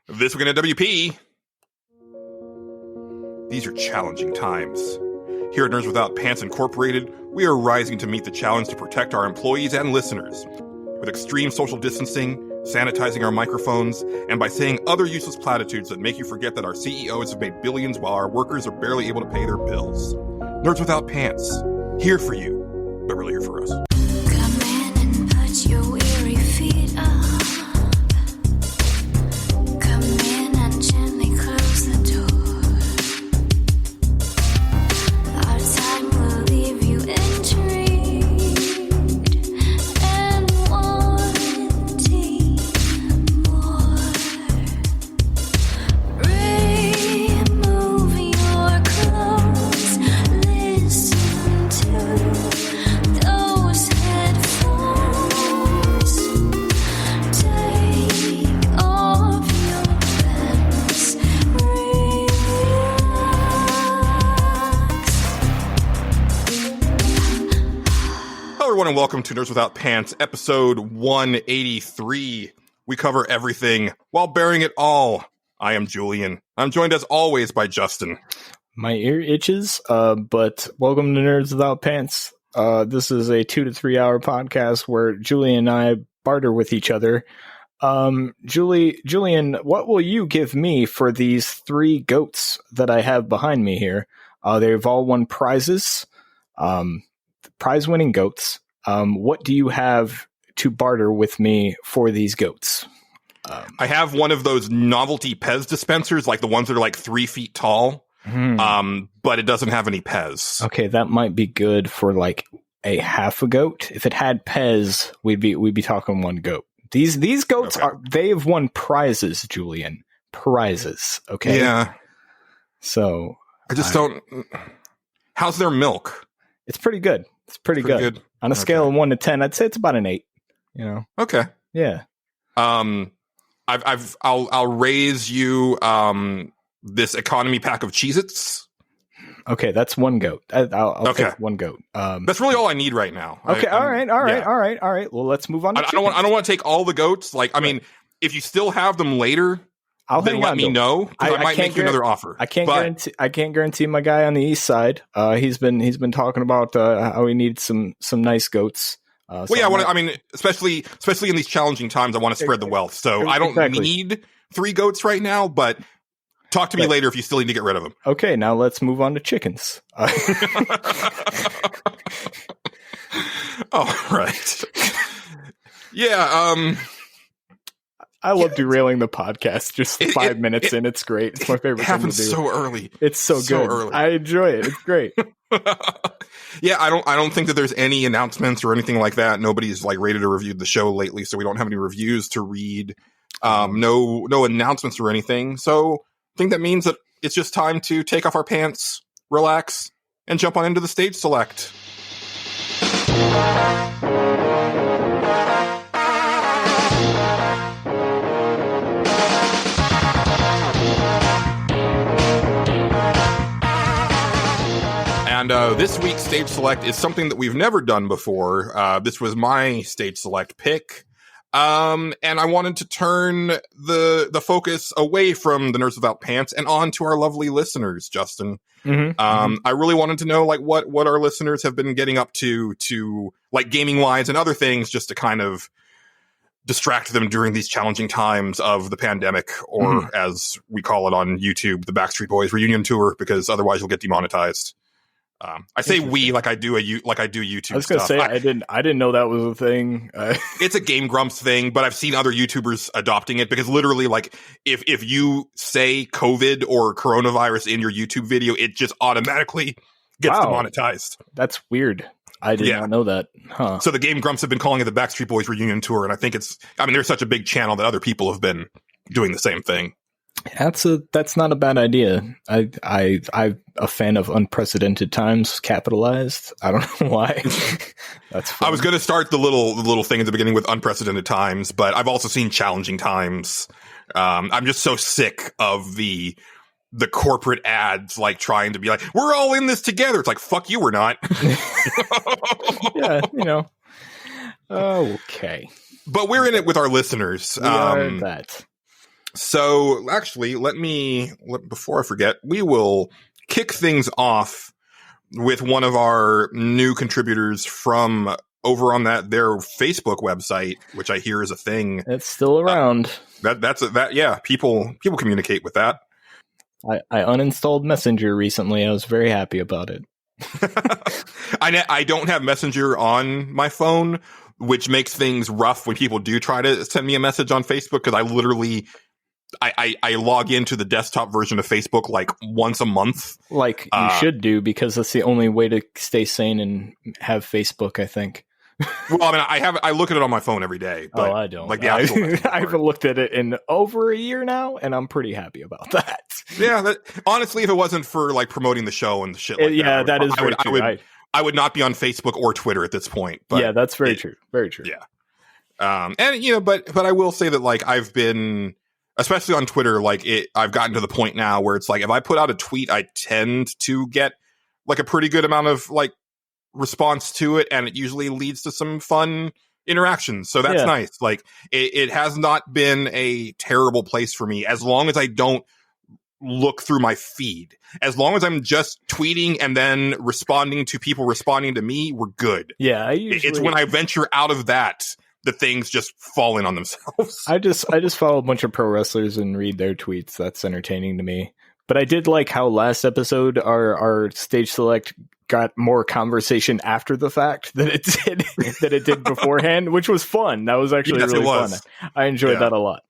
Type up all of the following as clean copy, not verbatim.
This week in WP. These are challenging times. Here at Nerds Without Pants Incorporated, we are rising to meet the challenge to protect our employees and listeners. With extreme social distancing, sanitizing our microphones, and by saying other useless platitudes that make you forget that our CEOs have made billions while our workers are barely able to pay their bills. Nerds Without Pants. Here for you, but really here for us. Come in and put your weary feet up. Come in and gently close the door. Our time will leave you intrigued and wanting more. Remove your clothes. Listen to those headphones. Take off your pants. Relax. Hello, everyone, and welcome to Nerds Without Pants, episode 183. We cover everything while bearing it all. I am Julian. I'm joined, as always, by Justin. My ear itches, but welcome to Nerds Without Pants. This is a 2 to 3 hour podcast where Julian and I barter with each other. Julian, what will you give me for these 3 goats that I have behind me here? They've all won prizes, prize-winning goats. What do you have to barter with me for these goats? I have one of those novelty Pez dispensers, like the ones that are like 3 feet tall, but it doesn't have any Pez. Okay, that might be good for like a half a goat. If it had Pez, we'd be talking one goat. These goats Okay. they've won prizes, Julian. Prizes. Okay. Yeah. So I just don't... How's their milk? it's pretty good. It's pretty good. On a scale of 1 to 10, I'd say it's about an 8. You know. Okay. Yeah. I'll raise you this economy pack of Cheez-Its. Okay, that's one goat. I'll Okay. take one goat. That's really all I need right now. Okay. All right. yeah. Well, let's move on. To I don't want to take all the goats. Like, I mean, if you still have them later, then let me know. 'Cause I might make you another offer. I can't guarantee my guy on the east side. He's been talking about how he needs some nice goats. Well, yeah, especially in these challenging times, I want to spread the wealth. So I don't need 3 goats right now, but talk to me later if you still need to get rid of them. Okay, now let's move on to chickens. All right. Yeah. I love derailing the podcast just 5 minutes in. It's great. It's my favorite It thing to happens do. so early. It's so good. early. I enjoy it. It's great. Yeah, I don't think that there's any announcements or anything like that. Nobody's like rated or reviewed the show lately, so we don't have any reviews to read. No announcements or anything. So I think that means that it's just time to take off our pants, relax, and jump on into the stage select. And this week's stage select is something that we've never done before. This was my stage select pick. And I wanted to turn the focus away from the Nerds Without Pants and on to our lovely listeners, Justin. I really wanted to know like what our listeners have been getting up to like gaming wise and other things, just to kind of distract them during these challenging times of the pandemic, or as we call it on YouTube, the Backstreet Boys Reunion Tour, because otherwise you'll get demonetized. I say we like I do YouTube. I was gonna stuff. say I didn't know that was a thing. It's a Game Grumps thing, but I've seen other YouTubers adopting it, because literally, like, if you say COVID or coronavirus in your YouTube video, it just automatically gets demonetized. That's weird. I did not know that. Huh. So the Game Grumps have been calling it the Backstreet Boys Reunion Tour, and I think they're such a big channel that other people have been doing the same thing. That's not a bad idea. I'm a fan of unprecedented times capitalized. I don't know why. That's funny. I was going to start the little thing at the beginning with unprecedented times, but I've also seen challenging times. I'm just so sick of the corporate ads, like trying to be like, we're all in this together. It's like, fuck you, we're not. Yeah, you know. Okay. But we're in it with our listeners. We are that. So actually, before I forget, we will kick things off with one of our new contributors from over on their Facebook website, which I hear is a thing. It's still around. People communicate with that. I uninstalled Messenger recently. I was very happy about it. I don't have Messenger on my phone, which makes things rough when people do try to send me a message on Facebook, because I literally I log into the desktop version of Facebook like once a month. Like you should do, because that's the only way to stay sane and have Facebook, I think. Well, I mean, I look at it on my phone every day. But I don't. Like the actual I haven't looked at it in over a year now, and I'm pretty happy about that. Yeah, honestly, if it wasn't for like promoting the show and shit like that, that is very true. I would not be on Facebook or Twitter at this point. But yeah, that's very true. Very true. Yeah. And but I will say that like I've been, especially on Twitter, like I've gotten to the point now where it's like if I put out a tweet, I tend to get like a pretty good amount of like response to it, and it usually leads to some fun interactions. So that's nice. Like it has not been a terrible place for me, as long as I don't look through my feed. As long as I'm just tweeting and then responding to people responding to me, we're good. Yeah, it's when I venture out of that, the things just fall in on themselves. I just follow a bunch of pro wrestlers and read their tweets. That's entertaining to me. But I did like how last episode our stage select got more conversation after the fact than it did beforehand, which was fun. That was actually really fun. I enjoyed that a lot.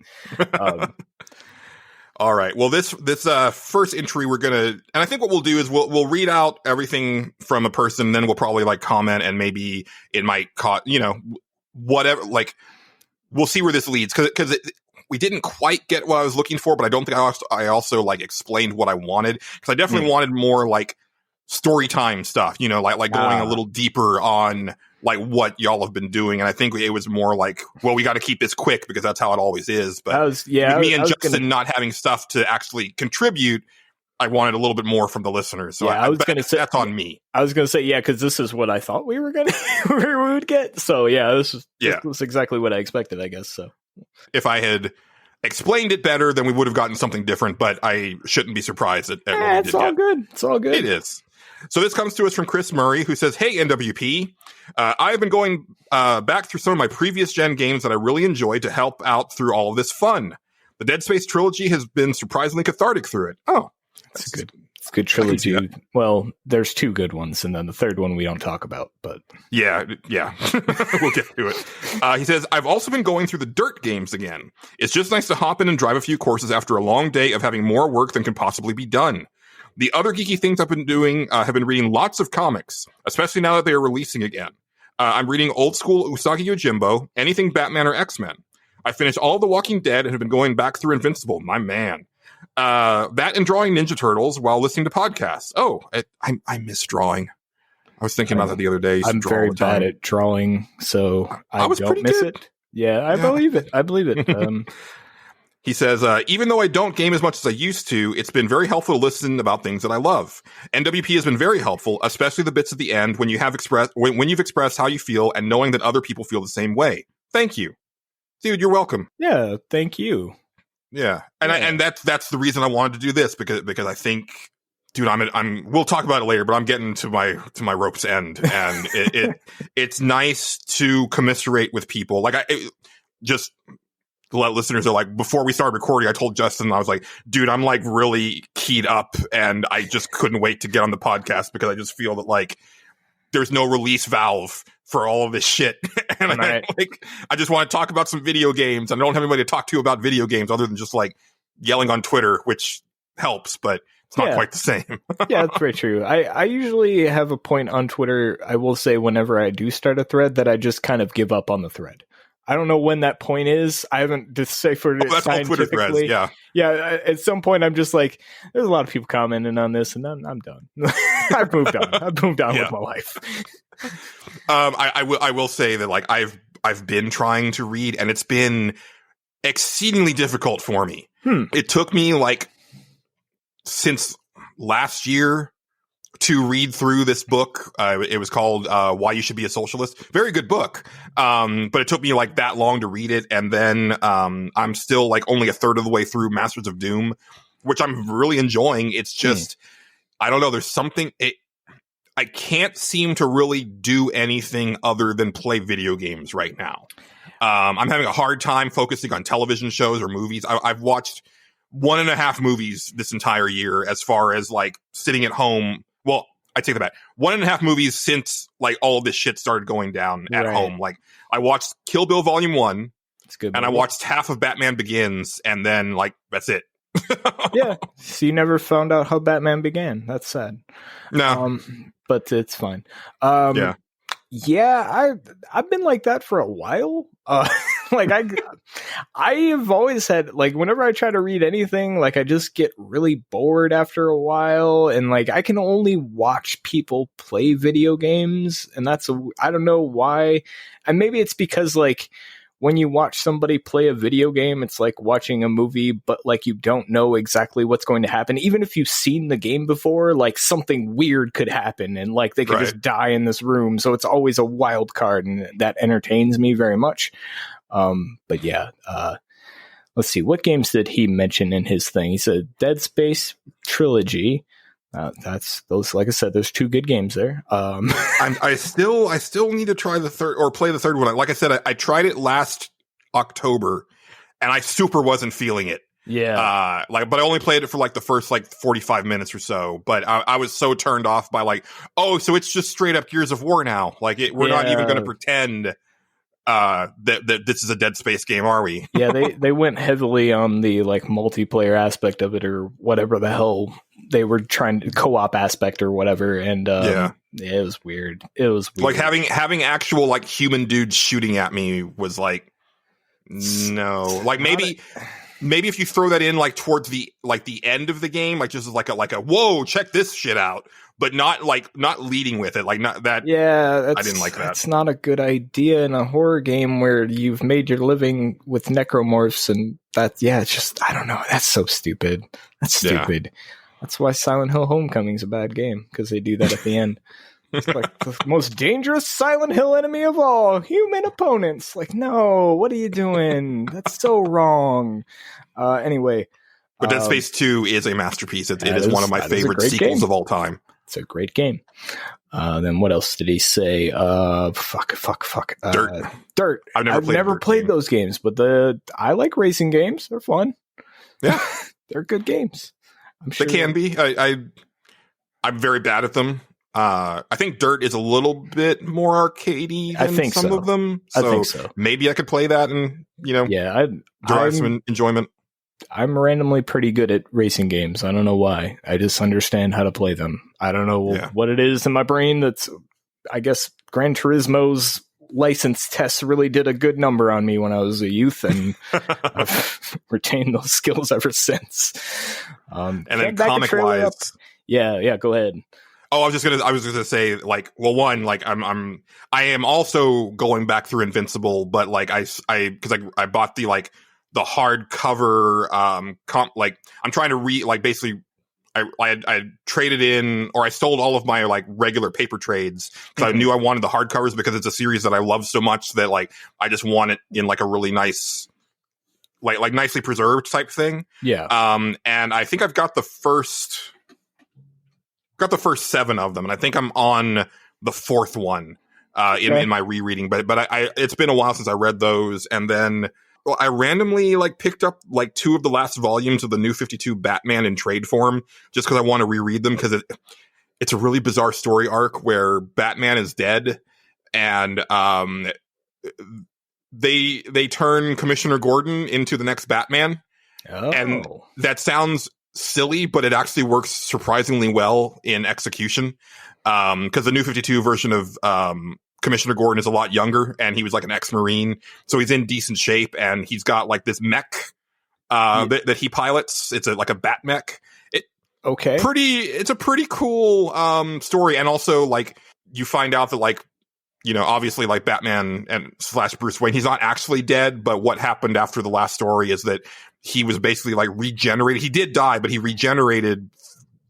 All right. Well, this first entry we're gonna, and I think what we'll do is we'll read out everything from a person, then we'll probably like comment, and maybe it might whatever. Like we'll see where this leads, because we didn't quite get what I was looking for, but I don't think I also like explained what I wanted, because I definitely wanted more like story time stuff, like going a little deeper on like what y'all have been doing. And I think it was more like, well, we got to keep this quick because that's how it always is. But with me and Justin not having stuff to actually contribute, I wanted a little bit more from the listeners. So I was going to say that's on me. I was going to say, yeah, because this is what I thought we were going to we would get. So this was exactly what I expected, I guess. So if I had explained it better, then we would have gotten something different. But I shouldn't be surprised at what we did. It's all good. It's all good. It is. So this comes to us from Chris Murray, who says, "Hey, NWP, I've been going back through some of my previous gen games that I really enjoyed to help out through all of this fun. The Dead Space trilogy has been surprisingly cathartic through it." Oh, that's good. It's a good trilogy. Well, there's two good ones, and then the third one we don't talk about. But yeah, we'll get to it. He says, "I've also been going through the Dirt games again. It's just nice to hop in and drive a few courses after a long day of having more work than can possibly be done. The other geeky things I've been doing have been reading lots of comics, especially now that they are releasing again. I'm reading old school Usagi Yojimbo, anything Batman or X-Men. I finished all of The Walking Dead and have been going back through Invincible, my man. That and drawing Ninja Turtles while listening to podcasts. Oh, I miss drawing. I was thinking about that the other day. I'm very bad at drawing, so I don't miss it. Yeah, I believe it. He says, even though I don't game as much as I used to, it's been very helpful to listen about things that I love. NWP has been very helpful, especially the bits at the end when you've expressed how you feel and knowing that other people feel the same way. Thank you. Dude, you're welcome. Yeah, thank you. Yeah. And that's the reason I wanted to do this, because I think, dude, we'll talk about it later, but I'm getting to my rope's end, and it's nice to commiserate with people. Like just to let listeners know, like before we started recording, I told Justin, I was like, dude, I'm like really keyed up, and I just couldn't wait to get on the podcast because I just feel that like there's no release valve for all of this shit. And I just want to talk about some video games. I don't have anybody to talk to about video games other than just like yelling on Twitter, which helps, but it's not quite the same. Yeah, that's very true. I usually have a point on Twitter. I will say whenever I do start a thread that I just kind of give up on the thread. I don't know when that point is. I haven't deciphered it that's all Twitter threads, yeah. Yeah, at some point I'm just like, there's a lot of people commenting on this, and I'm done. I've moved on. I've moved on with my life. I will say that like I've been trying to read, and it's been exceedingly difficult for me. It took me like since last year to read through this book. It was called Why You Should Be a Socialist. Very good book. But it took me like that long to read it. And then I'm still like only a third of the way through Masters of Doom, which I'm really enjoying. It's just, I don't know, there's something, I can't seem to really do anything other than play video games right now. I'm having a hard time focusing on television shows or movies. I've watched 1.5 movies this entire year as far as like sitting at home. Well, I take that back. 1.5 movies since like all of this shit started going down at home. Like I watched Kill Bill Volume 1. It's good. And I watched half of Batman Begins, and then like that's it. Yeah. So you never found out how Batman began. That's sad. No. But it's fine. Yeah. Yeah, I've been like that for a while. Like I have always had, like, whenever I try to read anything, like I just get really bored after a while, and like I can only watch people play video games, and I don't know why. And maybe it's because like when you watch somebody play a video game, it's like watching a movie, but like you don't know exactly what's going to happen. Even if you've seen the game before, like something weird could happen, and like they could just die in this room. So it's always a wild card, and that entertains me very much. But yeah, let's see. What games did he mention in his thing? He said Dead Space trilogy. That's those. Like I said, there's 2 good games there. I still need to try the third or play the third one. Like I said, I tried it last October, and I super wasn't feeling it. Yeah. But I only played it for like the first like 45 minutes or so. But I was so turned off by like, oh, so it's just straight up Gears of War now. Like we're not even going to pretend that this is a Dead Space game, are we? Yeah, they went heavily on the like multiplayer aspect of it, or whatever the hell they were trying to co-op aspect or whatever, and it was weird. It was weird. Like having actual like human dudes shooting at me was like, no. Like maybe if you throw that in like towards the end of the game, like just like a whoa, check this shit out. But not leading with it, like not that. Yeah, I didn't like that. It's not a good idea in a horror game where you've made your living with necromorphs, and that. Yeah, it's just, I don't know. That's so stupid. That's stupid. Yeah. That's why Silent Hill Homecoming's a bad game, because they do that at the end. It's like the most dangerous Silent Hill enemy of all, human opponents. Like, no, what are you doing? That's so wrong. Anyway. But Dead Space 2 is a masterpiece. It is one of my favorite sequels of all time. It's a great game. Then what else did he say? Dirt. I've never played those games, but I like racing games. They're fun. Yeah. They're good games. I'm sure they can be. I'm very bad at them. I think Dirt is a little bit more arcadey than some of them. So I think so. Maybe I could play that and, derive some enjoyment. I'm randomly pretty good at racing games. I don't know why. I just understand how to play them. I don't know what it is in my brain that's, I guess, Gran Turismo's license tests really did a good number on me when I was a youth, and I've retained those skills ever since. And then comic-wise. Yeah, go ahead. Oh, I was just gonna say, like, well, one, like, I am also going back through Invincible, but like because I bought the hardcover I'm trying to read, like, basically I traded in, or I sold all of my like regular paper trades because I knew I wanted the hardcovers, because it's a series that I love so much that like I just want it in like a really nice, like nicely preserved type thing. Yeah. And I think I've got the first 7 of them, and I think I'm on the 4th one in my rereading. But I it's been a while since I read those, and then I randomly like picked up like 2 of the last volumes of the New 52 Batman in trade form, just because I want to reread them, because it's a really bizarre story arc where Batman is dead, and they turn Commissioner Gordon into the next Batman. Oh. And that sounds silly, but it actually works surprisingly well in execution, because the New 52 version of Commissioner Gordon is a lot younger, and he was like an ex-Marine, so he's in decent shape, and he's got like this mech that he pilots. It's like a bat mech. It's a pretty cool story, and also like you find out that like, obviously like Batman and / Bruce Wayne, he's not actually dead, but what happened after the last story is that he was basically like regenerated. He did die, but he regenerated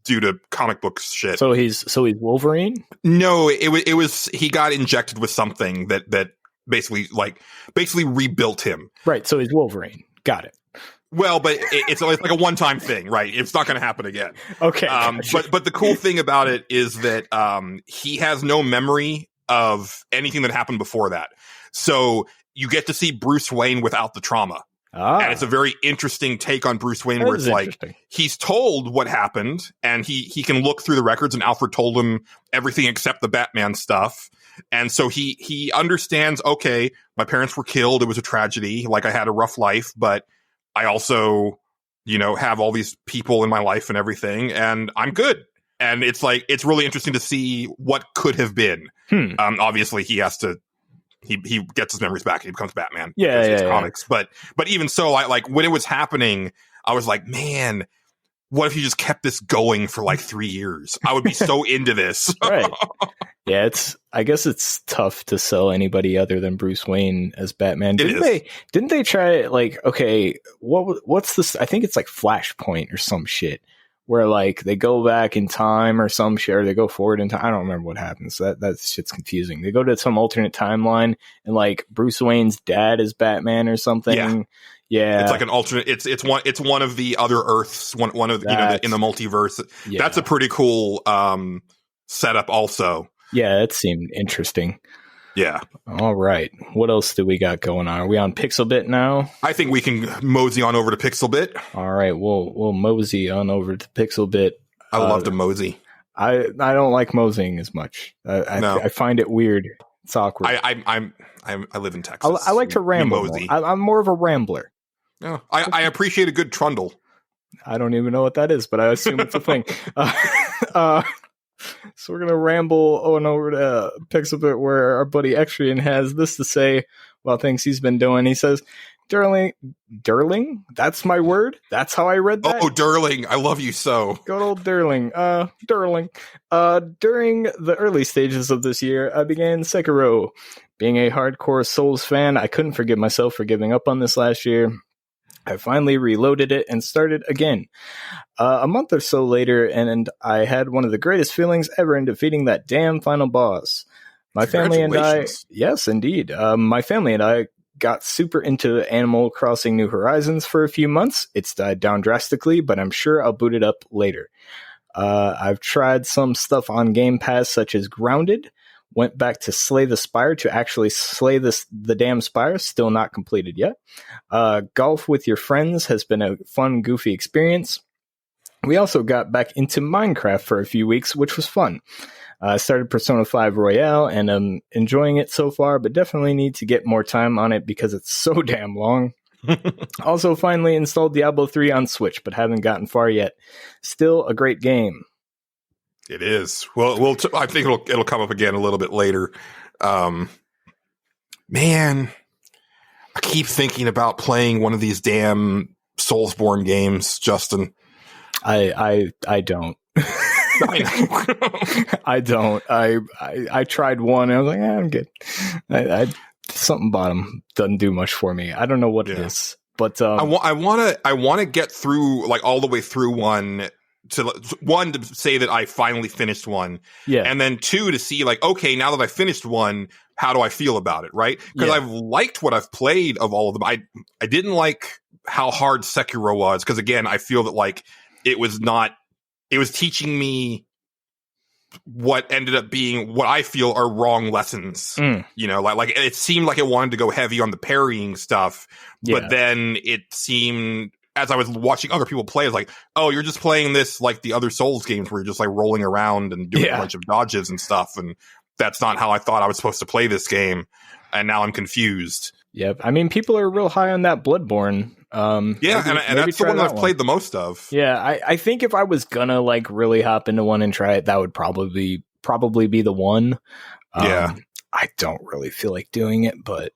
due to comic book shit. So he's Wolverine? No, it was he got injected with something that basically rebuilt him. Right, so he's Wolverine. Got it. Well, but it's like a one-time thing, right? It's not going to happen again. Okay. But the cool thing about it is that he has no memory of anything that happened before that. So you get to see Bruce Wayne without the trauma. And it's a very interesting take on Bruce Wayne, where it's like he's told what happened, and he can look through the records, and Alfred told him everything except the Batman stuff. And so he understands, okay, my parents were killed. It was a tragedy. Like, I had a rough life, but I also, have all these people in my life and everything, and I'm good. And it's like, it's really interesting to see what could have been. Obviously he has to, he gets his memories back and he becomes Batman. Yeah. Comics. But even so, I like, when it was happening, I was like, man, what if you just kept this going for like 3 years? I would be so into this. Right. Yeah, I guess it's tough to sell anybody other than Bruce Wayne as Batman. Didn't they try, like, okay, what's this? I think it's like Flashpoint or some shit, where like they go back in time or some shit, or they go forward in time. I don't remember what happens. That shit's confusing. They go to some alternate timeline, and like Bruce Wayne's dad is Batman or something. Yeah. It's like an alternate. It's one of the other Earths. One of the, in the multiverse. Yeah. That's a pretty cool setup. Also. Yeah, it seemed interesting. Yeah. All right. What else do we got going on? Are we on Pixelbit now? I think we can mosey on over to Pixelbit. All right. We'll mosey on over to Pixelbit. I love to mosey. I don't like moseying as much. I find it weird. It's awkward. I live in Texas. I like to ramble. I'm more of a rambler. Oh, I appreciate a good trundle. I don't even know what that is, but I assume it's a thing. So we're going to ramble on over to Pixelbit, where our buddy Extrian has this to say about things he's been doing. He says, Durling? That's my word? That's how I read that? Oh, Durling. I love you so. Good old Durling. During the early stages of this year, I began Sekiro. Being a hardcore Souls fan, I couldn't forgive myself for giving up on this last year. I finally reloaded it and started again. A month or so later, and I had one of the greatest feelings ever in defeating that damn final boss. My family and I, yes, indeed. My family and I got super into Animal Crossing New Horizons for a few months. It's died down drastically, but I'm sure I'll boot it up later. I've tried some stuff on Game Pass, such as Grounded. Went back to Slay the Spire to actually slay the damn spire. Still not completed yet. Golf with your friends has been a fun, goofy experience. We also got back into Minecraft for a few weeks, which was fun. I started Persona 5 Royale, and I'm enjoying it so far, but definitely need to get more time on it because it's so damn long. Also finally installed Diablo 3 on Switch, but haven't gotten far yet. Still a great game. It is. Well, I think it'll come up again a little bit later. Man, I keep thinking about playing one of these damn Soulsborne games, Justin. I don't. I don't. I tried one and I was like, I'm good. Something bottom doesn't do much for me. I don't know what it is, but I want to get through, like, all the way through one. To say that I finally finished one, and then two, to see, like, okay, now that I finished one, how do I feel about it, right? Because I've liked what I've played of all of them. I didn't like how hard Sekiro was, because again, I feel that, like, it was teaching me what ended up being what I feel are wrong lessons. Like it seemed like it wanted to go heavy on the parrying stuff, but then it seemed, as I was watching other people play, it's like, oh, you're just playing this like the other Souls games where you're just like rolling around and doing a bunch of dodges and stuff. And that's not how I thought I was supposed to play this game. And now I'm confused. Yep. I mean, people are real high on that Bloodborne. And that's the one that I've played the most of. Yeah. I think if I was gonna like really hop into one and try it, that would probably be the one. I don't really feel like doing it, but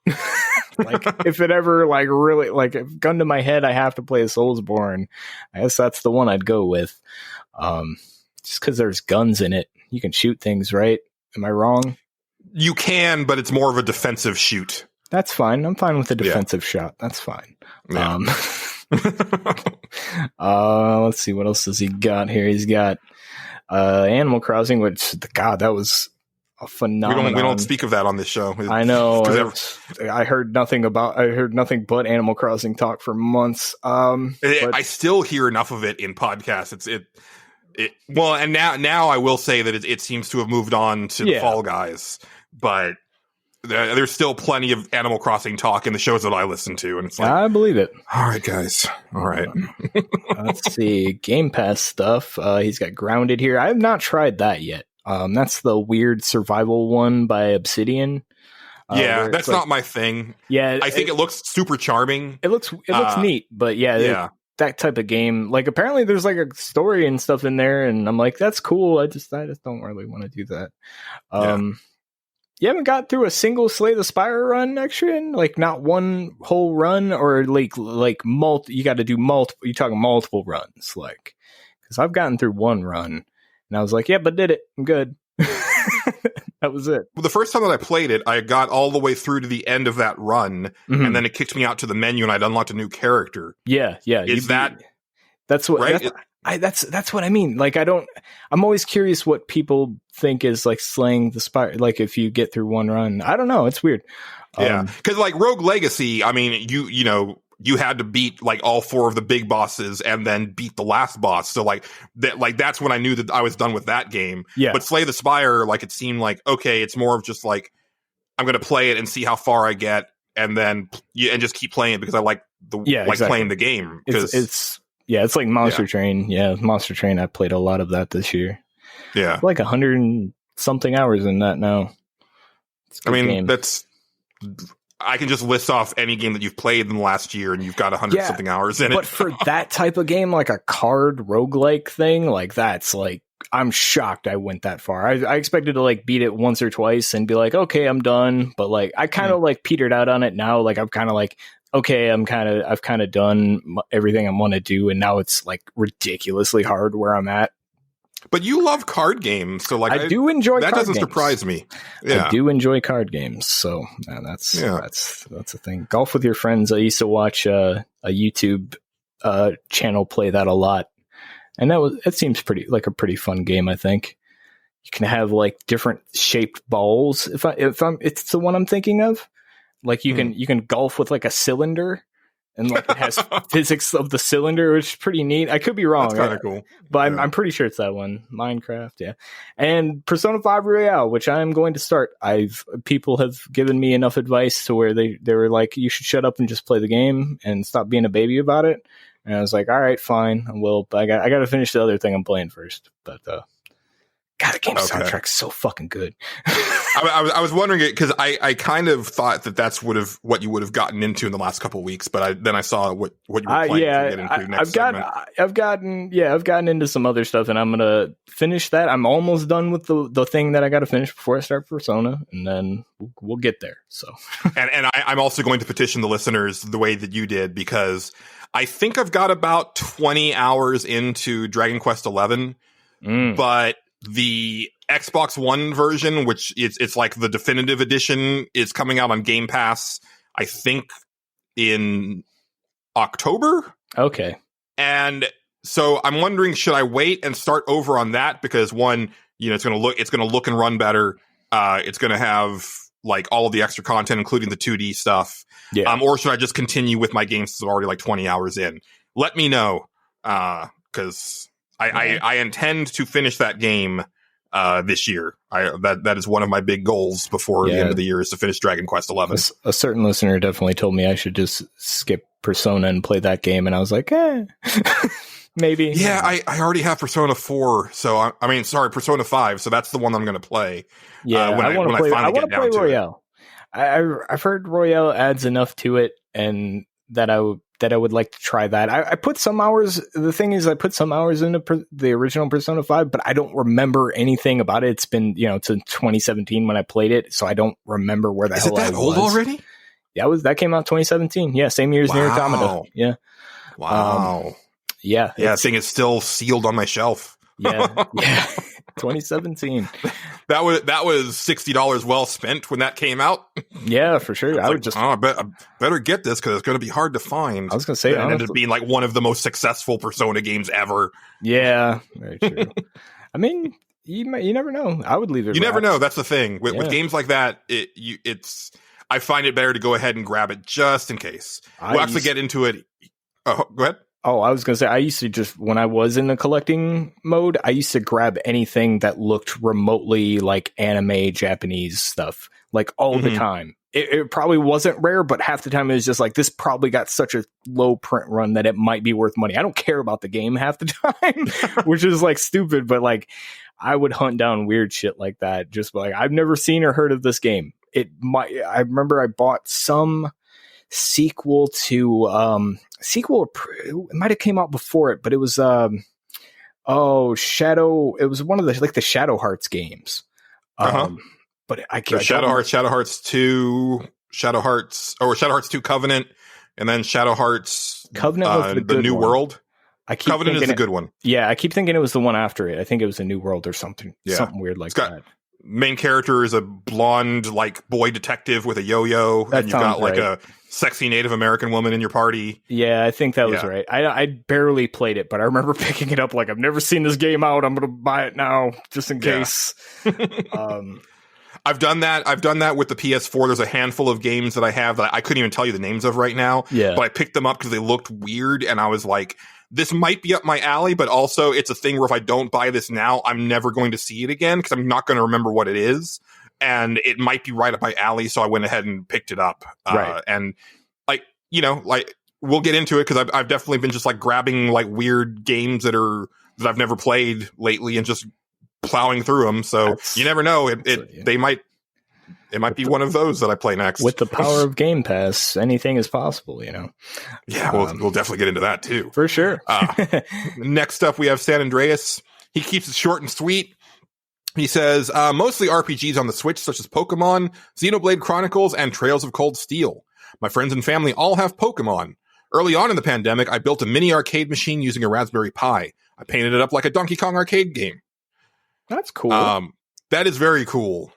like if it ever like really like if gun to my head, I have to play a Soulsborne, I guess that's the one I'd go with. Just because there's guns in it, you can shoot things, right? Am I wrong? You can, but it's more of a defensive shoot. That's fine. I'm fine with a defensive shot. That's fine. Yeah. Let's see, what else has he got here? He's got Animal Crossing, which, God, that was a phenomenon. We don't speak of that on this show. I know. I heard nothing but Animal Crossing talk for months. I still hear enough of it in podcasts. Well, and now I will say that it seems to have moved on to the Fall Guys, but there's still plenty of Animal Crossing talk in the shows that I listen to, and it's like, I believe it. All right, guys. All right. Let's see, Game Pass stuff. He's got Grounded here. I have not tried that yet. That's the weird survival one by Obsidian. That's not my thing. Yeah, I think it looks super charming. It looks neat, but that type of game. Like, apparently there's like a story and stuff in there, and I'm like, that's cool. I just don't really want to do that. You haven't got through a single Slay the Spire run, Extrian? Like, not one whole run, or like you got to do multiple. You're talking multiple runs, like, because I've gotten through one run, and I was like, yeah, but did it? I'm good. That was it. Well, the first time that I played it, I got all the way through to the end of that run, and then it kicked me out to the menu, and I'd unlocked a new character. Yeah. That's what. Right? That's what I mean. Like, I'm always curious what people think is like slaying the spire. Like, if you get through one run, I don't know. It's weird. Yeah. Cause like Rogue Legacy, I mean, you had to beat like all 4 of the big bosses and then beat the last boss. So like that's when I knew that I was done with that game. Yeah. But Slay the Spire, like, it seemed like, okay, it's more of just like, I'm going to play it and see how far I get. And then and just keep playing it because I like playing the game. It's like Monster Train. Yeah, Monster Train. I played a lot of that this year. Yeah. Like 100 and something hours in that now. I mean, I can just list off any game that you've played in the last year and you've got 100 something hours in it. But for that type of game, like a card roguelike thing, like, that's like, I'm shocked I went that far. I expected to like beat it once or twice and be like, okay, I'm done. But like, I kind of like petered out on it now. Like, I'm kind of like, okay, I've kind of done everything I want to do, and now it's like ridiculously hard where I'm at. But you love card games, so like, I do enjoy that. Card doesn't games. Surprise me. Yeah. I do enjoy card games, so that's a thing. Golf with Your Friends. I used to watch a YouTube channel play that a lot, and it seems like a pretty fun game. I think you can have like different shaped balls. If it's the one I'm thinking of. Like, you can golf with like a cylinder, and like, it has physics of the cylinder, which is pretty neat. I could be wrong. That's kind of cool. But I'm pretty sure it's that one. Minecraft, yeah. And Persona 5 Royale, which I'm going to start. People have given me enough advice to where they were like, you should shut up and just play the game and stop being a baby about it. And I was like, all right, fine, I will. But I got to finish the other thing I'm playing first. But God, the game soundtrack's so fucking good. I was wondering it because I kind of thought that's what you would have gotten into in the last couple of weeks, but then I saw what you were playing. I've gotten into some other stuff, and I'm gonna finish that. I'm almost done with the thing that I got to finish before I start Persona, and then we'll get there. So, and I'm also going to petition the listeners the way that you did, because I think I've got about 20 hours into Dragon Quest XI, but the Xbox One version, which it's like the definitive edition, is coming out on Game Pass, I think, in October. Okay. And so I'm wondering, should I wait and start over on that? Because one, it's going to look and run better. It's going to have like all of the extra content, including the 2D stuff. Yeah. Or should I just continue with my games that are already like 20 hours in? Let me know. Because I intend to finish that game this year. That is one of my big goals before the end of the year, is to finish Dragon Quest XI. A certain listener definitely told me I should just skip Persona and play that game, and I was like, maybe. Yeah, I already have Persona 4, so Persona 5, so that's the one I'm going to play. Yeah, I want to play Royale. I've heard Royale adds enough to it, and that I would like to try that. I put some hours. The thing is, I put some hours into the original Persona 5, but I don't remember anything about it. It's been, it's in 2017 when I played it, so I don't remember where the hell I was. Is it that old already? Yeah, that came out 2017. Yeah, same year as Nier Automata. Yeah. Wow. Yeah. Yeah, that thing is still sealed on my shelf. Yeah. 2017. That was $60 well spent when that came out. Yeah, for sure. I better get this because it's going to be hard to find. I was going to say, and it ended up being like one of the most successful Persona games ever. Yeah, very true. I mean, you never know. I would leave it. You never know. That's the thing with games like that. I find it better to go ahead and grab it just in case. We'll actually get into it. Oh, go ahead. Oh, I was going to say, I used to just, when I was in the collecting mode, I used to grab anything that looked remotely like anime Japanese stuff, like all the time. It probably wasn't rare, but half the time it was just like, this probably got such a low print run that it might be worth money. I don't care about the game half the time, which is like stupid, but like I would hunt down weird shit like that. Just like, I've never seen or heard of this game. I remember I bought some sequel to it might have came out before it, but it was it was one of the Shadow Hearts games. But I can't. Shadow Hearts 2 Covenant, and then Shadow Hearts Covenant was the New World. Covenant is the good one. Yeah, I keep thinking it was the one after it. I think it was a New World or something. Yeah. Something weird like that. Main character is a blonde, like, boy detective with a yo-yo, and you've got like a sexy Native American woman in your party. Yeah, I think that was right. I barely played it, but I remember picking it up like, I've never seen this game out. I'm going to buy it now just in case. I've done that with the PS4. There's a handful of games that I have that I couldn't even tell you the names of right now. Yeah. But I picked them up because they looked weird, and I was like, this might be up my alley, but also it's a thing where if I don't buy this now, I'm never going to see it again because I'm not going to remember what it is. And it might be right up my alley, so I went ahead and picked it up. Right. And we'll get into it because I've definitely been just like grabbing like weird games that I've never played lately and just plowing through them. So you never know. It might be one of those that I play next. With the power of Game Pass, anything is possible, you know. Yeah, we'll definitely get into that too. For sure. Next up, we have San Andreas. He keeps it short and sweet. He says, mostly RPGs on the Switch, such as Pokemon, Xenoblade Chronicles, and Trails of Cold Steel. My friends and family all have Pokemon. Early on in the pandemic, I built a mini arcade machine using a Raspberry Pi. I painted it up like a Donkey Kong arcade game. That's cool. That is very cool.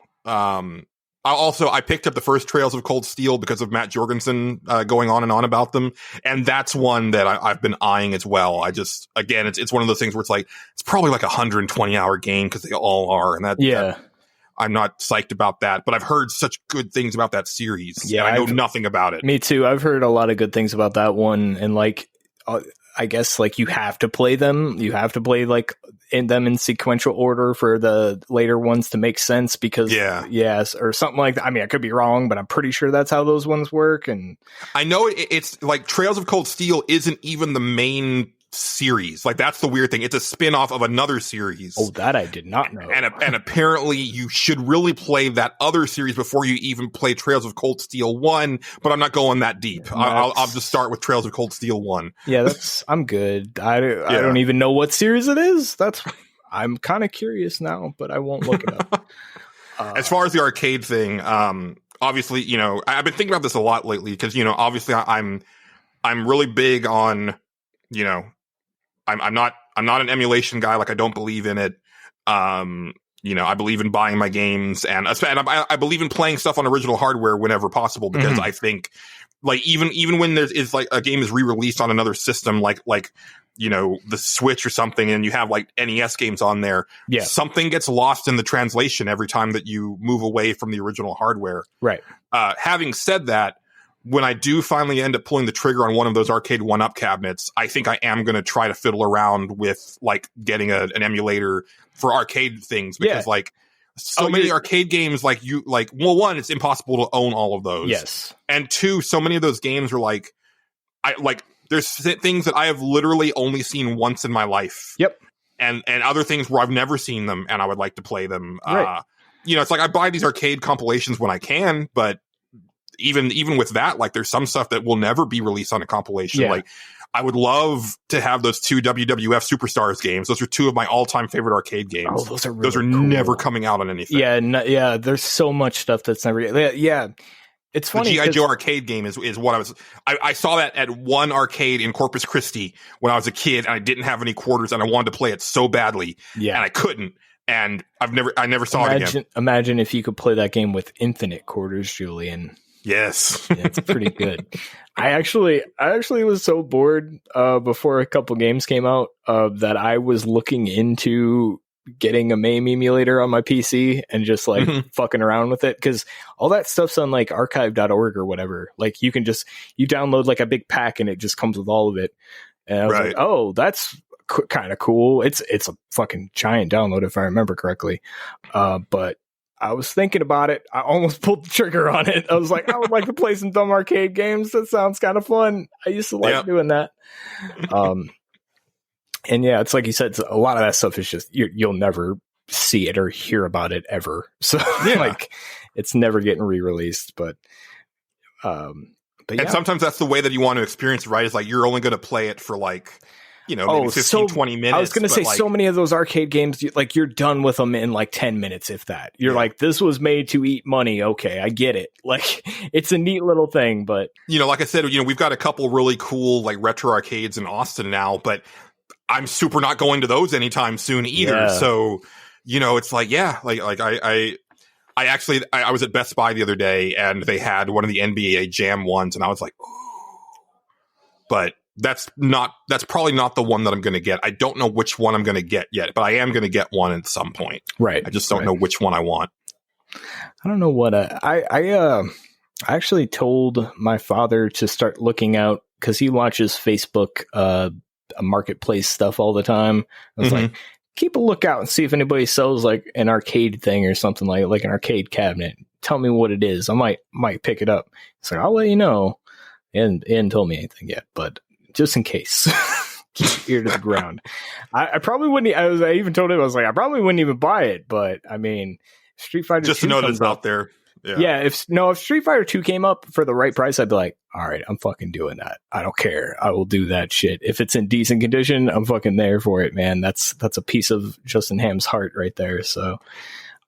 I picked up the first Trails of Cold Steel because of Matt Jorgensen going on and on about them, and that's one that I've been eyeing as well. It's one of those things where it's like it's probably like a 120-hour game because they all are, and I'm not psyched about that. But I've heard such good things about that series. Yeah, I know nothing about it. Me too. I've heard a lot of good things about that one, and like I guess like you have to play them. You have to play like in sequential order for the later ones to make sense because or something like that. I mean, I could be wrong, but I'm pretty sure that's how those ones work. And I know it's like Trails of Cold Steel isn't even the main series. Like that's the weird thing. It's a spin-off of another series. Oh, that I did not know. And apparently you should really play that other series before you even play Trails of Cold Steel 1, but I'm not going that deep. I'll just start with Trails of Cold Steel 1. Yeah, I'm good. I don't even know what series it is. I'm kind of curious now, but I won't look it up. As far as the arcade thing, obviously, you know, I've been thinking about this a lot lately because, you know, obviously I'm really big on, you know, I'm not an emulation guy. Like I don't believe in it. You know, I believe in buying my games and I believe in playing stuff on original hardware whenever possible because I think like even when is like a game is re-released on another system, like, you know, the Switch or something, and you have like NES games on there, something gets lost in the translation every time that you move away from the original hardware. Right. Having said that, when I do finally end up pulling the trigger on one of those arcade 1-up cabinets, I think I am going to try to fiddle around with like getting an emulator for arcade things because like so many arcade games, one, it's impossible to own all of those. Yes. And two, so many of those games are there's things that I have literally only seen once in my life. Yep. And other things where I've never seen them and I would like to play them. Right. You know, it's like I buy these arcade compilations when I can, but even with that, like there's some stuff that will never be released on a compilation. Like I would love to have those two WWF Superstars games. Those are two of my all-time favorite arcade games. Oh, those are really cool. Never coming out on anything. Yeah, there's so much stuff that's never. Yeah, it's funny. The G.I. Joe arcade game is what I saw that at one arcade in Corpus Christi when I was a kid, and I didn't have any quarters, and I wanted to play it so badly, and I couldn't. and I never saw it again. Imagine if you could play that game with infinite quarters, Julian. Yes. Yeah, it's pretty good. I actually was so bored before a couple games came out that I was looking into getting a MAME emulator on my PC and just like fucking around with it, because all that stuff's on like archive.org or whatever. Like you download like a big pack and it just comes with all of it. And I was like, oh, that's kind of cool. It's a fucking giant download if I remember correctly. But I was thinking about it. I almost pulled the trigger on it. I was like, I would like to play some dumb arcade games. That sounds kind of fun. I used to like doing that. And yeah, it's like you said, a lot of that stuff is just, you'll never see it or hear about it ever. So like it's never getting re-released, but and sometimes that's the way that you want to experience it, right? It's like, you're only going to play it for like, maybe 15, 20 minutes. I was going to say, like, so many of those arcade games, like you're done with them in like 10 minutes, if that. You're like, this was made to eat money. Okay, I get it. Like, it's a neat little thing, but... like I said, we've got a couple really cool like retro arcades in Austin now, but I'm super not going to those anytime soon either. Yeah. So, it's like, I was at Best Buy the other day and they had one of the NBA Jam ones, and I was like, ooh. But that's probably not the one that I'm going to get. I don't know which one I'm going to get yet, but I am going to get one at some point. Right. I just don't know which one I want. I don't know what I actually told my father to start looking out, because he watches Facebook marketplace stuff all the time. I was like, keep a lookout and see if anybody sells like an arcade thing or something, like an arcade cabinet. Tell me what it is. I might pick it up. So I'll let you know. And he hadn't told me anything yet, but just in case. Keep your ear to the ground. I probably wouldn't. I even told him, I was like, I probably wouldn't even buy it, but I mean, Street Fighter just 2 to know that it's out there. Yeah. If Street Fighter 2 came up for the right price, I'd be like, all right, I'm fucking doing that. I don't care. I will do that shit. If it's in decent condition, I'm fucking there for it, man. That's a piece of Justin Ham's heart right there. So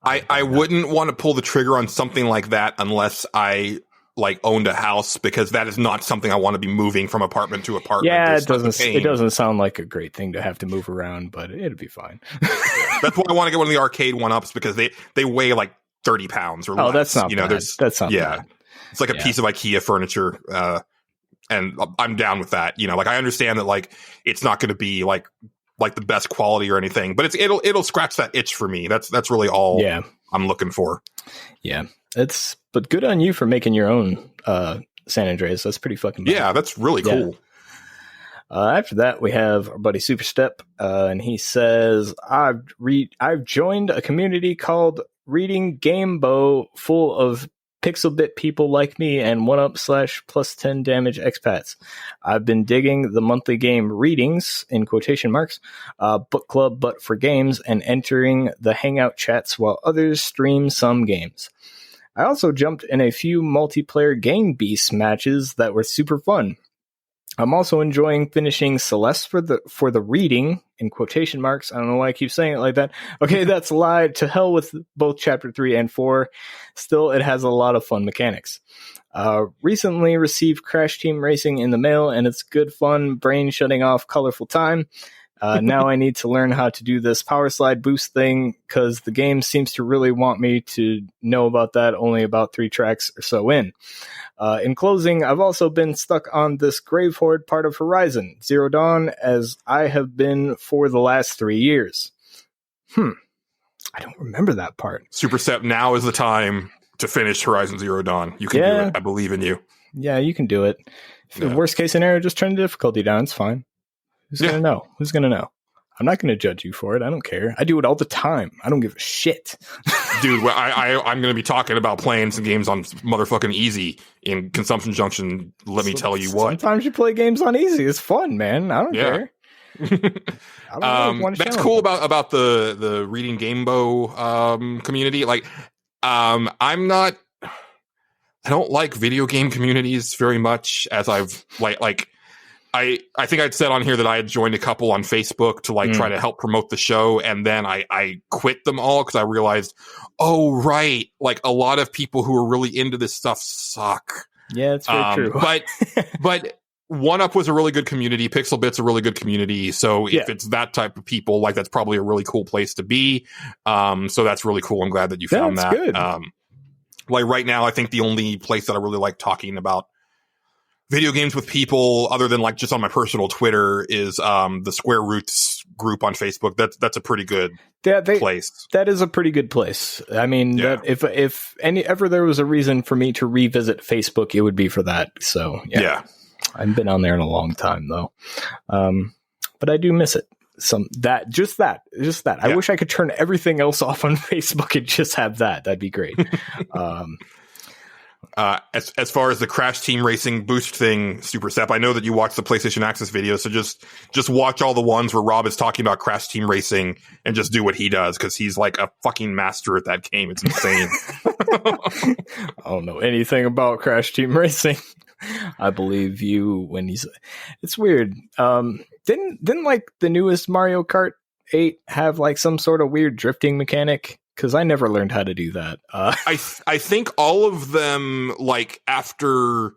I wouldn't want to pull the trigger on something like that unless I like owned a house, because that is not something I want to be moving from apartment to apartment. Yeah, it doesn't sound like a great thing to have to move around, but it'd be fine. That's why I want to get one of the arcade one-ups, because they weigh like 30 pounds or less. Oh, that's not bad. That's not bad. It's like a piece of IKEA furniture, and I'm down with that. Like I understand that like it's not going to be like the best quality or anything, but it'll scratch that itch for me. That's really all I'm looking for. Yeah. But good on you for making your own San Andreas. That's pretty fucking bad. Yeah, that's really cool. After that, we have our buddy Superstep, and he says, I've joined a community called Reading Gamebo, full of pixel bit people like me and 1up/+10 damage expats. I've been digging the monthly game readings, in quotation marks, book club but for games, and entering the hangout chats while others stream some games. I also jumped in a few multiplayer Gang Beasts matches that were super fun. I'm also enjoying finishing Celeste for the reading, in quotation marks. I don't know why I keep saying it like that. Okay, that's a lie. To hell with both Chapter 3 and 4. Still, it has a lot of fun mechanics. Recently received Crash Team Racing in the mail, and it's good fun, brain shutting off colorful time. Now I need to learn how to do this power slide boost thing, because the game seems to really want me to know about that only about 3 tracks or so in. In closing, I've also been stuck on this Grave Horde part of Horizon Zero Dawn, as I have been for the last 3 years. I don't remember that part. Superstep, now is the time to finish Horizon Zero Dawn. You can do it. I believe in you. Yeah, you can do it. Worst case scenario, just turn the difficulty down. It's fine. Who's going to know? Who's going to know? I'm not going to judge you for it. I don't care. I do it all the time. I don't give a shit. Dude, I'm going to be talking about playing some games on motherfucking easy in Consumption Junction. Let me tell you what. Sometimes you play games on easy. It's fun, man. I don't care. That's cool about the Reading Gamebo community. Like, I don't like video game communities very much, as I've like I think I'd said on here that I had joined a couple on Facebook to like try to help promote the show, and then I quit them all because I realized, oh right, like a lot of people who are really into this stuff suck. Yeah, it's very true. But One Up was a really good community. Pixel Bit's a really good community. So if it's that type of people, like that's probably a really cool place to be. So that's really cool. I'm glad that you found that. Good. Like right now, I think the only place that I really like talking about video games with people, other than like just on my personal Twitter, is the Square Roots group on Facebook. That's a pretty good place. That is a pretty good place. I mean, if ever there was a reason for me to revisit Facebook, it would be for that. So yeah. I haven't been on there in a long time though, but I do miss it. Just that. Yeah. I wish I could turn everything else off on Facebook and just have that. That'd be great. As far as the Crash Team Racing boost thing, Super Sep, I know that you watched the PlayStation Access video, so just watch all the ones where Rob is talking about Crash Team Racing and just do what he does, because he's like a fucking master at that game. It's insane. I don't know anything about Crash Team Racing. I believe you when he's. It's weird. Didn't like the newest Mario Kart 8 have like some sort of weird drifting mechanic? Because I never learned how to do that. I think all of them, like after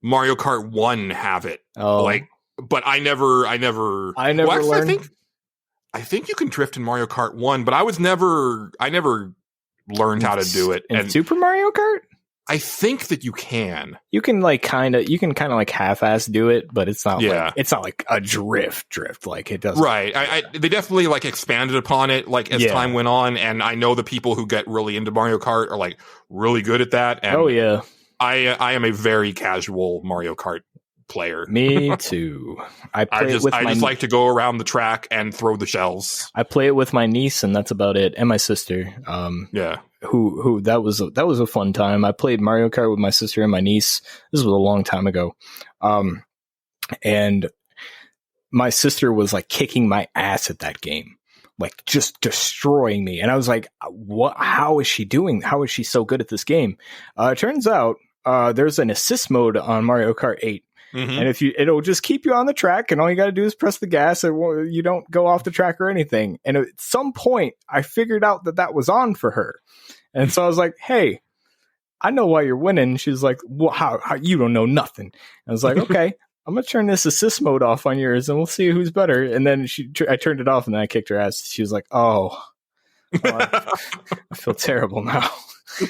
Mario Kart 1, have it. Oh. Like, but I never learned. I think you can drift in Mario Kart 1, but I never learned how to do it. In Super Mario Kart? I think that you can. You can kind of like half-ass do it, but it's not like a drift. Like it doesn't. Right. They definitely like expanded upon it like as time went on, and I know the people who get really into Mario Kart are like really good at that. And I am a very casual Mario Kart player. Me too. I just like to go around the track and throw the shells. I play it with my niece, and that's about it, and my sister. Who that was a fun time. I played Mario Kart with my sister and my niece. This was a long time ago. And my sister was like kicking my ass at that game, like just destroying me. And I was like, what, how is she doing? How is she so good at this game? It turns out, there's an assist mode on Mario Kart 8. Mm-hmm. And it'll just keep you on the track, and all you got to do is press the gas, and you don't go off the track or anything. And at some point, I figured out that was on for her, and so I was like, "Hey, I know why you're winning." She's like, "Well, how you don't know nothing?" I was like, "Okay, I'm gonna turn this assist mode off on yours, and we'll see who's better." And then I turned it off, and then I kicked her ass. She was like, "Oh, I feel terrible now." So,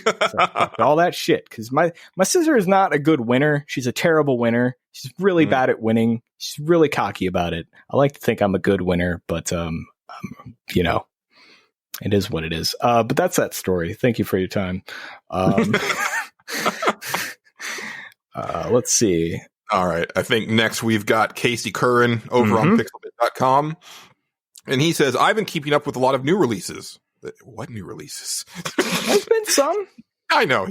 all that shit, because my sister is not a good winner. She's a terrible winner. She's really bad at winning. She's really cocky about it. I like to think I'm a good winner, but it is what it is. But that's that story. Thank you for your time. Let's see. All right. I think next we've got Casey Curran over on pixelbit.com. And he says, I've been keeping up with a lot of new releases. What new releases? There's been some. I know.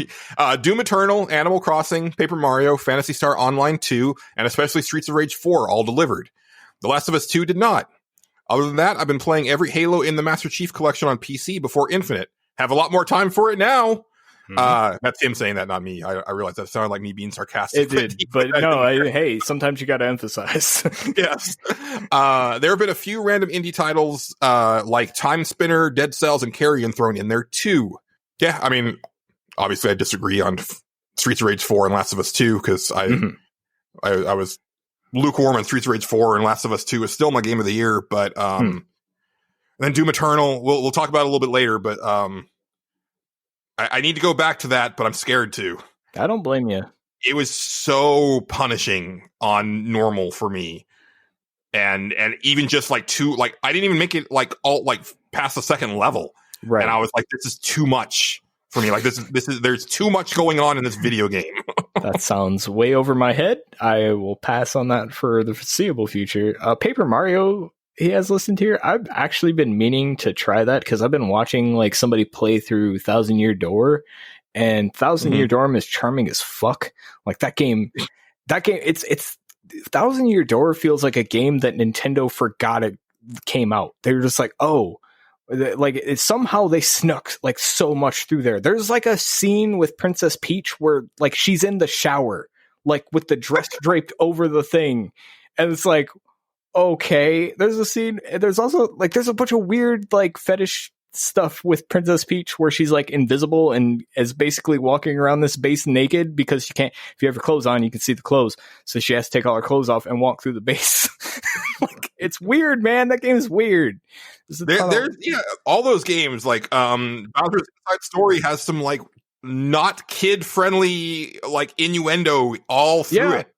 Doom Eternal, Animal Crossing, Paper Mario, Phantasy Star Online 2, and especially Streets of Rage 4 all delivered. The Last of Us 2 did not. Other than that, I've been playing every Halo in the Master Chief Collection on PC before Infinite. Have a lot more time for it now. That's him saying that, not me. I realized that sounded like me being sarcastic. It did, but no, hey, sometimes you got to emphasize. Yes. There have been a few random indie titles like Time Spinner, Dead Cells, and Carrion thrown in there too. Yeah, I mean, obviously I disagree on Streets of Rage 4 and Last of Us 2 because I was lukewarm on Streets of Rage 4, and Last of Us 2 is still my game of the year. But then Doom Eternal, we'll talk about it a little bit later, but I need to go back to that, but I'm scared to. I don't blame you. It was so punishing on normal for me. And even just like I didn't even make it like all like past the second level. Right. And I was like, this is too much for me. Like there's too much going on in this video game. That sounds way over my head. I will pass on that for the foreseeable future. Paper Mario, he has listened here. I've actually been meaning to try that because I've been watching like somebody play through Thousand Year Door, and Thousand Year Door is charming as fuck. Like that game, it's Thousand Year Door feels like a game that Nintendo forgot it came out. They were just like, oh, like somehow they snuck like so much through there. There's like a scene with Princess Peach where like she's in the shower, like with the dress draped over the thing, and it's like, okay, there's a scene. There's also like there's a bunch of weird like fetish stuff with Princess Peach where she's like invisible and is basically walking around this base naked because she can't, if you have your clothes on, you can see the clothes. So she has to take all her clothes off and walk through the base. Like, it's weird, man. That game is weird. There's all those games like Bowser's Inside Story has some like not kid friendly like innuendo all through it.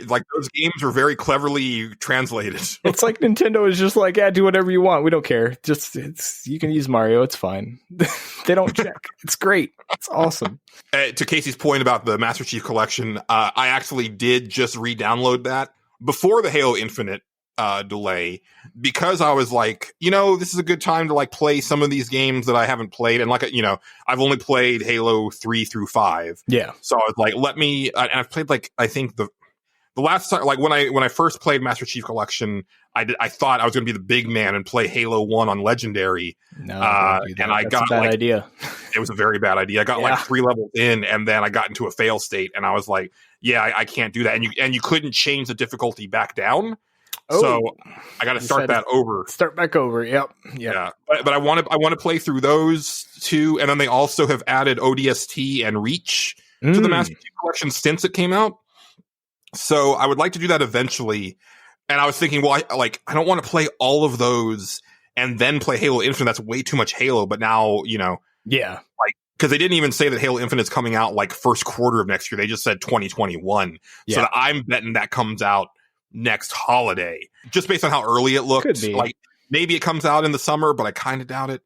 Like those games are very cleverly translated. It's like Nintendo is just like, yeah, do whatever you want. We don't care. You can use Mario. It's fine. They don't check. It's great. It's awesome. To Casey's point about the Master Chief Collection, I actually did just re-download that before the Halo Infinite delay, because I was like, this is a good time to like play some of these games that I haven't played, and like I've only played Halo 3 through 5. Yeah. So I was like, and I've played like I think the last time, like when I first played Master Chief Collection, I thought I was going to be the big man and play Halo 1 on Legendary. No, and I got a bad idea. It was a very bad idea. I got like 3 levels in, and then I got into a fail state, and I was like, I can't do that. And you couldn't change the difficulty back down. Oh, so I got to start that over. Start back over. Yep. Yeah. But I want to play through those two, and then they also have added ODST and Reach to the Master Chief Collection since it came out. So I would like to do that eventually. And I was thinking, well, I don't want to play all of those and then play Halo Infinite. That's way too much Halo. But now, yeah, like, because they didn't even say that Halo Infinite is coming out like first quarter of next year. They just said 2021. Yeah. So I'm betting that comes out next holiday, just based on how early it looks. Could be. Like maybe it comes out in the summer, but I kind of doubt it.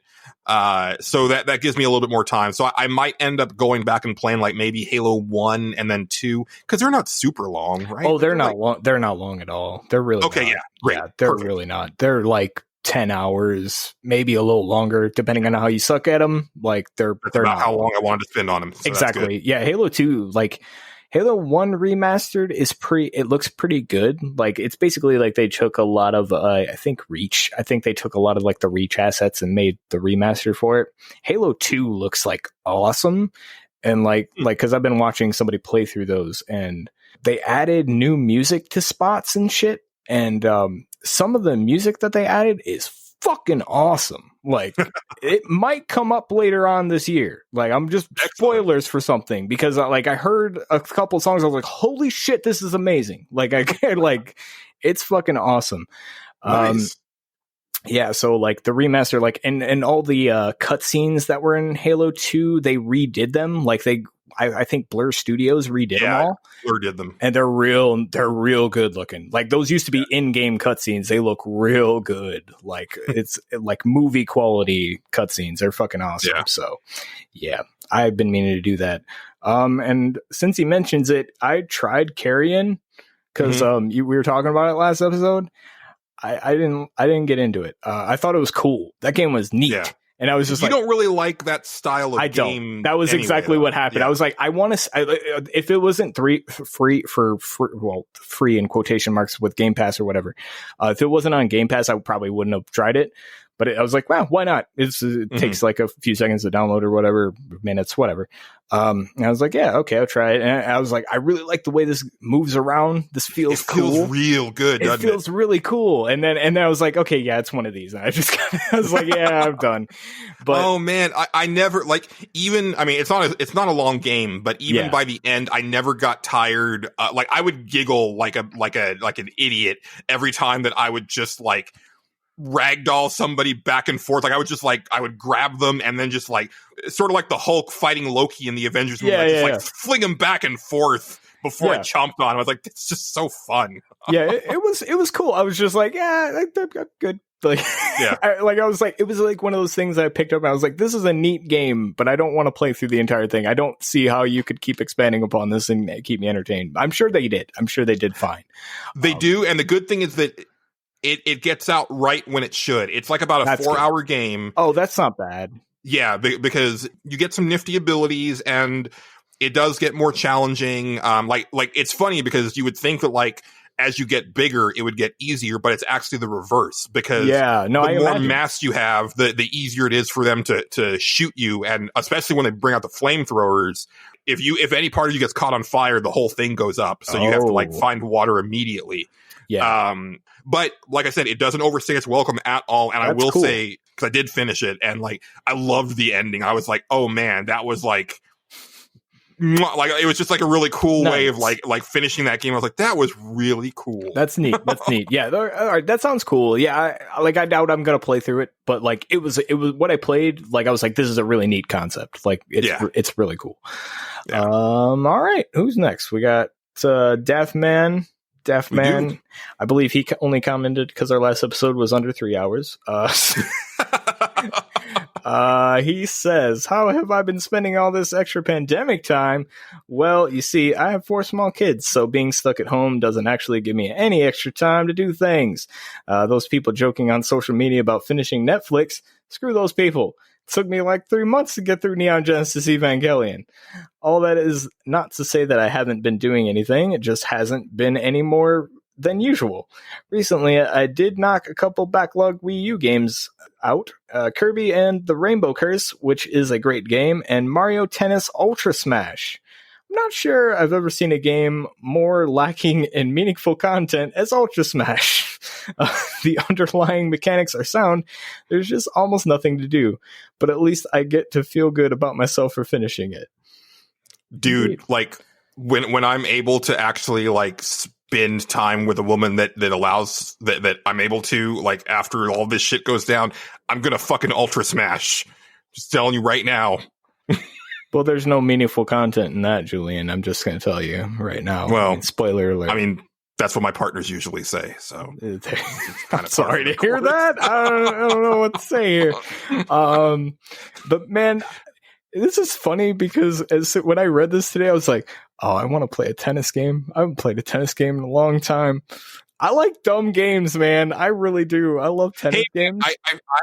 So that gives me a little bit more time. So I might end up going back and playing like maybe Halo 1 and then 2, because they're not super long, right? Oh, they're not long. They're not long at all. They're really okay. Not. Yeah, great. Yeah, they're perfect. Really not. They're like 10 hours, maybe a little longer, depending on how you suck at them. Like they're about not how long I wanted to spend on them. So exactly. Yeah, Halo 2, like Halo 1 remastered it looks pretty good. Like it's basically like they took a lot of I think they took a lot of like the Reach assets and made the remaster for it. Halo 2 looks like awesome. And like cuz I've been watching somebody play through those, and they added new music to spots and shit, and some of the music that they added is fucking awesome. Like it might come up later on this year. Like I'm just spoilers for something, because I heard a couple songs. I was like, holy shit, this is amazing. Like it's fucking awesome. Nice. Yeah. So like the remaster, like, and all the cutscenes that were in Halo 2, they redid them. Like I think Blur Studios redid them all. Blur did them, and they're real good looking. Like those used to be in-game cutscenes. They look real good. Like it's like movie quality cutscenes. They're fucking awesome. Yeah. So yeah, I've been meaning to do that. And since he mentions it, I tried Carrion because we were talking about it last episode. I didn't get into it. I thought it was cool. That game was neat. Yeah. And I was just you don't really like that style of game. That was anyway, exactly what happened. Yeah. I was like, I want to, if it wasn't free in quotation marks with Game Pass or whatever. If it wasn't on Game Pass, I probably wouldn't have tried it. But I was like, wow, why not? It takes like a few seconds to download or whatever, minutes, whatever. And I was like, yeah, okay, I'll try it. And I was like, I really like the way this moves around. This feels cool. It feels real good, doesn't it? It feels really cool. And then I was like, okay, yeah, it's one of these. And I just I was like, yeah, I'm done. But oh man, I never it's not a long game, but even by the end, I never got tired. Like I would giggle like an idiot every time that I would just like ragdoll somebody back and forth. Like I would grab them and then just like sort of like the Hulk fighting Loki in the Avengers movie, fling them back and forth before I chomped on him. I was like, it's just so fun. Yeah, it was cool. I was just like, yeah, good. Like, yeah, it was like one of those things I picked up and I was like, this is a neat game, but I don't want to play through the entire thing. I don't see how you could keep expanding upon this and keep me entertained. I'm sure they did. I'm sure they did fine. They do, and the good thing is that it gets out right when it should. It's like about a 4-hour game. Oh, that's not bad. Yeah, because you get some nifty abilities and it does get more challenging. Like it's funny because you would think that like as you get bigger, it would get easier, but it's actually the reverse, because the more mass you have, the easier it is for them to shoot you. And especially when they bring out the flamethrowers, if any part of you gets caught on fire, the whole thing goes up. So you have to like find water immediately. Yeah. But like I said, it doesn't overstay its welcome at all. And I will say because I did finish it, and like I loved the ending. I was like, oh man, that was like it was just like a really cool way of like finishing that game. I was like, that was really cool. That's neat. That's neat. Yeah, all right, that sounds cool. Yeah, I doubt I'm gonna play through it, but like it was what I played. Like I was like, this is a really neat concept. Like it's really cool. Yeah. All right, who's next? We got Daft-Man. I believe he only commented because our last episode was under 3 hours. He says, how have I been spending all this extra pandemic time? Well, you see, I have 4 small kids, so being stuck at home doesn't actually give me any extra time to do things. Those people joking on social media about finishing Netflix, screw those people. It took me like 3 months to get through Neon Genesis Evangelion. All that is not to say that I haven't been doing anything, it just hasn't been any more than usual. Recently, I did knock a couple backlog Wii U games out, Kirby and the Rainbow Curse, which is a great game, and Mario Tennis Ultra Smash. I'm not sure I've ever seen a game more lacking in meaningful content as Ultra Smash. The underlying mechanics are sound, there's just almost nothing to do, but at least I get to feel good about myself for finishing it. Dude, like when I'm able to actually like spend time with a woman that allows that I'm able to, like, after all this shit goes down, I'm gonna fucking Ultra Smash. Just telling you right now. Well, there's no meaningful content in that, Julian. I'm just gonna tell you right now. Well, spoiler alert. I mean, that's what my partners usually say. So I'm sorry to hear that. I don't know what to say here. But man, this is funny because when I read this today, I was like, oh, I want to play a tennis game. I haven't played a tennis game in a long time. I like dumb games, man. I really do. I love tennis games.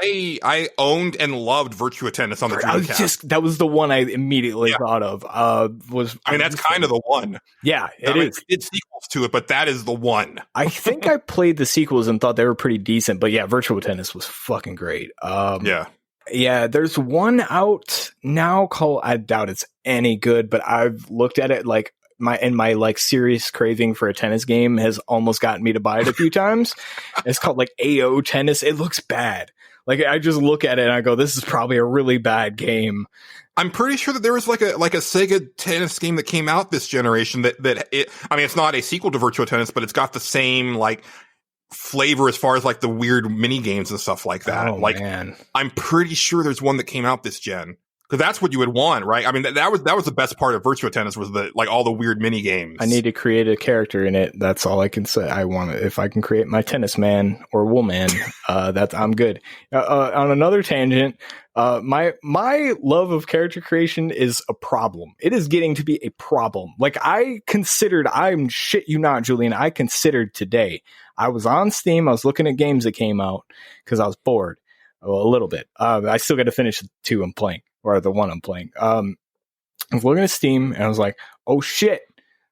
I owned and loved Virtua Tennis on the Dreamcast. That was the one I immediately thought of. That's kind of the one. Yeah, it is. It did sequels to it, but that is the one. I think I played the sequels and thought they were pretty decent, but yeah, Virtua Tennis was fucking great. Yeah, there's one out now called, I doubt it's any good, but I've looked at it like my like serious craving for a tennis game has almost gotten me to buy it a few times. It's called like AO Tennis. It looks bad. Like I just look at it and I go, this is probably a really bad game. I'm pretty sure that there was like a Sega tennis game that came out this generation it's not a sequel to Virtua Tennis, but it's got the same like flavor as far as like the weird mini games and stuff like that. Oh, man. I'm pretty sure there's one that came out this gen. Because that's what you would want, right? I mean, that was the best part of Virtua Tennis was all the weird mini games. I need to create a character in it. That's all I can say. I want it. If I can create my tennis man or woman, I'm good. On another tangent, my love of character creation is a problem. It is getting to be a problem. Like I'm shit you not, Julian. I considered today. I was on Steam. I was looking at games that came out because I was bored. Well, a little bit. I still got to finish the 2 I'm playing. Or the one I'm playing. I was looking at Steam and I was like, oh shit,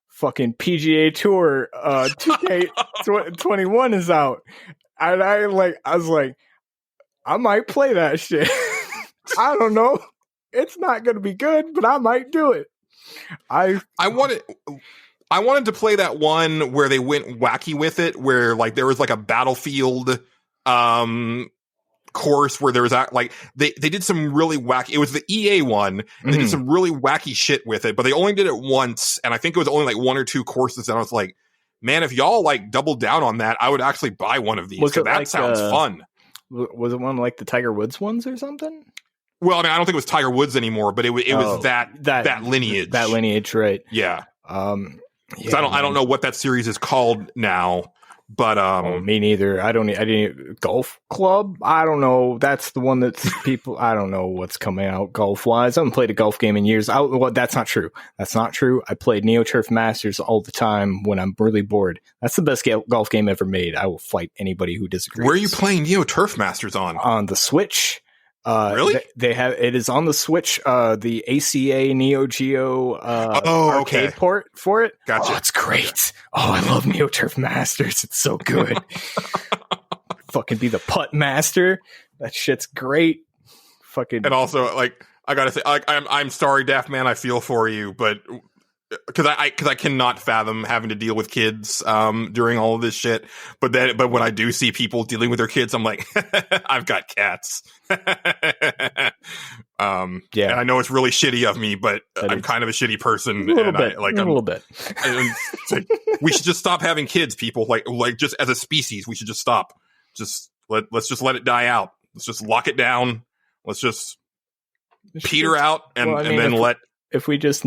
fucking PGA Tour 2K21 is out. And I was like, I might play that shit. I don't know. It's not going to be good, but I might do it. I wanted to play that one where they went wacky with it, where like there was like a Battlefield course where there was like they did some really wacky, it was the EA one, and they did some really wacky shit with it, but they only did it once, and I think it was only like 1 or 2 courses, and I was like, man, if y'all like doubled down on that, I would actually buy one of these, because that sounds fun. Was it one like the Tiger Woods ones or something? Well, I mean, I don't think it was Tiger Woods anymore, but it was that lineage. That lineage, right? Yeah. I don't know what that series is called now. But me neither. I didn't Golf Club. I don't know. That's the one that's people. I don't know what's coming out golf wise. I haven't played a golf game in years. That's not true. That's not true. I played Neo Turf Masters all the time when I'm really bored. That's the best golf game ever made. I will fight anybody who disagrees. Where are you playing Neo Turf Masters on? On the Switch. Really? They have it is on the Switch. The ACA Neo Geo arcade port for it. Gotcha. Oh, it's great. Oh, I love Neo Turf Masters. It's so good. Fucking be the putt master. That shit's great. Fucking. And also, like, I gotta say, I'm sorry, Daft Man. I feel for you, but because I cannot fathom having to deal with kids during all of this shit. But when I do see people dealing with their kids, I'm like, I've got cats. And I know it's really shitty of me, but I'm kind of a shitty person. A little bit. We should just stop having kids, people. Like just as a species, we should just stop. Let's just let it die out. Let's just lock it down. Let's just peter out and then let. If we just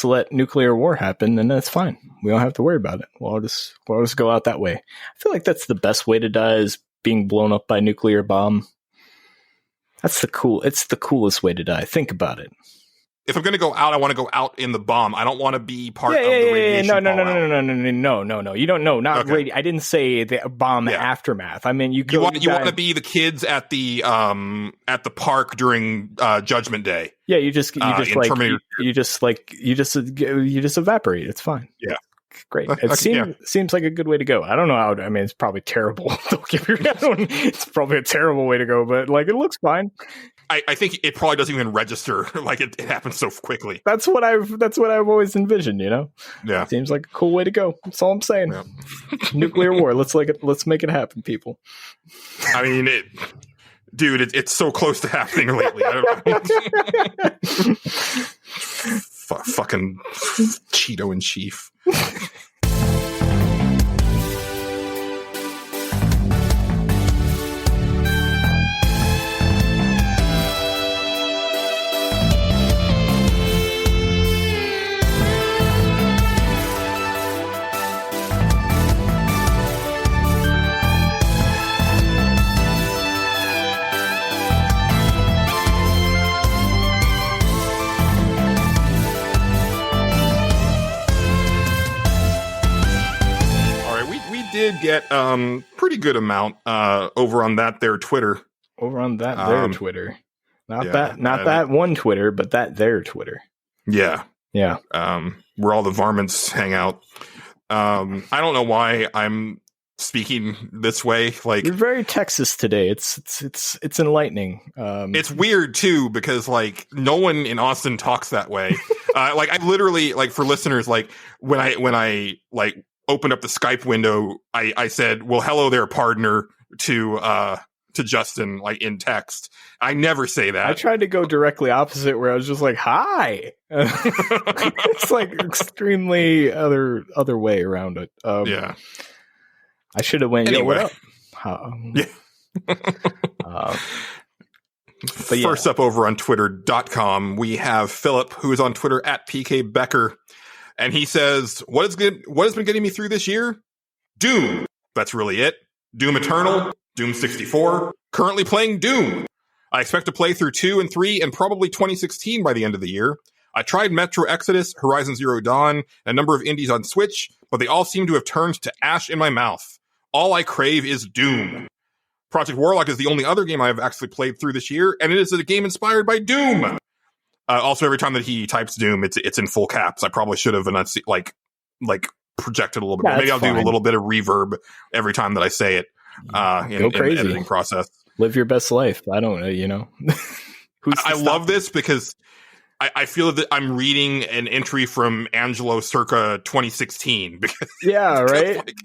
let nuclear war happen, then that's fine. We don't have to worry about it. We'll just go out that way. I feel like that's the best way to die, is being blown up by a nuclear bomb. It's the coolest way to die. Think about it. If I'm going to go out, I want to go out in the bomb. I don't want to be part of the radiation. No. You don't know. Not okay. I didn't say the bomb aftermath. I mean, you want to be the kids at the park during Judgment Day. Yeah, you just evaporate. It's fine. Yeah. Great. It seems like a good way to go. I don't know how. I mean, it's probably terrible. Don't get me wrong. It's probably a terrible way to go, but like it looks fine. I think it probably doesn't even register. Like it happens so quickly. That's what I've always envisioned. You know. Yeah. Seems like a cool way to go. That's all I'm saying. Yeah. Nuclear war. Let's make it happen, people. I mean, it's so close to happening lately. I don't know. Fucking Cheeto in chief. Get pretty good amount over on that there Twitter. Over on that there Twitter. Not that one Twitter, but that there Twitter. Yeah. Yeah. Where all the varmints hang out. I don't know why I'm speaking this way. Like, you're very Texas today. It's enlightening. It's weird too, because like no one in Austin talks that way. Like I literally, like, for listeners, like when I like opened up the Skype window, I said, well, hello there, partner, to Justin, like in text. I never say that. I tried to go directly opposite, where I was just like, hi. It's like extremely other way around it. Yeah. I should have went, anyway. Yo, what up? First up over on twitter.com, we have Philip, who is on Twitter at PK Becker. And he says, what has been getting me through this year? Doom. That's really it. Doom Eternal, Doom 64. Currently playing Doom. I expect to play through 2 and 3 and probably 2016 by the end of the year. I tried Metro Exodus, Horizon Zero Dawn, and a number of indies on Switch, but they all seem to have turned to ash in my mouth. All I crave is Doom. Project Warlock is the only other game I have actually played through this year, and it is a game inspired by Doom. Also, every time that he types Doom, it's in full caps. I probably should have projected a little bit. Maybe I'll do a little bit of reverb every time that I say it in the editing process. Live your best life. I don't know, you know. I love this because I feel that I'm reading an entry from Angelo circa 2016. Because, right? Like,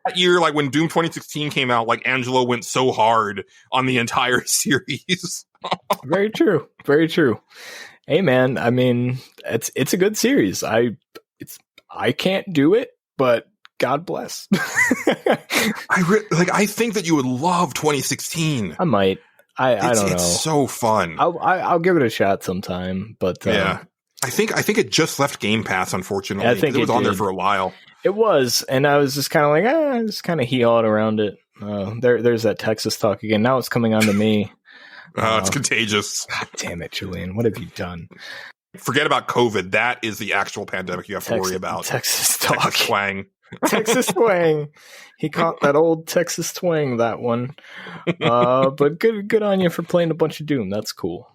that year, like when Doom 2016 came out, like Angelo went so hard on the entire series. Very true. Very true. Hey man, I mean, it's a good series. I can't do it, but God bless. I think that you would love 2016. I might. I don't know. It's so fun. I'll give it a shot sometime. But yeah, I think it just left Game Pass. Unfortunately, I think it was on there for a while. It was, and I was just kind of like, just kind of heel around it. There's that Texas talk again. Now it's coming on to me. It's contagious. God damn it, Julian. What have you done? Forget about COVID. That is the actual pandemic you have to worry about. Texas talk. Texas twang. Texas twang. He caught that old Texas twang, that one. But good on you for playing a bunch of Doom. That's cool.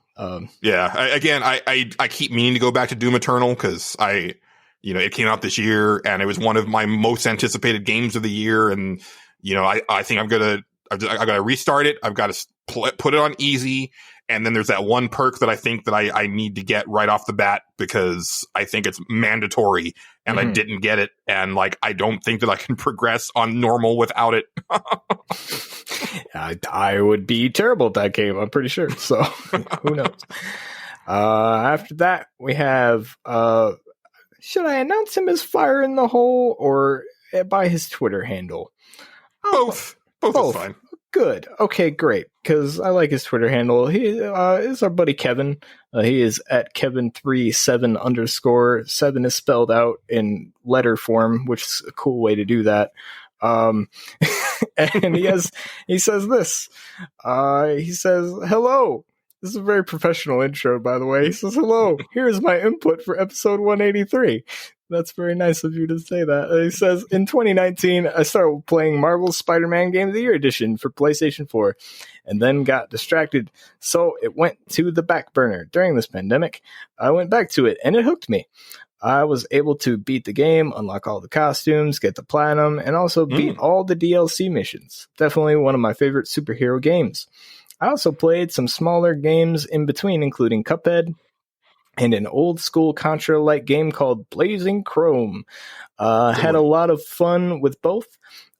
Yeah. I keep meaning to go back to Doom Eternal because it came out this year and it was one of my most anticipated games of the year. And, I think I'm going to I got to restart it. I've got to put it on easy. And then there's that one perk that I think that I need to get right off the bat because I think it's mandatory and I didn't get it. And like, I don't think that I can progress on normal without it. I would be terrible at that game, I'm pretty sure. So who knows? After that, we have, should I announce him as Fire in the Hole or by his Twitter handle? Both is fine. Good. Okay, great. Because I like his Twitter handle. He is our buddy Kevin. He is at Kevin37_. 7 is spelled out in letter form, which is a cool way to do that. And he says this. He says, hello. This is a very professional intro, by the way. He says, hello. Here's my input for episode 183. That's very nice of you to say that. He says, in 2019, I started playing Marvel's Spider-Man Game of the Year edition for PlayStation 4, and then got distracted, so it went to the back burner. During this pandemic, I went back to it, and it hooked me. I was able to beat the game, unlock all the costumes, get the platinum, and also beat all the DLC missions. Definitely one of my favorite superhero games. I also played some smaller games in between, including Cuphead, and an old school Contra-like game called Blazing Chrome. Had a lot of fun with both.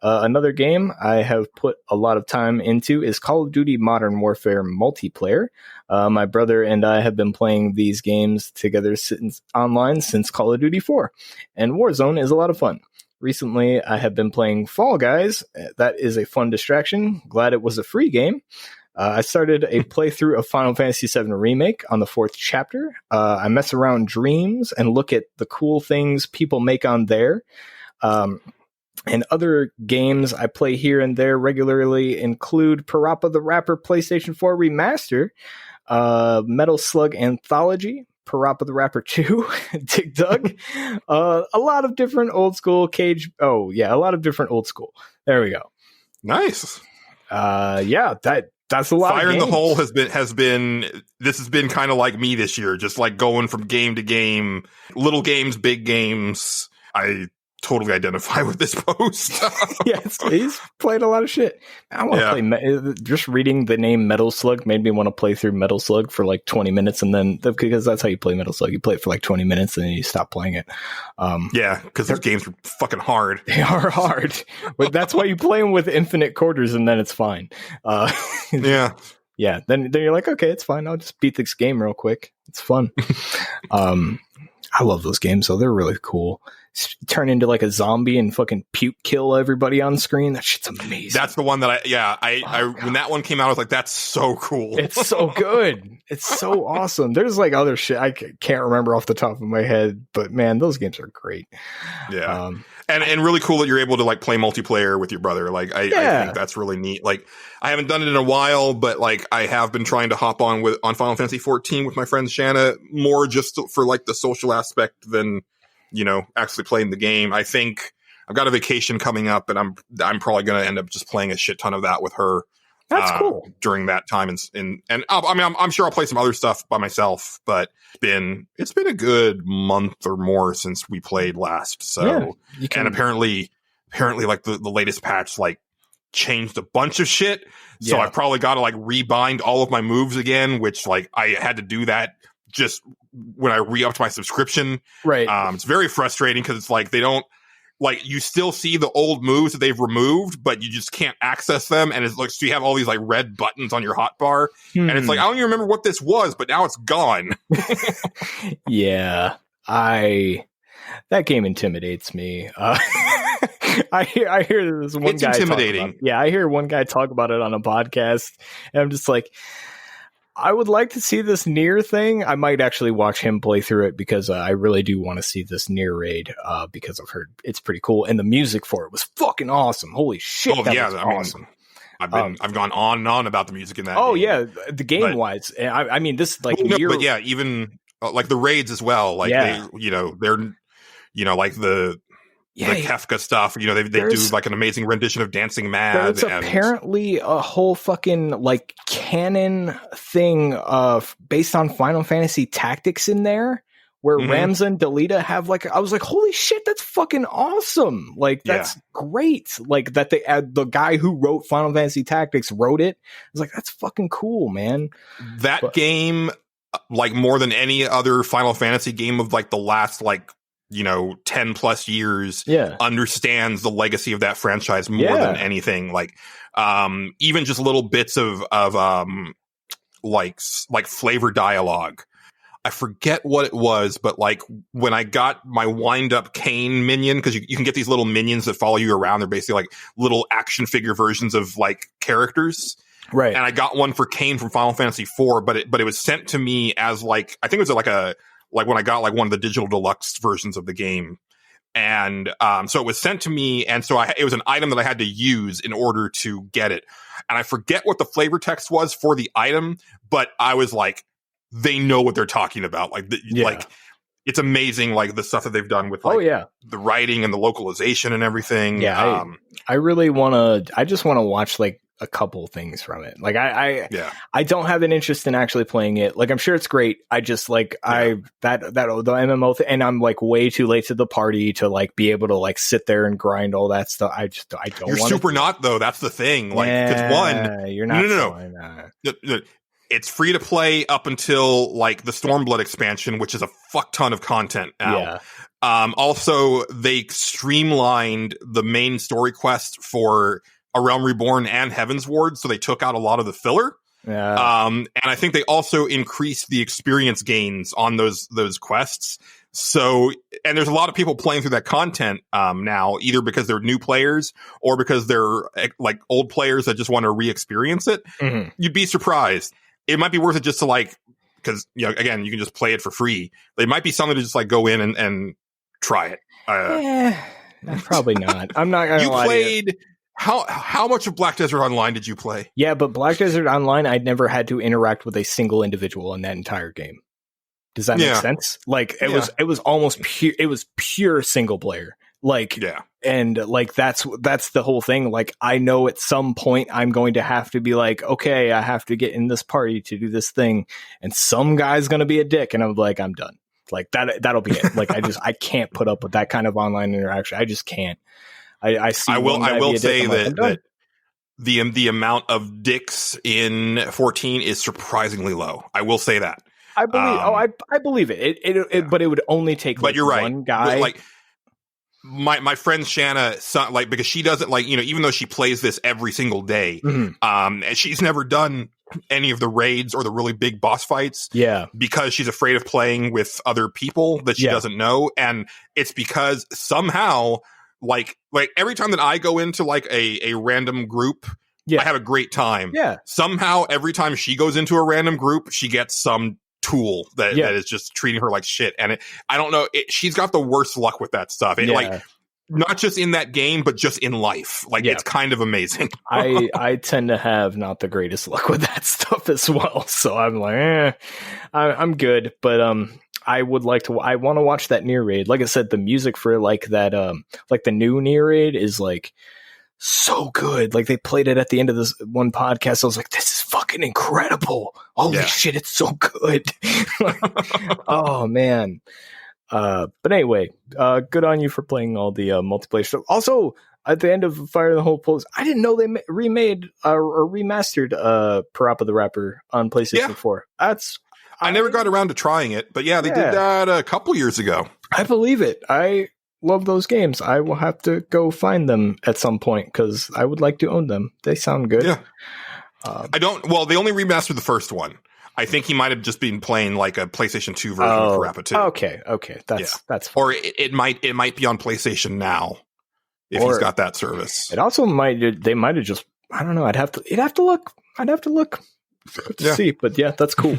Another game I have put a lot of time into is Call of Duty Modern Warfare multiplayer. My brother and I have been playing these games together online since Call of Duty 4, and Warzone is a lot of fun. Recently, I have been playing Fall Guys. That is a fun distraction. Glad it was a free game. I started a playthrough of Final Fantasy VII Remake on the 4th chapter. I mess around Dreams and look at the cool things people make on there. And other games I play here and there regularly include Parappa the Rapper PlayStation 4 Remaster, Metal Slug Anthology, Parappa the Rapper 2, Dig Dug, a lot of different old school Cage. Oh, yeah, a lot of different old school. There we go. Nice. Yeah, that's a lot. Fire of in games. the Hole has been this has been kind of like me this year, just like going from game to game, little games, big games. I totally identify with this post. Yeah, he's played a lot of shit. I want to play. Just reading the name Metal Slug made me want to play through Metal Slug for like 20 minutes, and then because that's how you play Metal Slug. You play it for like 20 minutes, and then you stop playing it. Yeah, because those games are fucking hard. They are hard, but that's why you play them with infinite quarters, and then it's fine. Yeah. Yeah. Then you're like, okay, it's fine. I'll just beat this game real quick. It's fun. I love those games, though. They're really cool. Turn into like a zombie and fucking puke kill everybody on screen. That shit's amazing. That's the one that when that one came out, I was like, that's so cool. It's so good. It's so awesome. There's like other shit I can't remember off the top of my head, but man, those games are great. Yeah. And really cool that you're able to like play multiplayer with your brother. Like I think that's really neat. Like I haven't done it in a while, but like I have been trying to hop on Final Fantasy 14 with my friend Shanna more just for like the social aspect than, you know, actually playing the game. I think I've got a vacation coming up, and I'm probably going to end up just playing a shit ton of that with her. That's cool. During that time, and I mean, I'm sure I'll play some other stuff by myself, but it's been a good month or more since we played last. So, and apparently, like the latest patch like changed a bunch of shit. So I probably got to like rebind all of my moves again, which like I had to do that just when I re-upped my subscription. Right. It's very frustrating because it's like they don't, like, you still see the old moves that they've removed, but you just can't access them. And it's like, so you have all these like red buttons on your hotbar. And it's like, I don't even remember what this was, but now it's gone. Yeah. That game intimidates me. I hear this one it's guy intimidating. I hear one guy talk about it on a podcast, and I'm just like, I would like to see this Nier thing. I might actually watch him play through it because I really do want to see this Nier raid because I've heard it's pretty cool, and the music for it was fucking awesome. Holy shit! Oh yeah, awesome. I've gone on and on about the music in that. Oh game. Yeah, the game wise. I mean, this like Nier, but yeah, even like the raids as well. Like they're like the Kefka stuff. You know, they do like an amazing rendition of Dancing Mad. There's apparently a whole fucking like canon thing based on Final Fantasy Tactics in there, where Ramza and Delita have like, I was like, holy shit, that's fucking awesome. Like, that's great. Like that they add the guy who wrote Final Fantasy Tactics wrote it. I was like, that's fucking cool, man. That game, like more than any other Final Fantasy game of like the last, like, 10 plus years, understands the legacy of that franchise more than anything. Like, even just little bits of like flavor dialogue. I forget what it was, but like when I got my wind up Kane minion, because you can get these little minions that follow you around. They're basically like little action figure versions of like characters. Right. And I got one for Kane from Final Fantasy IV, but it was sent to me as like, I think it was like when I got like one of the digital deluxe versions of the game. And so it was sent to me, and so it was an item that I had to use in order to get it. And I forget what the flavor text was for the item, but I was like, they know what they're talking about. Like, like it's amazing, like the stuff that they've done with like the writing and the localization and everything. Yeah, I really want to. I just want to watch like a couple things from it. Like I don't have an interest in actually playing it. Like I'm sure it's great. I just like the MMO thing, and I'm like way too late to the party to like be able to like sit there and grind all that stuff. I don't. You're super not though. That's the thing. Like, because one, you're not. No. It's free to play up until like the Stormblood expansion, which is a fuck ton of content now. Yeah. Also, they streamlined the main story quest for A Realm Reborn and Heaven's Ward, so they took out a lot of the filler. Yeah. And I think they also increased the experience gains on those quests. So, and there's a lot of people playing through that content now, either because they're new players or because they're like old players that just want to re-experience it. Mm-hmm. You'd be surprised. It might be worth it just to like, because again, you can just play it for free. It might be something to just like go in and try it. Probably not. I'm not gonna lie. You played how much of Black Desert Online did you play? Yeah, but Black Desert Online, I'd never had to interact with a single individual in that entire game. Does that make sense? Like it was almost pure. It was pure single player. Like and like that's the whole thing. Like I know at some point I'm going to have to be like, okay, I have to get in this party to do this thing, and some guy's gonna be a dick, and I'm like, I'm done. Like that'll be it. Like I can't put up with that kind of online interaction. I just can't. I will say that the amount of dicks in 14 is surprisingly low. I will say that. I believe. I believe it. But it would only take. But you're right. One guy. Like my friend Shanna, like because she doesn't like even though she plays this every single day, and she's never done any of the raids or the really big boss fights. Yeah, because she's afraid of playing with other people that she doesn't know, and it's because somehow. Like every time that I go into like a random group, I have a great time. Yeah. Somehow every time she goes into a random group, she gets some tool that is just treating her like shit. And I don't know, she's got the worst luck with that stuff. Like not just in that game, but just in life. Like it's kind of amazing. I tend to have not the greatest luck with that stuff as well. So I'm like, I'm good. But I would like to. I want to watch that Nier raid. Like I said, the music for like that, like the new Nier raid is like so good. Like they played it at the end of this one podcast. I was like, this is fucking incredible. Holy shit, it's so good. Oh man. But anyway, good on you for playing all the multiplayer stuff. Also, at the end of Fire the Whole Post, I didn't know they remade or remastered Parappa the Rapper on PlayStation 4. I never got around to trying it, but they did that a couple years ago. I believe it. I love those games. I will have to go find them at some point because I would like to own them. They sound good. Yeah. Well, they only remastered the first one. I think he might have just been playing like a PlayStation 2 version of Parappa 2. Okay. That's fine. Or it might be on PlayStation Now if he's got that service. It also they might have just, I don't know. I'd have to look to see, but that's cool.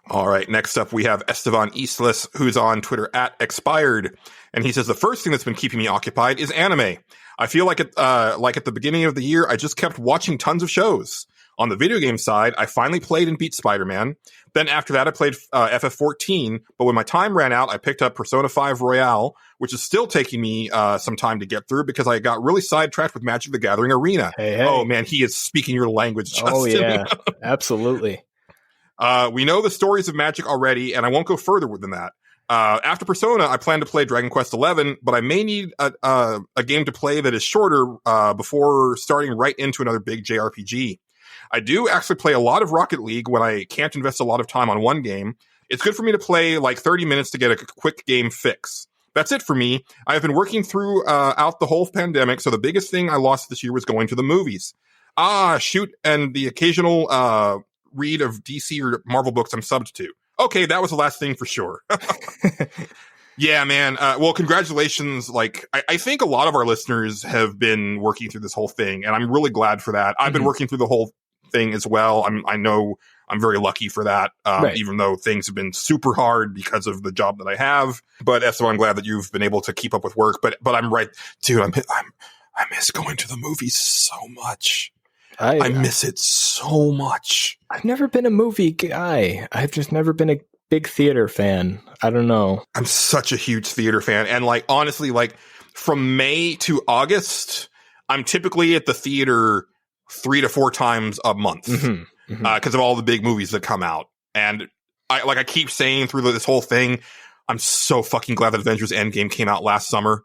All right. Next up, we have Esteban Eastless, who's on Twitter @expired. And he says, the first thing that's been keeping me occupied is anime. I feel like at the beginning of the year, I just kept watching tons of shows. On the video game side, I finally played and beat Spider-Man. Then after that, I played FF14. But when my time ran out, I picked up Persona 5 Royale, which is still taking me some time to get through because I got really sidetracked with Magic the Gathering Arena. Hey. Oh, man, he is speaking your language, Justin. Oh, yeah, absolutely. We know the stories of Magic already, and I won't go further than that. After Persona, I plan to play Dragon Quest XI, but I may need a game to play that is shorter before starting right into another big JRPG. I do actually play a lot of Rocket League when I can't invest a lot of time on one game. It's good for me to play like 30 minutes to get a quick game fix. That's it for me. I have been working throughout the whole pandemic, so the biggest thing I lost this year was going to the movies. Shoot, and the occasional read of DC or Marvel books I'm subbed to. Okay, that was the last thing for sure. Yeah, man. Well, congratulations. Like, I think a lot of our listeners have been working through this whole thing, and I'm really glad for that. I've been working through the whole thing as well. I know I'm very lucky for that, right. Even though things have been super hard because of the job that I have. But so I'm glad that you've been able to keep up with work. But I'm right, dude. I miss going to the movies so much. I miss it so much. I've never been a movie guy. I've just never been a big theater fan. I don't know. I'm such a huge theater fan. And like, honestly, like from May to August, I'm typically at the theater 3 to 4 times a month because of all the big movies that come out. And I keep saying through this whole thing, I'm so fucking glad that Avengers Endgame came out last summer.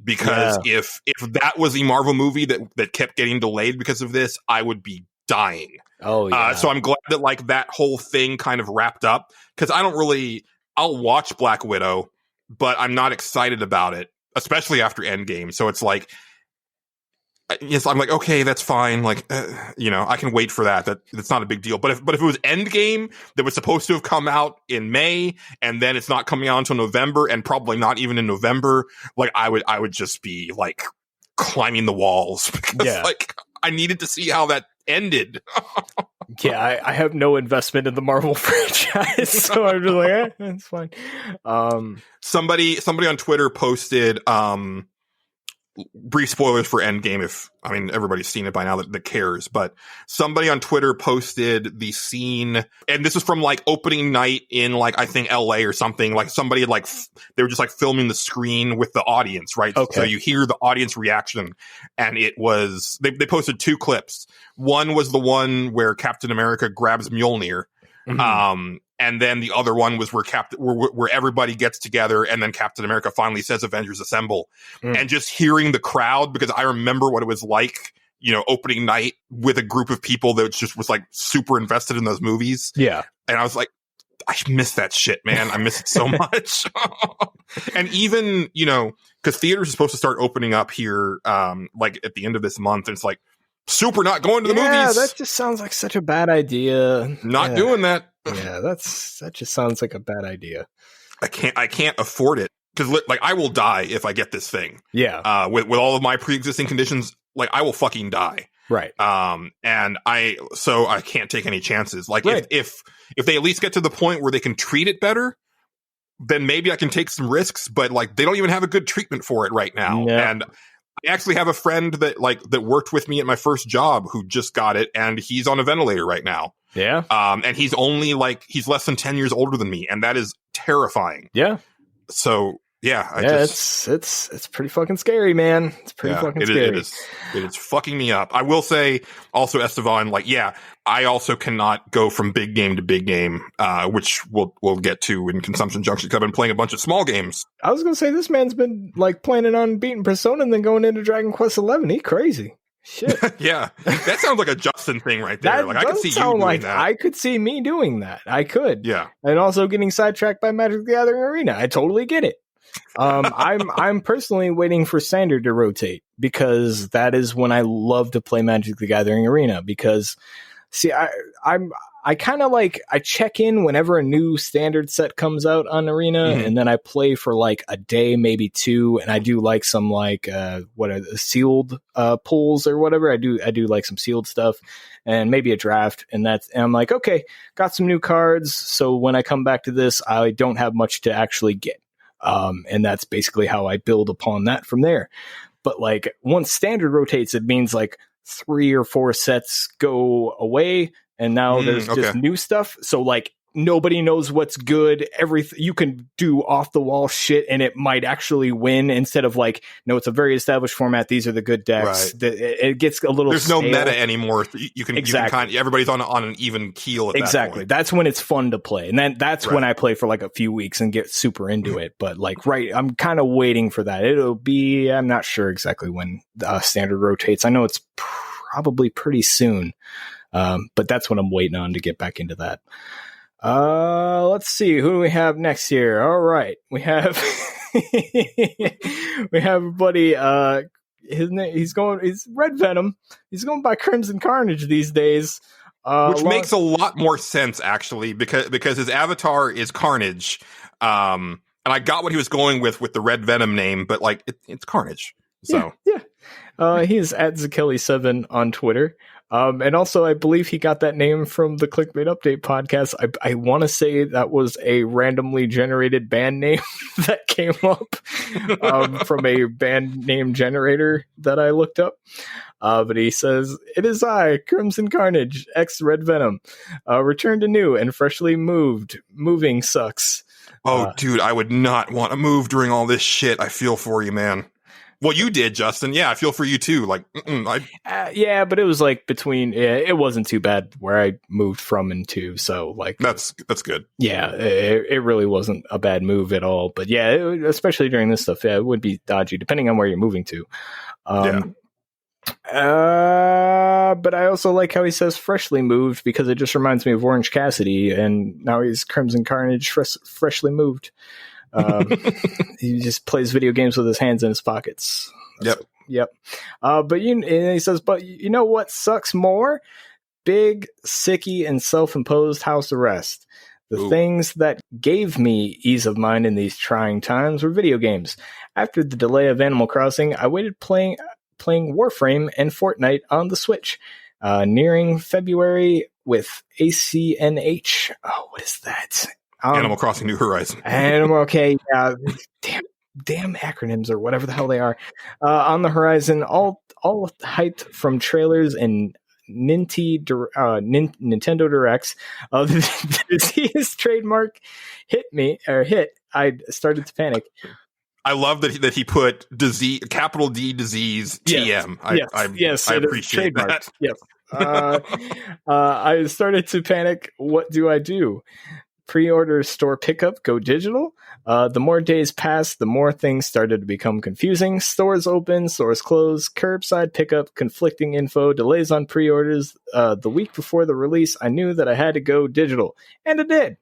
Because if that was a Marvel movie that kept getting delayed because of this, I would be dying. Oh, yeah. So I'm glad that like that whole thing kind of wrapped up. Because I'll watch Black Widow, but I'm not excited about it, especially after Endgame. So it's like, yes, I'm like, okay, that's fine. Like, I can wait for that. That's not a big deal. But if it was Endgame that was supposed to have come out in May and then it's not coming out until November and probably not even in November, like I would just be like climbing the walls because like I needed to see how that ended. Yeah, I have no investment in the Marvel franchise, so I'm just like, it's fine. Somebody on Twitter posted brief spoilers for Endgame. Everybody's seen it by now that cares, but somebody on Twitter posted the scene, and this is from like opening night in like, I think LA or something. Like somebody had like, they were just like filming the screen with the audience, right? Okay. So you hear the audience reaction, and it was, they posted 2 clips. One was the one where Captain America grabs Mjolnir. And then the other one was where everybody gets together, and then Captain America finally says "Avengers Assemble," and just hearing the crowd, because I remember what it was like, opening night with a group of people that just was like super invested in those movies. Yeah, and I was like, I miss that shit, man. I miss it so much. And even because theaters are supposed to start opening up here, like at the end of this month, and it's like super not going to the movies. Yeah, that just sounds like such a bad idea. Not doing that. Yeah, that just sounds like a bad idea. I can't afford it because like I will die if I get this thing. Yeah. With all of my pre-existing conditions, like I will fucking die. Right. And I can't take any chances. Like if they at least get to the point where they can treat it better, then maybe I can take some risks. But like they don't even have a good treatment for it right now. Yeah. And I actually have a friend that worked with me at my first job who just got it, and he's on a ventilator right now. Yeah. And he's only he's less than 10 years older than me, and that is terrifying. Yeah. So yeah, it's pretty fucking scary, man. It's pretty fucking scary. It is fucking me up. I will say also, Estevan, I also cannot go from big game to big game, which we'll get to in Consumption Junction, because I've been playing a bunch of small games. I was gonna say, this man's been planning on beating Persona and then going into Dragon Quest XI. He crazy. Shit. Yeah, that sounds like a Justin thing right there. I could see you doing that. I could see me doing that. I could. Yeah. And also getting sidetracked by Magic the Gathering Arena. I totally get it. I'm personally waiting for Standard to rotate, because that is when I love to play Magic the Gathering Arena, because see, I kind of I check in whenever a new Standard set comes out on Arena, and then I play for a day, maybe 2, and I do some what are the sealed pulls or whatever. I do some sealed stuff and maybe a draft, and I'm like, okay, got some new cards, so when I come back to this, I don't have much to actually get. And that's basically how I build upon that from there. But once Standard rotates, it means 3 or 4 sets go away, and now there's just new stuff. So nobody knows what's good. Everything you can do off the wall shit, and it might actually win. Instead of like, no, it's a very established format. These are the good decks. Right. It gets a little. There's stale. no meta anymore. You can exactly. Everybody's on an even keel at that point. That's when it's fun to play, and that's when I play for like a few weeks and get super into it. But like, I'm kind of waiting for that. It'll be. I'm not sure exactly when standard rotates. I know it's probably pretty soon, but that's what I'm waiting on to get back into that. Let's see who do we have next here. All right, we have a buddy. He's Red Venom. He's going by Crimson Carnage these days, which makes a lot more sense actually, because his avatar is Carnage. And I got what he was going with the Red Venom name, but like it's Carnage. So yeah. He's at Zakeli7 on Twitter. And also, I believe he got that name from the Clickbait Update podcast. I want to say that was a randomly generated band name that came up from a band name generator that I looked up. But he says, "It is I, Crimson Carnage, ex Red Venom, returned to new and freshly moved. Moving sucks." Oh, dude, I would not want to move during all this shit. I feel for you, man. Well, you did, Justin. Yeah, I feel for you too. Like, yeah, but it was like between. Yeah, it wasn't too bad where I moved from and to. So, like, that's good. Yeah, it really wasn't a bad move at all. But yeah, especially during this stuff, yeah, it would be dodgy depending on where you're moving to. But I also like how he says freshly moved because it just reminds me of Orange Cassidy, and now he's Crimson Carnage, freshly moved. He just plays video games with his hands in his pockets. Yep. But and he says, but you know what sucks more? Big, sicky, and self-imposed house arrest. The things that gave me ease of mind in these trying times were video games. After the delay of Animal Crossing, I waited playing Warframe and Fortnite on the Switch. Nearing February with ACNH. Oh, what is that? Animal Crossing New Horizon. Okay, damn acronyms or whatever the hell they are. On the horizon, all hyped from trailers and Nintendo Directs. The disease trademark hit. I started to panic. I love that he put disease, capital D disease, TM. Yes, I appreciate that. Yep. I started to panic. What do I do? Pre-order, store pickup, go digital. The more days passed, the more things started to become confusing. Stores open, stores close, curbside pickup, conflicting info, delays on pre-orders. The week before the release, I knew that I had to go digital, and I did.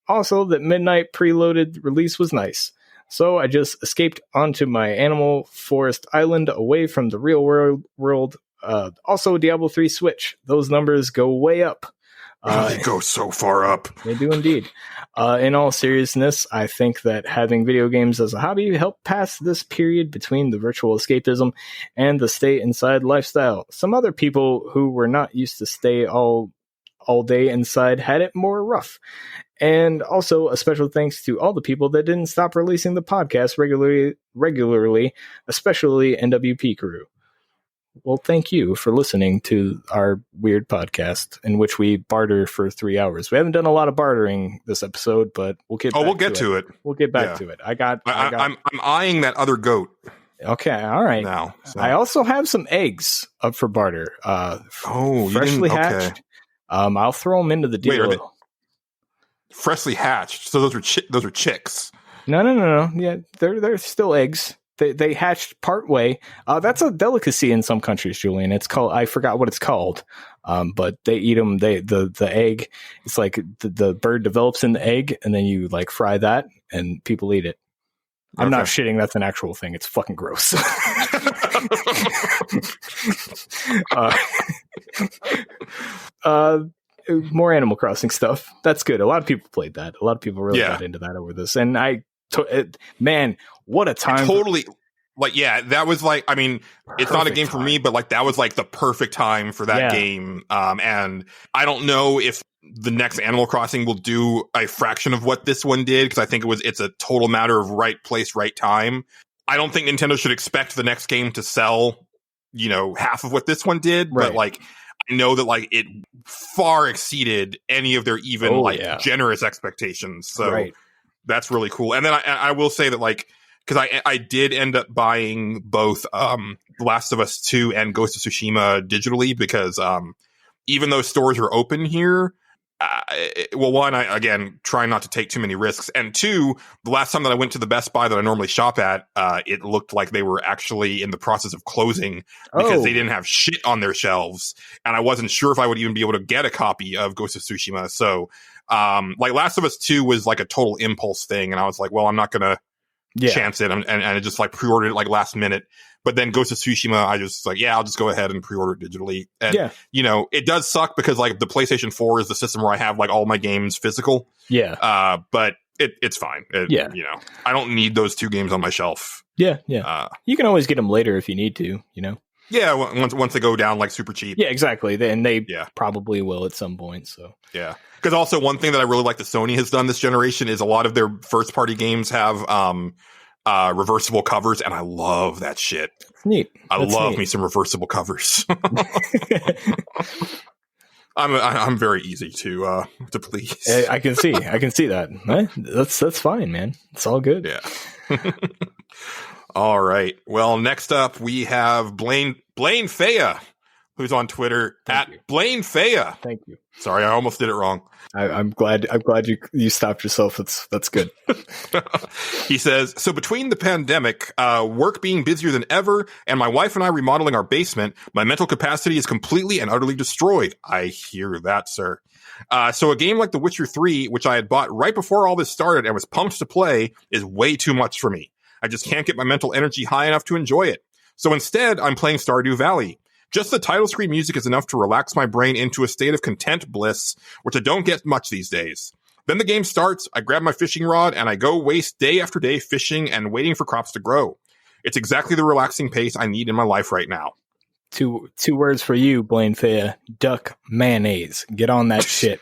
Also, that midnight preloaded release was nice. So I just escaped onto my Animal Forest island away from the real world. Also, Diablo 3 Switch. Those numbers go way up. They go so far up. They do indeed. In all seriousness, I think that having video games as a hobby helped pass this period between the virtual escapism and the stay inside lifestyle. Some other people who were not used to stay all day inside had it more rough. And also a special thanks to all the people that didn't stop releasing the podcast regularly, especially NWP crew. Well, thank you for listening to our weird podcast in which we barter for 3 hours. We haven't done a lot of bartering this episode, but we'll get. We'll get to it. We'll get back to it. I'm eyeing that other goat. Okay, all right. Now, so. I also have some eggs up for barter. Freshly hatched. I'll throw them into the deal. Wait, freshly hatched? So those are chicks. No. Yeah, they're still eggs. They hatched part way. That's a delicacy in some countries, Julian. It's called, I forgot what it's called. But they eat them. The egg, it's like the bird develops in the egg, and then you like fry that, and people eat it. I'm not shitting. That's an actual thing. It's fucking gross. More Animal Crossing stuff. That's good. A lot of people played that. A lot of people really got into that over this, and man, what a time! That was like, I mean, it's not a game for me, but like that was like the perfect time for that game. And I don't know if the next Animal Crossing will do a fraction of what this one did, because I think it's a total matter of right place, right time. I don't think Nintendo should expect the next game to sell, half of what this one did, but like, know that like it far exceeded any of their even generous expectations. So that's really cool. And then I will say that like, because I did end up buying both Last of Us 2 and Ghost of Tsushima digitally because even though stores are open here, well, one, I again try not to take too many risks, and two, the last time that I went to the Best Buy that I normally shop at, it looked like they were actually in the process of closing because they didn't have shit on their shelves, and I wasn't sure if I would even be able to get a copy of Ghost of Tsushima. So, like Last of Us 2 was like a total impulse thing, and I was like, well, I'm not gonna chance it, and I just like pre-ordered it like last minute. But then Ghost of Tsushima, I just like, I'll just go ahead and pre-order it digitally. And, you know, it does suck because like the PlayStation 4 is the system where I have like all my games physical. Yeah. But it's fine. You know, I don't need those 2 games on my shelf. Yeah. You can always get them later if you need to, you know? Yeah. Once they go down like super cheap. Yeah, exactly. And they probably will at some point. So, yeah. Because also one thing that I really like that Sony has done this generation is a lot of their first party games have, reversible covers, and I love that shit. It's neat. I love me some reversible covers. I'm very easy to please. I can see that. That's fine, man. It's all good. Yeah. All right. Well, next up we have Blaine Faya, who's on Twitter Blaine Faya. Thank you. Sorry, I almost did it wrong. I'm glad you stopped yourself. That's good. He says, so between the pandemic, work being busier than ever, and my wife and I remodeling our basement, my mental capacity is completely and utterly destroyed. I hear that, sir. So a game like The Witcher 3, which I had bought right before all this started and was pumped to play, is way too much for me. I just can't get my mental energy high enough to enjoy it. So instead, I'm playing Stardew Valley. Just the title screen music is enough to relax my brain into a state of content bliss, which I don't get much these days. Then the game starts, I grab my fishing rod, and I go waste day after day fishing and waiting for crops to grow. It's exactly the relaxing pace I need in my life right now. Two words for you, Blaine Faya. Duck mayonnaise. Get on that shit.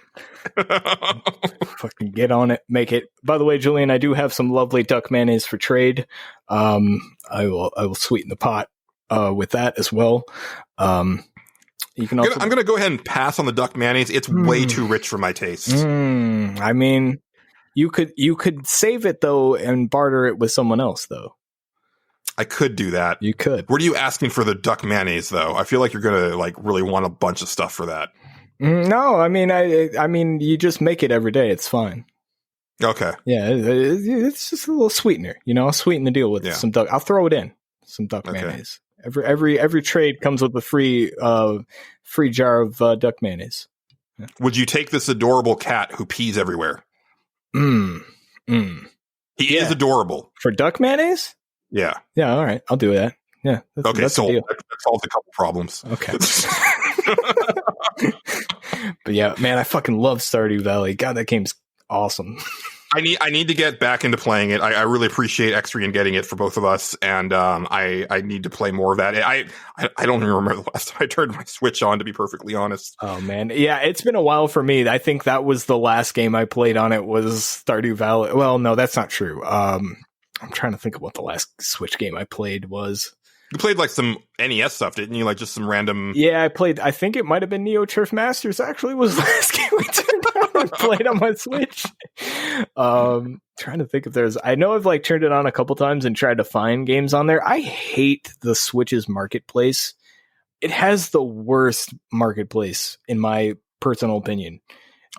Fucking get on it. Make it. By the way, Julian, I do have some lovely duck mayonnaise for trade. I will sweeten the pot with that as well. You can also. I'm going to go ahead and pass on the duck mayonnaise. It's way too rich for my taste. I mean, you could save it though and barter it with someone else though. I could do that. You could. What are you asking for the duck mayonnaise though? I feel like you're going to like really want a bunch of stuff for that. No, I mean, you just make it every day. It's fine. Okay. Yeah, it's just a little sweetener. You know, I'll sweeten the deal with some duck. I'll throw it in some duck mayonnaise. Every trade comes with a free jar of duck mayonnaise. Yeah. Would you take this adorable cat who pees everywhere? He is adorable. For duck mayonnaise? Yeah. Yeah, all right. I'll do that. Yeah. That's so that solves a couple problems. Okay. But yeah, man, I fucking love Stardew Valley. God, that game's awesome. I need to get back into playing it. I really appreciate X3 and getting it for both of us, and I need to play more of that. I don't even remember the last time I turned my Switch on, to be perfectly honest. Oh man, yeah, it's been a while for me. I think that was the last game I played on it was Stardew Valley. Well, no, that's not true. I'm trying to think of what the last Switch game I played was. You played like some NES stuff, didn't you? Like just some random. Yeah, I think it might have been Neo Turf Masters. Actually, was the last game I turned on and played on my Switch. Trying to think if there's. I know I've like turned it on a couple times and tried to find games on there. I hate the Switch's marketplace. It has the worst marketplace in my personal opinion.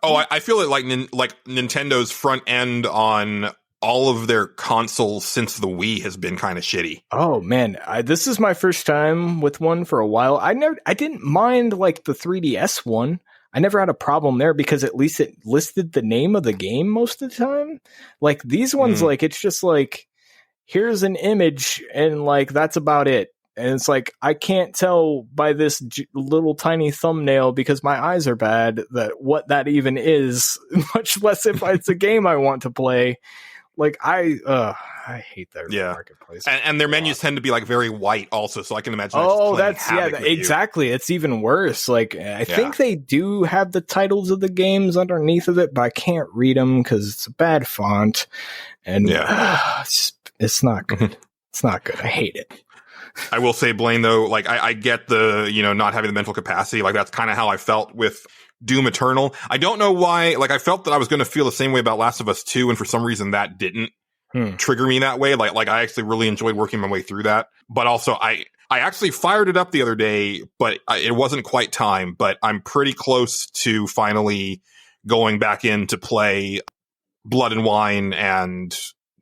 Oh, I feel it like Nintendo's front end on all of their consoles since the Wii has been kind of shitty. Oh man, this is my first time with one for a while. I didn't mind like the 3DS one. I never had a problem there because at least it listed the name of the game most of the time. Like these ones, like it's just like, here's an image and like that's about it. And it's like, I can't tell by this little tiny thumbnail because my eyes are bad that what that even is, much less if it's a game I want to play. Like I hate their marketplace, and their menus tend to be like very white, also. So I can imagine. Exactly. It's even worse. Like I think they do have the titles of the games underneath of it, but I can't read them because it's a bad font, and it's not good. It's not good. I hate it. I will say, Blaine, though, like I get the, not having the mental capacity. Like that's kind of how I felt with Doom Eternal. I don't know why. Like I felt that I was going to feel the same way about Last of Us 2, and for some reason that didn't trigger me that way. Like I actually really enjoyed working my way through that. But also I actually fired it up the other day, but it wasn't quite time. But I'm pretty close to finally going back in to play Blood and Wine and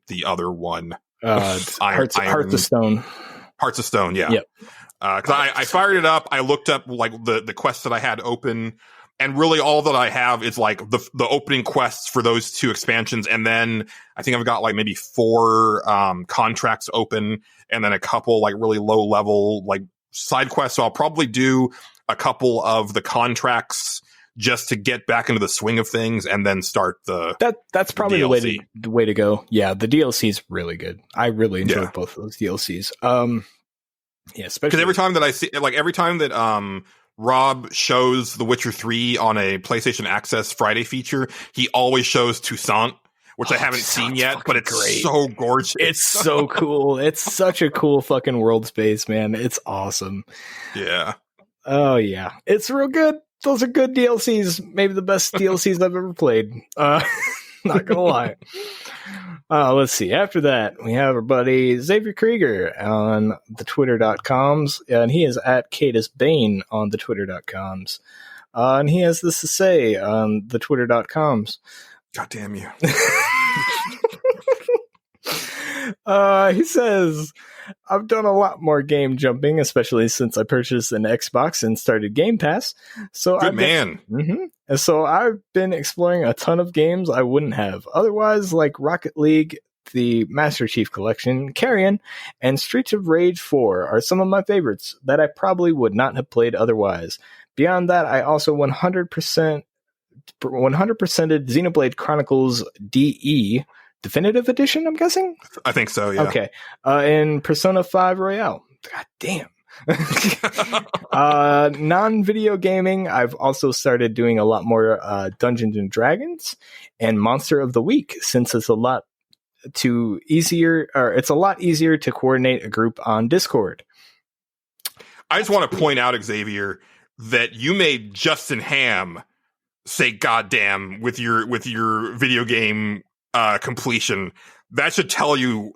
the other one. Hearts of Stone. Hearts of Stone, yeah. Yep. Because I fired it up. I looked up like the quests that I had open, and really all that I have is like the opening quests for those 2 expansions, and then I think I've got like maybe 4 contracts open, and then a couple like really low level like side quests. So I'll probably do a couple of the contracts just to get back into the swing of things, and then start that's probably the way to go. Yeah, the DLC is really good. I really enjoyed both of those DLCs. Yeah, especially because every time that Rob shows The Witcher 3 on a PlayStation Access Friday feature, he always shows Toussaint, which I haven't seen yet, but it's great. So gorgeous. It's so cool. It's such a cool fucking world space, man. It's awesome. Yeah. Oh yeah, it's real good. Those are good DLCs. Maybe the best DLCs I've ever played. Not gonna lie. Let's see. After that, we have our buddy Xavier Krieger on the Twitter.coms, and he is at Cadus Bane on the Twitter.coms. And he has this to say on the Twitter.coms. God damn you. He says, I've done a lot more game jumping, especially since I purchased an Xbox and started Game Pass. So So I've been exploring a ton of games I wouldn't have otherwise, like Rocket League, the Master Chief Collection, Carrion, and Streets of Rage 4 are some of my favorites that I probably would not have played otherwise. Beyond that, I also 100%'ed Xenoblade Chronicles DE Definitive Edition, I'm guessing? I think so, yeah. Okay. In Persona 5 Royale. God damn. Non-video gaming, I've also started doing a lot more Dungeons and Dragons and Monster of the Week, since it's a lot easier to coordinate a group on Discord. I just want to point out, Xavier, that you made Justin Ham say goddamn with your video game completion. That should tell you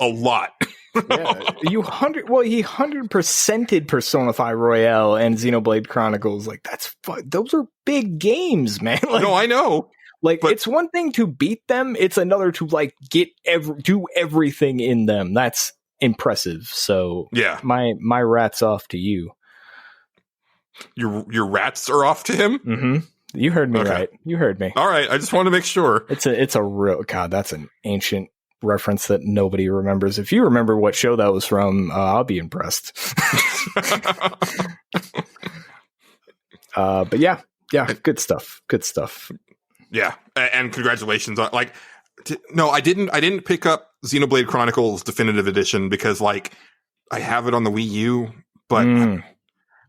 a lot. Yeah, he 100%ed Persona 5 Royale and Xenoblade Chronicles. Like those are big games, man. Like, no, I know. Like, but it's one thing to beat them; it's another to like do everything in them. That's impressive. So yeah, my rats off to you. Your rats are off to him. Mm-hmm. You heard me right. You heard me. All right. I just want to make sure. It's a real God. That's an ancient reference that nobody remembers. If you remember what show that was from, I'll be impressed. But yeah, good stuff. Yeah, and congratulations on no, I didn't pick up Xenoblade Chronicles Definitive Edition because like I have it on the Wii U, but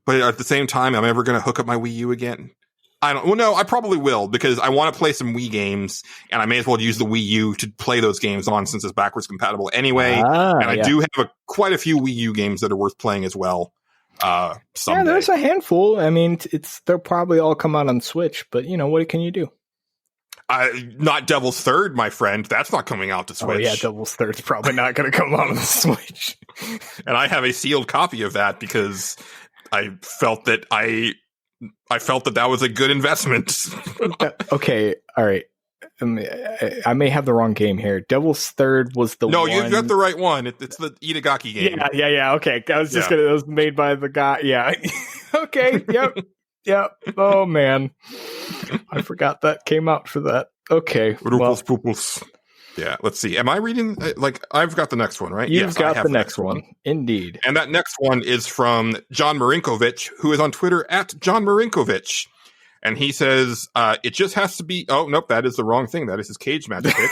at the same time, I'm never going to hook up my Wii U again. I probably will because I want to play some Wii games, and I may as well use the Wii U to play those games on since it's backwards compatible anyway. And I do have quite a few Wii U games that are worth playing as well. Someday. Yeah, there's a handful. I mean, they'll probably all come out on Switch, but what can you do? Not Devil's Third, my friend. That's not coming out to Switch. Oh yeah, Devil's Third's probably not going to come out on the Switch. And I have a sealed copy of that because I felt that that was a good investment. Okay, all right. I may have the wrong game here. Devil's Third was the one. No, you've got the right one. It's the Itagaki game. Yeah. Okay, I was just gonna. It was made by the guy. Yeah. Okay. Yep. Oh man, I forgot that came out for that. Okay. Well, yeah. Let's see. Am I reading? I've got the next one, right? You've got the next one. Indeed. And that next one is from John Marinkovic, who is on Twitter at John Marinkovic. And he says, it just has to be... Oh, nope, that is the wrong thing. That is his Cage Magic pick.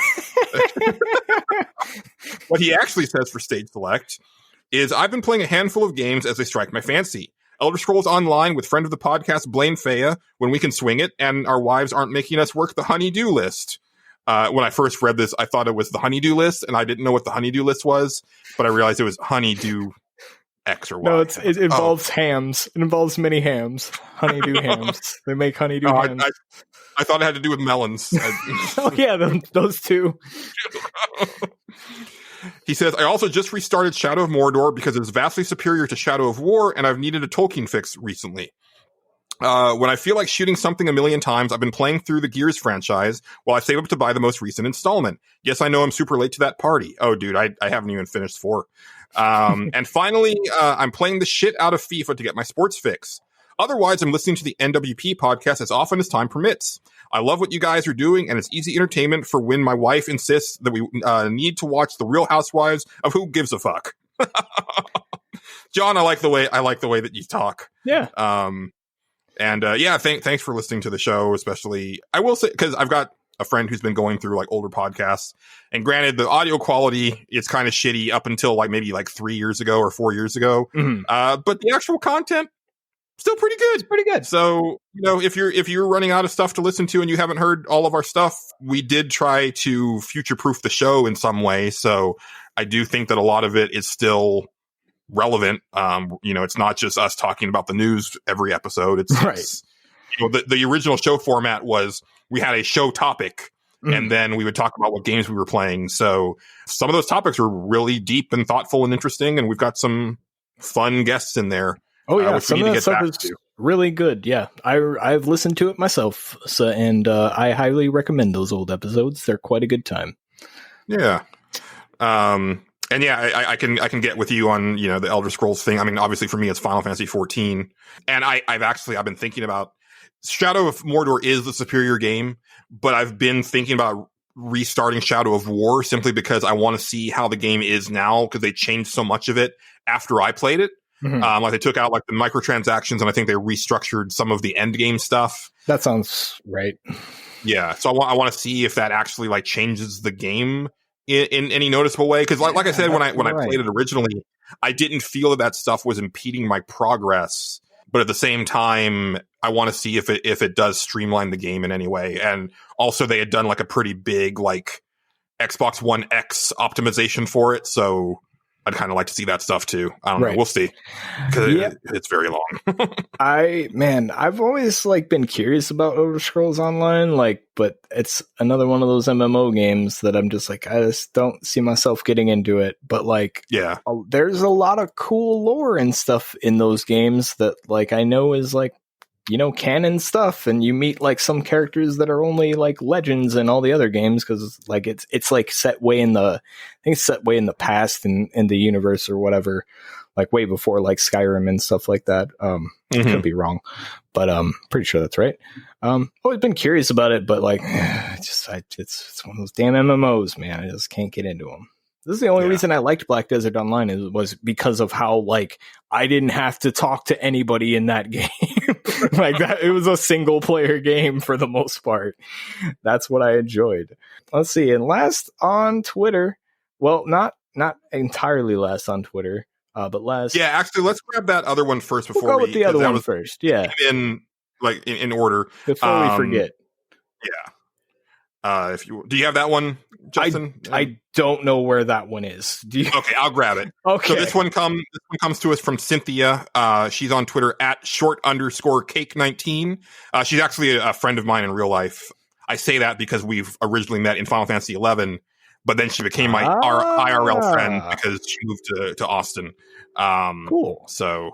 What he actually says for Stage Select is, I've been playing a handful of games as they strike my fancy. Elder Scrolls Online with friend of the podcast, Blaine Faya, when we can swing it, and our wives aren't making us work the honey-do list. When I first read this, I thought it was the honey-do list, and I didn't know what the honey-do list was, but I realized it was honey-do X or Y. No, it involves hams. It involves many hams. Honeydew hams. They make honeydew hams. I thought it had to do with melons. Oh yeah, those two. He says, I also just restarted Shadow of Mordor because it's vastly superior to Shadow of War, and I've needed a Tolkien fix recently. When I feel like shooting something a million times, I've been playing through the Gears franchise while I save up to buy the most recent installment. Yes, I know I'm super late to that party. Oh, dude, I haven't even finished 4. And finally, I'm playing the shit out of FIFA to get my sports fix. Otherwise, I'm listening to the NWP podcast as often as time permits. I love what you guys are doing, and it's easy entertainment for when my wife insists that we need to watch The Real Housewives of Who Gives a Fuck. John, I like the way that you talk. Yeah. Thanks for listening to the show, especially. I will say, because I've got a friend who's been going through like older podcasts, and granted, the audio quality is kind of shitty up until maybe 3 years ago or 4 years ago. Mm-hmm. But the actual content, still pretty good. It's pretty good. So, if you're running out of stuff to listen to and you haven't heard all of our stuff, we did try to future-proof the show in some way. So I do think that a lot of it is still relevant. It's not just us talking about the news every episode. It's right. The original show format was we had a show topic, and then we would talk about what games we were playing. So some of those topics are really deep and thoughtful and interesting, and we've got some fun guests in there. Oh yeah, which some we need of to that get stuff back is to. really good. Yeah, I've listened to it myself, and I highly recommend those old episodes. They're quite a good time. Yeah. And yeah, I can get with you on, the Elder Scrolls thing. I mean, obviously for me, it's Final Fantasy 14. And I've been thinking about Shadow of Mordor is the superior game, but I've been thinking about restarting Shadow of War simply because I want to see how the game is now, because they changed so much of it after I played it. Mm-hmm. They took out the microtransactions, and I think they restructured some of the end game stuff. That sounds right. Yeah. So I want to see if that actually changes the game in any noticeable way, because like I said, when I played it originally, I didn't feel that stuff was impeding my progress, but at the same time I want to see if it does streamline the game in any way. And also they had done a pretty big Xbox One X optimization for it, so I'd kind of like to see that stuff too. I don't know. We'll see, because it's very long. I've always been curious about Elder Scrolls Online, but it's another one of those MMO games that I'm just I just don't see myself getting into it. But there's a lot of cool lore and stuff in those games that I know is canon stuff, and you meet some characters that are only legends in all the other games, because it's set way in the, I think it's set way in the past in the universe or whatever, way before Skyrim and stuff like that. Could be wrong, but pretty sure that's right. Always been curious about it, but it's one of those damn MMOs, man. I just can't get into them. This is the only reason I liked Black Desert Online was because of how I didn't have to talk to anybody in that game. That it was a single player game for the most part. That's what I enjoyed. Let's see. And last on Twitter, well, not entirely last on Twitter, but last. Yeah, actually, let's grab that other one first before we'll go with the other one first. Yeah, in order before we forget. Yeah. Do you have that one, Justin? I don't know where that one is. Do you? Okay, I'll grab it. Okay. So this one comes to us from Cynthia. She's on Twitter at @short_cake19. She's actually a friend of mine in real life. I say that because we've originally met in Final Fantasy 11, but then she became my IRL friend because she moved to Austin. Cool. So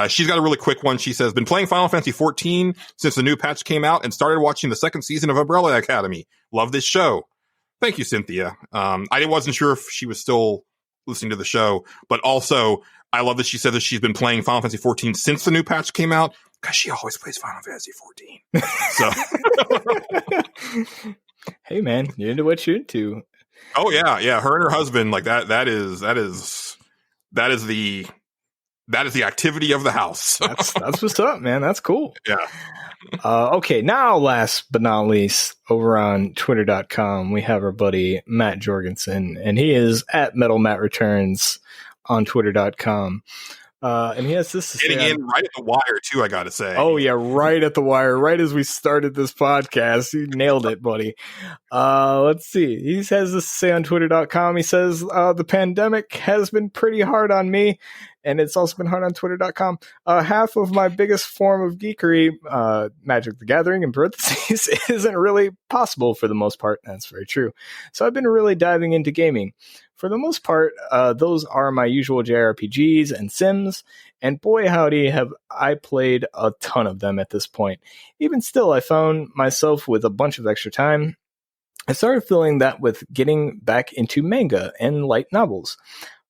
she's got a really quick one. She says, been playing Final Fantasy 14 since the new patch came out and started watching the second season of Umbrella Academy. Love this show. Thank you, Cynthia. I wasn't sure if she was still listening to the show, but also I love that she said that she's been playing Final Fantasy 14 since the new patch came out, because she always plays Final Fantasy 14. So, hey man, you're into what you're into. Oh yeah. Her and her husband, that is the activity of the house. That's what's up, man. That's cool. Yeah. Okay, now last but not least, over on Twitter.com, we have our buddy Matt Jorgensen, and he is at Metal Matt Returns on Twitter.com. And he has this to Getting say in right at the wire, too, I gotta say. Oh, yeah, right at the wire, right as we started this podcast. You nailed it, buddy. Let's see. He has this to say on Twitter.com. He says, the pandemic has been pretty hard on me, and it's also been hard on Twitter.com. Half of my biggest form of geekery, Magic the Gathering, in parentheses, isn't really possible for the most part. That's very true. So I've been really diving into gaming. For the most part, those are my usual JRPGs and Sims, and boy howdy have I played a ton of them at this point. Even still, I found myself with a bunch of extra time. I started feeling that with getting back into manga and light novels.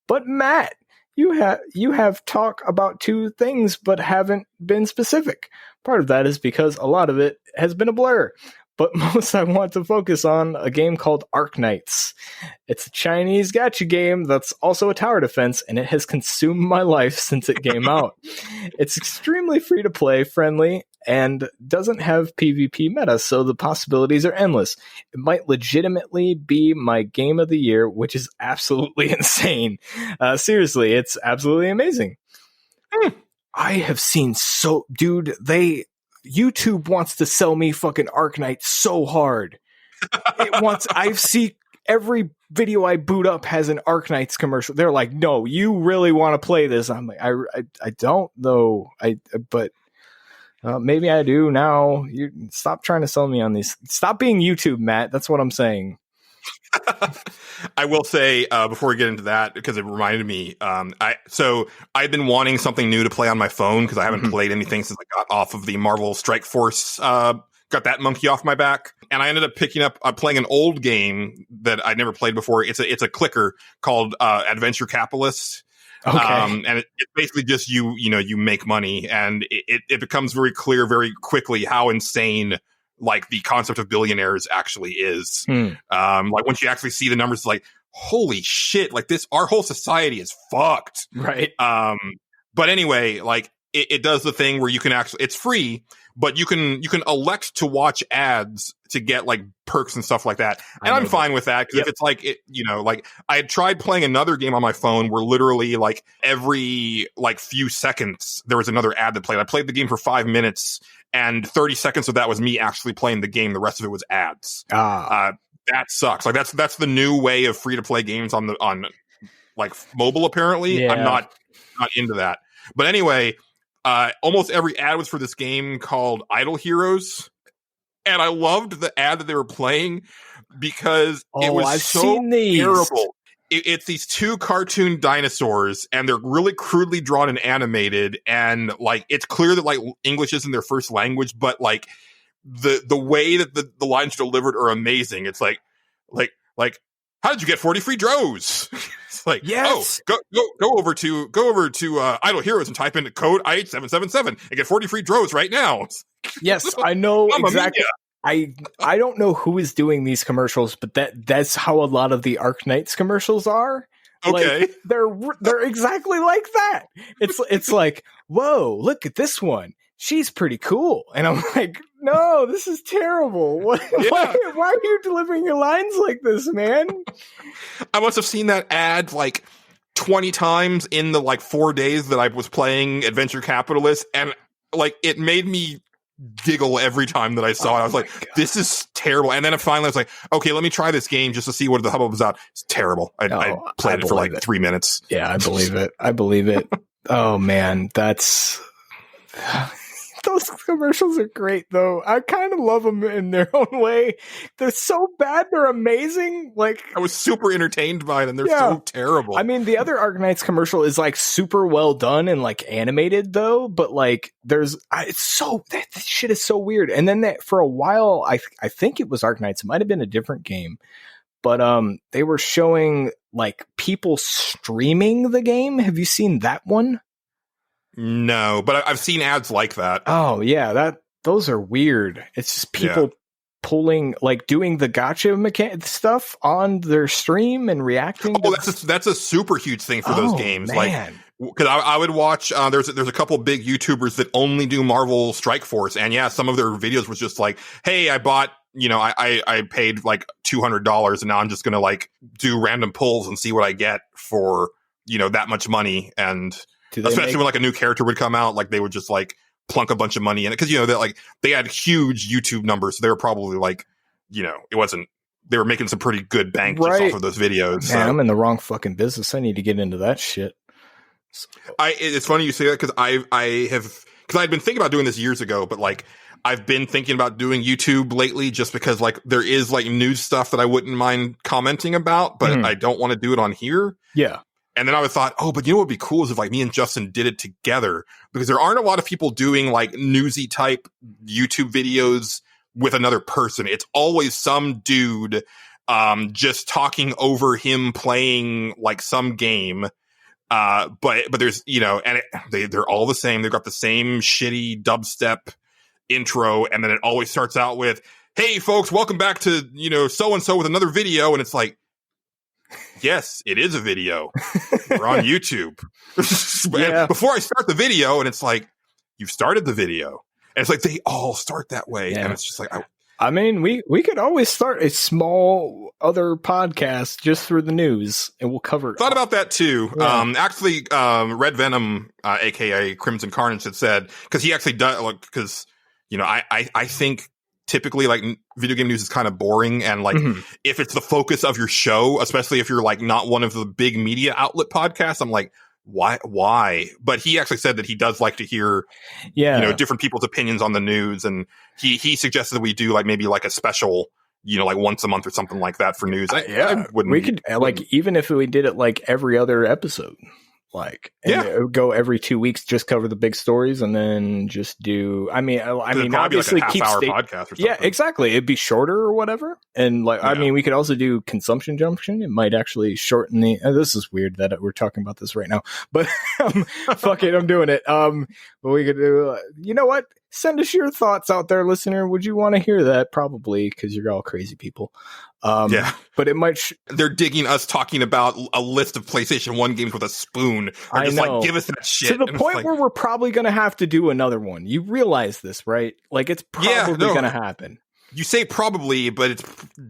But Matt, you have talk about two things but haven't been specific. Part of that is because a lot of it has been a blur. But most I want to focus on a game called Arknights. It's a Chinese gacha game that's also a tower defense, and it has consumed my life since it came out. It's extremely free-to-play, friendly, and doesn't have PvP meta, so the possibilities are endless. It might legitimately be my game of the year, which is absolutely insane. Seriously, it's absolutely amazing. I have seen dude, YouTube wants to sell me fucking Arknights so hard. I see every video I boot up has an Arknights commercial. They're like, no, you really want to play this. I'm like, I don't though. But maybe I do now. You stop trying to sell me on these. Stop being YouTube, Matt. That's what I'm saying. I will say before we get into that, because it reminded me, I've been wanting something new to play on my phone because I haven't played anything since I got off of the Marvel Strike Force, got that monkey off my back, and I ended up picking up playing an old game that I'd never played before. It's a clicker called Adventure Capitalist. Okay. And it's basically just you make money, and it becomes very clear very quickly how insane like the concept of billionaires actually is. Like once you actually see the numbers, it's like, holy shit, like our whole society is fucked. Right. But anyway, like it does the thing where you can actually, it's free, but you can elect to watch ads to get like perks and stuff like that. And I'm fine with that, because if it's like, like I had tried playing another game on my phone where literally like every like few seconds there was another ad that played. I played the game for 5 minutes, and 30 seconds of that was me actually playing the game. The rest of it was ads. That sucks. Like that's the new way of free to play games on like mobile. Apparently, I'm not into that. But anyway, almost every ad was for this game called Idle Heroes, and I loved the ad that they were playing because it was so terrible. It's these two cartoon dinosaurs, and they're really crudely drawn and animated, and like it's clear that like English isn't their first language, but like the way that the lines are delivered are amazing. It's like how did you get 40 free drows? It's like, yes. Go over to Idle Heroes and type in code I8777 and get 40 free drows right now. Yes, I know exactly. I don't know who is doing these commercials, but that's how a lot of the Arknights commercials are. Okay. Like, they're exactly like that. It's like, whoa, look at this one. She's pretty cool. And I'm like, no, this is terrible. Why are you delivering your lines like this, man? I must have seen that ad like 20 times in the like 4 days that I was playing Adventure Capitalist, and like it made me giggle every time that I saw it. I was like, this is terrible. And then finally I was like, okay, let me try this game just to see what the hubbub is out. It's terrible. I played it for like 3 minutes. Yeah, I believe it. Oh man, those commercials are great though. I kind of love them in their own way. They're so bad, they're amazing. Like, I was super entertained by them. They're so terrible. I mean, the other Arknights commercial is like super well done and like animated though, but like that shit is so weird. And then for a while, I think it was Arknights. It might have been a different game, but they were showing like people streaming the game. Have you seen that one? No, but I've seen ads like that. Oh yeah, those are weird. It's just people pulling, like doing the gacha stuff on their stream and reacting. Oh, that's a super huge thing for those games. Man. Like, because I would watch. There's a couple big YouTubers that only do Marvel Strike Force, and yeah, some of their videos was just like, hey, I bought. I paid like $200, and now I'm just gonna like do random pulls and see what I get for that much money. And Especially when like a new character would come out, like they would just like plunk a bunch of money in it because that like they had huge YouTube numbers, so they were probably like, it wasn't. They were making some pretty good bank just off of those videos. Man, I'm in the wrong fucking business. I need to get into that shit. So. It's funny you say that because I'd been thinking about doing this years ago, but like I've been thinking about doing YouTube lately just because like there is like news stuff that I wouldn't mind commenting about, but I don't want to do it on here. Yeah. And then I thought, but what would be cool is if like me and Justin did it together, because there aren't a lot of people doing like newsy type YouTube videos with another person. It's always some dude just talking over him playing like some game. But there's, and they're all the same. They've got the same shitty dubstep intro. And then it always starts out with, hey folks, welcome back to, so-and-so with another video. And it's like, yes, it is a video. We're on YouTube. Yeah. Before I start the video, and it's like, you've started the video. And it's like, they all start that way. Yeah. And it's just like, I mean, we could always start a small other podcast just for the news, and we'll cover it. Thought about that too. Yeah. Actually, Red Venom, aka Crimson Carnage, had said, because he actually does, because I think typically like video game news is kind of boring, and like if it's the focus of your show, especially if you're like not one of the big media outlet podcasts, I'm like, why? But he actually said that he does like to hear, different people's opinions on the news, and he suggested that we do like maybe like a special, like once a month or something like that for news. We could like even if we did it like every other episode. Like, it would go every 2 weeks, just cover the big stories, and then just do. I mean, obviously, like a half-hour podcast or something. Yeah, exactly. It'd be shorter or whatever. And like, I mean, we could also do Consumption Junction. It might actually shorten the. This is weird that we're talking about this right now, but fuck it, I'm doing it. But we could do. You know what? Send us your thoughts out there, listener. Would you want to hear that? Probably, because you're all crazy people. But it might. They're digging us talking about a list of PlayStation 1 games with a spoon. Or just like, give us that shit. To the point where we're probably going to have to do another one. You realize this, right? Like, it's probably going to happen. You say probably, but it's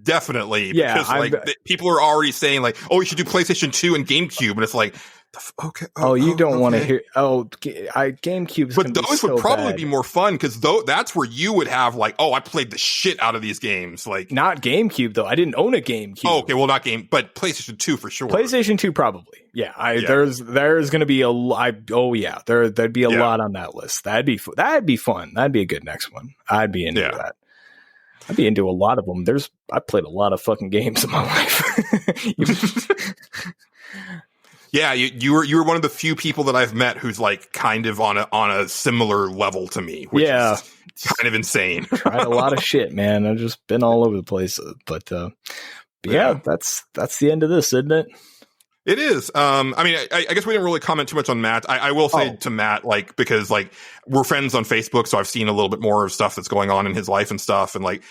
definitely. Yeah. Because, like, people are already saying, like, we should do PlayStation 2 and GameCube. And it's like, okay. You don't want to hear. GameCube's. But those would probably be more fun because that's where you would have like, I played the shit out of these games. Like, not GameCube though. I didn't own a GameCube. Oh, okay. Well, not but PlayStation 2 for sure. PlayStation 2 probably. Yeah. There's going to be there'd be a lot on that list. That'd be fun. That'd be a good next one. I'd be into that. I'd be into a lot of them. I played a lot of fucking games in my life. Yeah, you were one of the few people that I've met who's like kind of on a similar level to me, which is kind of insane. Tried a lot of shit, man. I've just been all over the place, but that's the end of this, isn't it? It is. I mean, I guess we didn't really comment too much on Matt. I will say to Matt, like, because like we're friends on Facebook, so I've seen a little bit more of stuff that's going on in his life and stuff, and like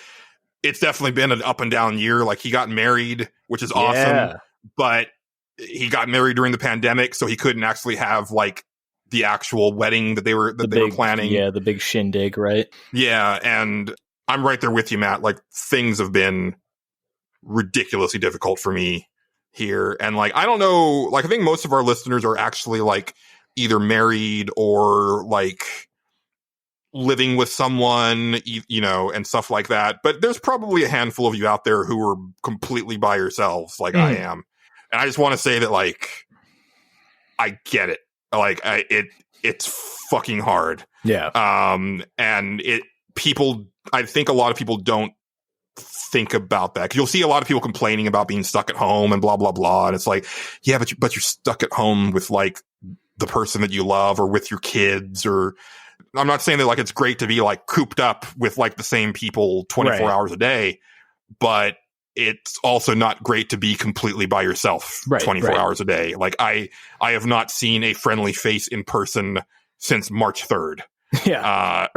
it's definitely been an up and down year. Like he got married, which is awesome, but he got married during the pandemic, so he couldn't actually have like the actual wedding that they were planning. Yeah, the big shindig, right? Yeah, and I'm right there with you, Matt. Like things have been ridiculously difficult for me here, and like I don't know, like I think most of our listeners are actually like either married or like living with someone, and stuff like that. But there's probably a handful of you out there who are completely by yourselves, like I am. And I just want to say that, like, I get it. Like, it's fucking hard. Yeah. And I think a lot of people don't think about that. 'Cause you'll see a lot of people complaining about being stuck at home and blah, blah, blah. And it's like, yeah, but you're stuck at home with, like, the person that you love or with your kids or... I'm not saying that, like, it's great to be, like, cooped up with, like, the same people 24 hours a day, but... it's also not great to be completely by yourself 24 hours a day. Like I have not seen a friendly face in person since March 3rd. Yeah.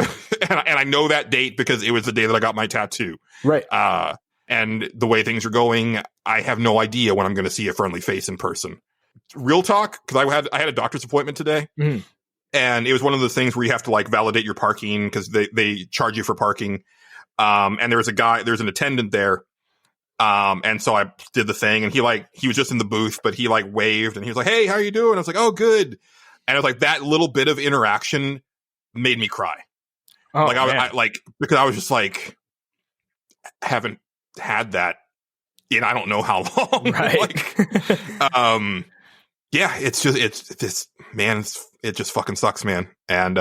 And I know that date because it was the day that I got my tattoo. Right. And the way things are going, I have no idea when I'm going to see a friendly face in person. Real talk. Cause I had a doctor's appointment today and it was one of those things where you have to like validate your parking cause they charge you for parking. And there's an attendant there. And so I did the thing and he was just in the booth, but he like waved and he was like, "Hey, how are you doing?" I was like, "Oh, good." And it was like that little bit of interaction made me cry. Oh, like man. I like, because I was just like, haven't had that in I don't know how long. Right. Like, yeah, it just fucking sucks, man. And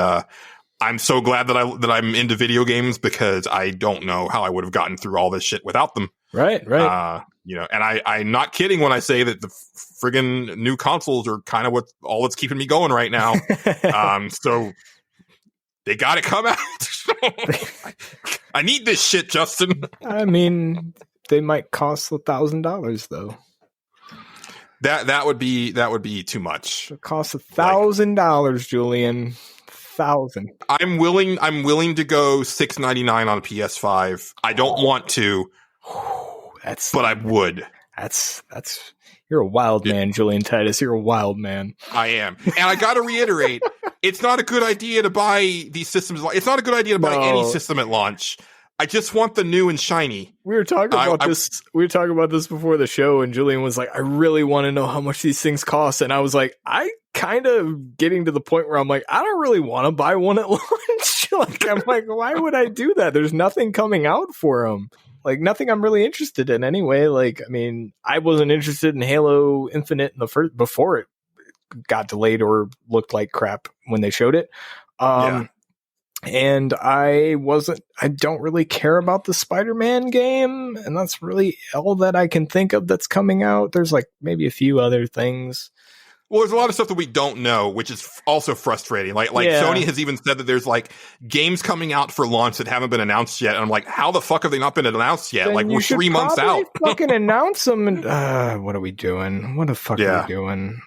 I'm so glad that I'm into video games, because I don't know how I would have gotten through all this shit without them. Right. You know, and I'm not kidding when I say that the friggin' new consoles are kind of all that's keeping me going right now. So they got to come out. I need this shit, Justin. I mean, they might cost $1,000 though. That would be too much. It costs $1,000, Julian. 1,000. I'm willing to go $6.99 on PS5. I don't want to, but I would. That's you're a wild man, Julian Titus. You're a wild man. I am. And I got to reiterate, it's not a good idea to buy these systems. It's not a good idea to buy any system at launch. I just want the new and shiny. We were talking about this. We were talking about this before the show, and Julian was like, "I really want to know how much these things cost." And I was like, "I kind of getting to the point where I'm like, I don't really want to buy one at launch." Like, I'm like, why would I do that? There's nothing coming out for them. Like, nothing I'm really interested in anyway. Like, I mean, I wasn't interested in Halo Infinite in the first before it got delayed or looked like crap when they showed it. And I don't really care about the Spider-Man game, and that's really all that I can think of that's coming out. There's like maybe a few other things. Well, there's a lot of stuff that we don't know, which is also frustrating. Like Sony has even said that there's like games coming out for launch that haven't been announced yet. And I'm like, how the fuck have they not been announced yet? Then like, we're 3 months out. Fucking announce them. And, what are we doing? What the fuck are we doing?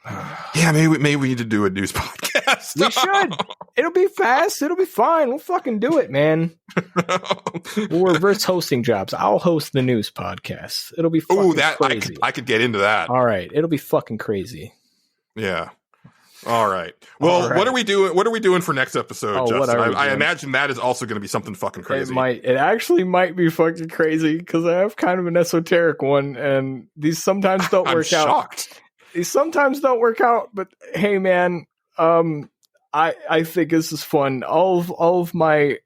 Yeah, maybe we need to do a news podcast. We should. It'll be fast. It'll be fine. We'll fucking do it, man. We'll reverse hosting jobs. I'll host the news podcast. It'll be fucking crazy. I could get into that. All right. It'll be fucking crazy. Yeah. All right. Well, what are we doing? What are we doing for next episode, Justin? I imagine that is also going to be something fucking crazy. It actually might be fucking crazy, because I have kind of an esoteric one, and these sometimes don't work out. Shocked. These sometimes don't work out, but hey, man, I think this is fun. All of my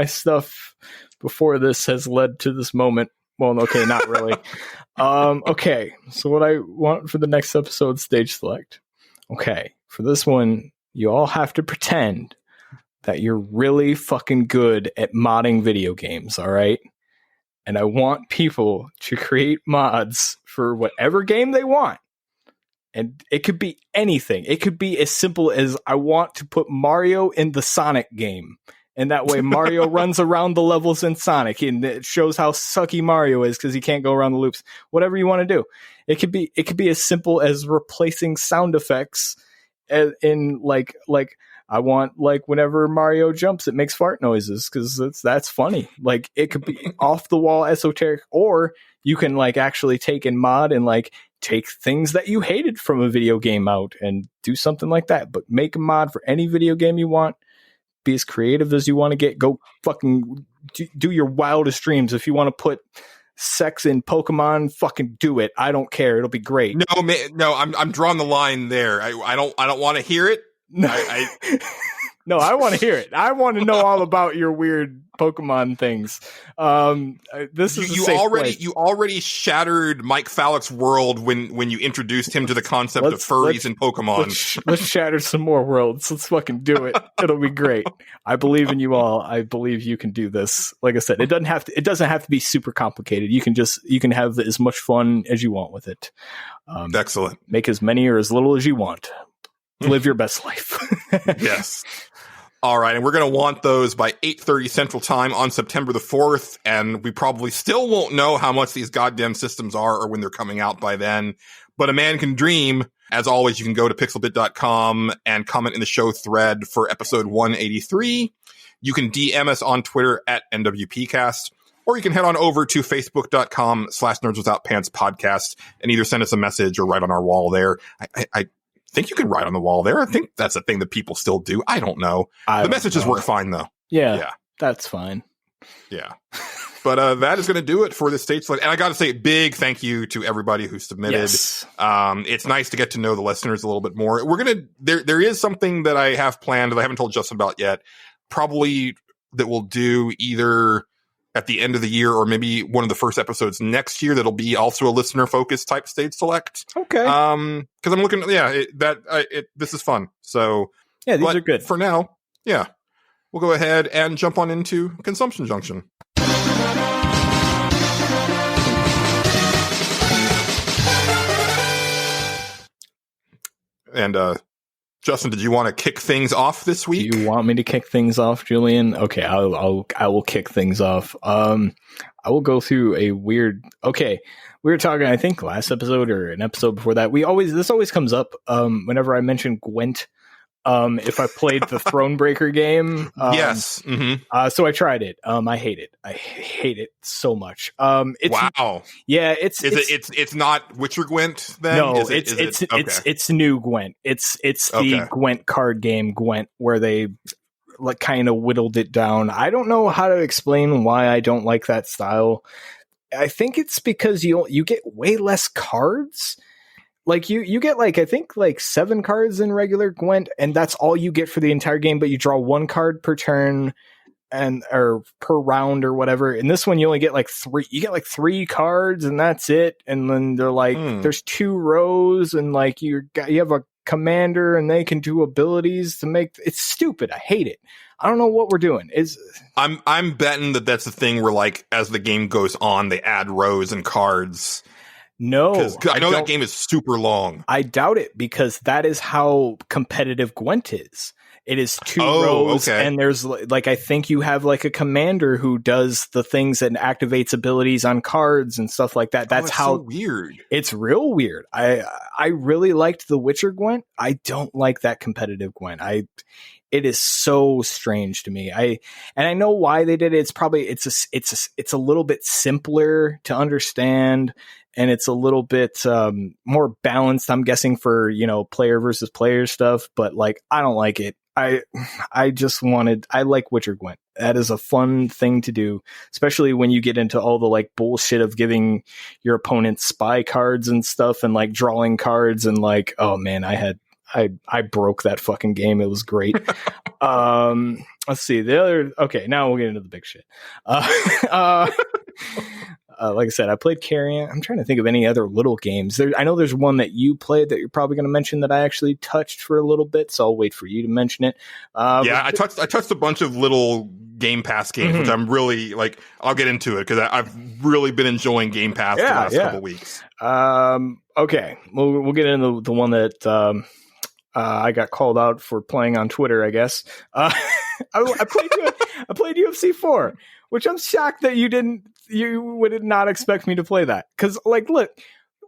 stuff before this has led to this moment. Well, okay, not really. Okay, so what I want for the next episode, stage select. Okay, for this one, you all have to pretend that you're really fucking good at modding video games, all right? And I want people to create mods for whatever game they want. And it could be anything. It could be as simple as, I want to put Mario in the Sonic game. And that way Mario runs around the levels in Sonic, and it shows how sucky Mario is because he can't go around the loops. Whatever you want to do. It could be as simple as replacing sound effects in like I want, like, whenever Mario jumps, it makes fart noises because that's funny. Like, it could be off the wall esoteric, or you can like actually take and mod and like take things that you hated from a video game out and do something like that. But make a mod for any video game you want. Be as creative as you want to get. Go fucking do your wildest dreams. If you want to put sex in Pokemon, fucking do it. I don't care. It'll be great. No, man, no, I'm drawing the line there. I don't want to hear it. No, no, I want to hear it. I want to know all about your weird Pokemon things. This is you already shattered Mike Fallick's world when you introduced him to the concept of furries and Pokemon. Let's shatter some more worlds. Let's fucking do it. It'll be great. I believe in you all. I believe you can do this. Like I said, it doesn't have to be super complicated. You can have as much fun as you want with it. Excellent. Make as many or as little as you want. Live your best life. Yes. All right, and we're going to want those by 8:30 Central Time on September the 4th, and we probably still won't know how much these goddamn systems are or when they're coming out by then, but a man can dream. As always, you can go to pixelbit.com and comment in the show thread for episode 183. You can DM us on Twitter at NWPcast, or you can head on over to facebook.com/nerdswithoutpants podcast and either send us a message or write on our wall there. I think you can write on the wall there. I think that's a thing that people still do. I don't know. The messages work fine, though. Yeah, that's fine. Yeah. But that is going to do it for the stage select. And I got to say, big thank you to everybody who submitted. Yes. It's nice to get to know the listeners a little bit more. There is something that I have planned that I haven't told Justin about yet. Probably that we'll do either at the end of the year or maybe one of the first episodes next year. That'll be also a listener focused type stage select. Okay. Because I'm looking, this is fun. So Yeah, these are good. For now. Yeah. We'll go ahead and jump on into Consumption Junction. And Justin, did you want to kick things off this week? Do you want me to kick things off, Julian? Okay, I will kick things off. I will go through a weird. Okay, we were talking, I think, last episode or an episode before that. This always comes up whenever I mention Gwent. If I played the Thronebreaker game, yes. Mm-hmm. So I tried it. I hate it. I hate it so much. Wow. Yeah, it's not Witcher Gwent then? No, Okay. it's new Gwent. It's the Gwent card game Gwent where they like kind of whittled it down. I don't know how to explain why I don't like that style. I think it's because you get way less cards. Like you get like, I think like 7 cards in regular Gwent, and that's all you get for the entire game, but you draw 1 card per turn or per round or whatever. In this one, you only get like 3. You get like 3 cards and that's it. And then they're like, there's 2 rows and like you have a commander and they can do abilities to make it's stupid. I hate it. I don't know what we're doing. I'm betting that's the thing where like as the game goes on, they add rows and cards. No, because I know that game is super long. I doubt it because that is how competitive Gwent is. It is 2 rows, and there's like I think you have like a commander who does the things and activates abilities on cards and stuff like that. That's how so weird. It's real weird. I really liked the Witcher Gwent. I don't like that competitive Gwent. It is so strange to me. I know why they did it. It's probably it's a little bit simpler to understand. And it's a little bit more balanced, I'm guessing, for, player versus player stuff. But like, I don't like it. I like Witcher Gwent. That is a fun thing to do, especially when you get into all the like bullshit of giving your opponent spy cards and stuff and like drawing cards and like, oh man, I broke that fucking game. It was great. Let's see now we'll get into the big shit. Like I said, I played Carrion. I'm trying to think of any other little games. I know there's one that you played that you're probably going to mention that I actually touched for a little bit, so I'll wait for you to mention it. I touched a bunch of little Game Pass games, which I'm really like. I'll get into it because I've really been enjoying Game Pass the last couple weeks. Okay, we'll get into the one that I got called out for playing on Twitter, I guess. I played UFC 4, which I'm shocked that you would not expect me to play that. Because, like, look,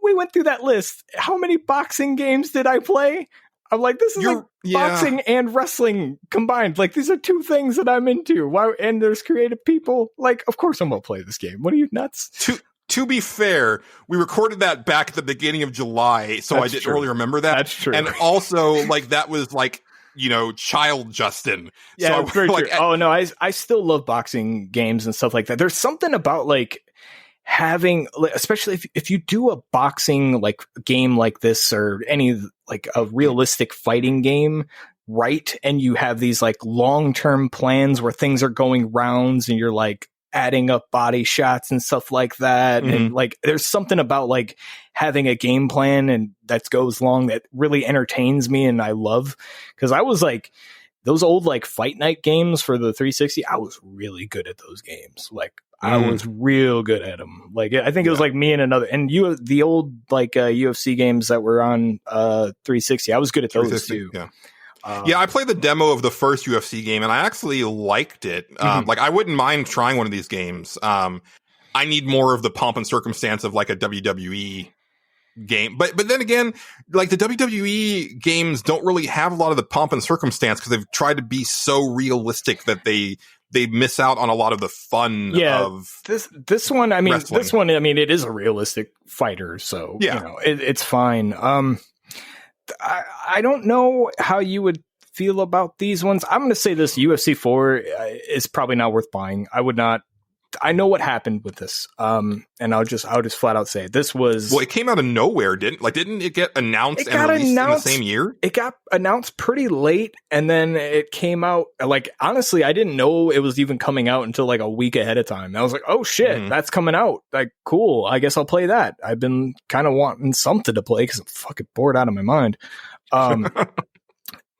we went through that list. How many boxing games did I play? I'm like, this is boxing and wrestling combined. Like, these are 2 things that I'm into. Why? And there's creative people. Like, of course I'm going to play this game. What are you, nuts? To be fair, we recorded that back at the beginning of July, so I didn't really remember that. That's true. And also, like, that was like, child Justin. Yeah, so very like, true. I still love boxing games and stuff like that. There's something about like having, especially if you do a boxing like game like this or any like a realistic fighting game, right? And you have these like long-term plans where things are going rounds and you're like adding up body shots and stuff like that. And like, there's something about like having a game plan and that goes long that really entertains me. And I love, cause I was like those old like Fight Night games for the 360. I was really good at those games. Like I was real good at them. Like, I think it was like me and the old like UFC games that were on 360. I was good at those too. Yeah. I played the demo of the first UFC game and I actually liked it. Like I wouldn't mind trying one of these games. I need more of the pomp and circumstance of like a WWE game. But then again, like the WWE games don't really have a lot of the pomp and circumstance because they've tried to be so realistic that they miss out on a lot of the fun of this one. I mean, wrestling. This one, I mean, it is a realistic fighter, so it's fine. I don't know how you would feel about these ones. I'm going to say this UFC 4 is probably not worth buying. I would not I know what happened with this. And I'll just flat out say this was. Well, it came out of nowhere, didn't it get announced and released in the same year? It got announced pretty late, and then it came out. Like, honestly, I didn't know it was even coming out until like a week ahead of time. I was like, oh shit, that's coming out. Like, cool. I guess I'll play that. I've been kind of wanting something to play because I'm fucking bored out of my mind. And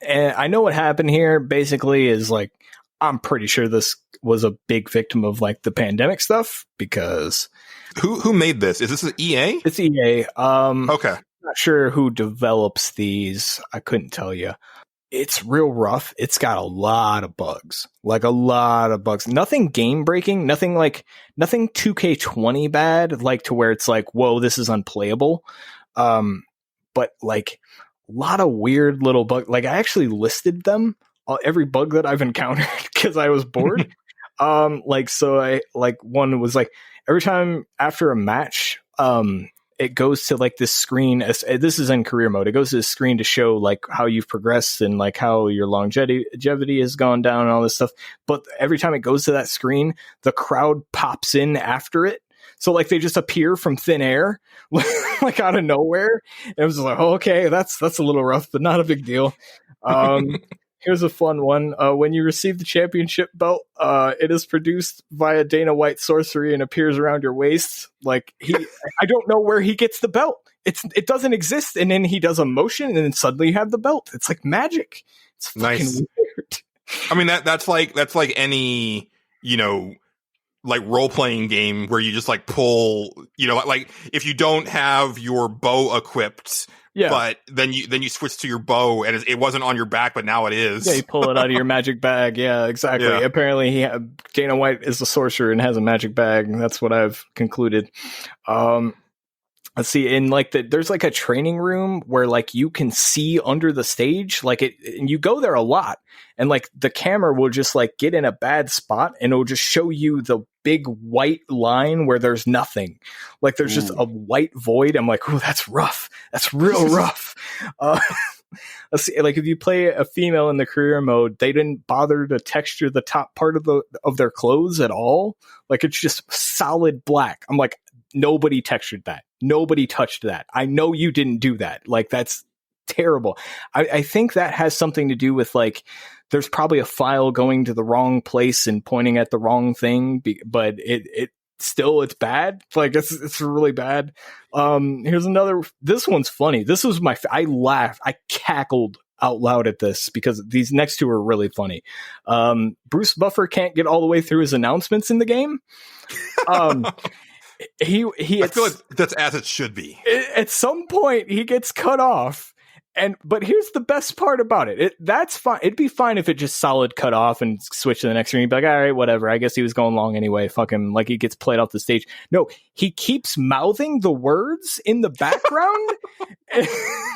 I know what happened here. Basically, is like, I'm pretty sure this was a big victim of like the pandemic stuff because who made this? Is this an EA? It's EA. Okay. Not sure who develops these. I couldn't tell you. It's real rough. It's got a lot of bugs. Like a lot of bugs. Nothing game breaking, nothing 2K20 bad, like to where it's like, whoa, this is unplayable. But like a lot of weird little bugs. Like I actually listed them, every bug that I've encountered because I was bored. So I like one was like every time after a match, it goes to like this screen. This is in career mode. It goes to this screen to show like how you've progressed and like how your longevity has gone down and all this stuff. But every time it goes to that screen, the crowd pops in after it. So like they just appear from thin air, like out of nowhere. And it was like, oh, okay, that's a little rough, but not a big deal. Here's a fun one. When you receive the championship belt, it is produced via Dana White sorcery and appears around your waist. Like I don't know where he gets the belt. It doesn't exist. And then he does a motion and then suddenly you have the belt. It's like magic. It's fucking nice. Weird. I mean, that's like any, like role-playing game where you just like pull, like if you don't have your bow equipped, yeah, but then you switch to your bow and it wasn't on your back, but now it is. Yeah, you pull it out of your magic bag. Yeah, exactly. Yeah. Apparently Dana White is a sorcerer and has a magic bag. That's what I've concluded. Let's see, in like there's like a training room where like you can see under the stage, like and you go there a lot, and like the camera will just like get in a bad spot and it'll just show you the big white line where there's nothing. Like there's just a white void. I'm like, oh, that's rough. That's real rough. Let's see, like if you play a female in the career mode, they didn't bother to texture the top part of their clothes at all. Like it's just solid black. I'm like, nobody textured that. Nobody touched that. I know you didn't do that. Like that's terrible. I think that has something to do with like there's probably a file going to the wrong place and pointing at the wrong thing, but it's bad. Like it's really bad. Here's another. This one's funny. This was I laughed. I cackled out loud at this because these next two are really funny. Bruce Buffer can't get all the way through his announcements in the game. I feel like that's as it should be. At some point, he gets cut off, but here's the best part about it. That's fine. It'd be fine if it just solid cut off and switch to the next screen. You'd be like, all right, whatever. I guess he was going long anyway. Fuck him. Like he gets played off the stage. No, he keeps mouthing the words in the background,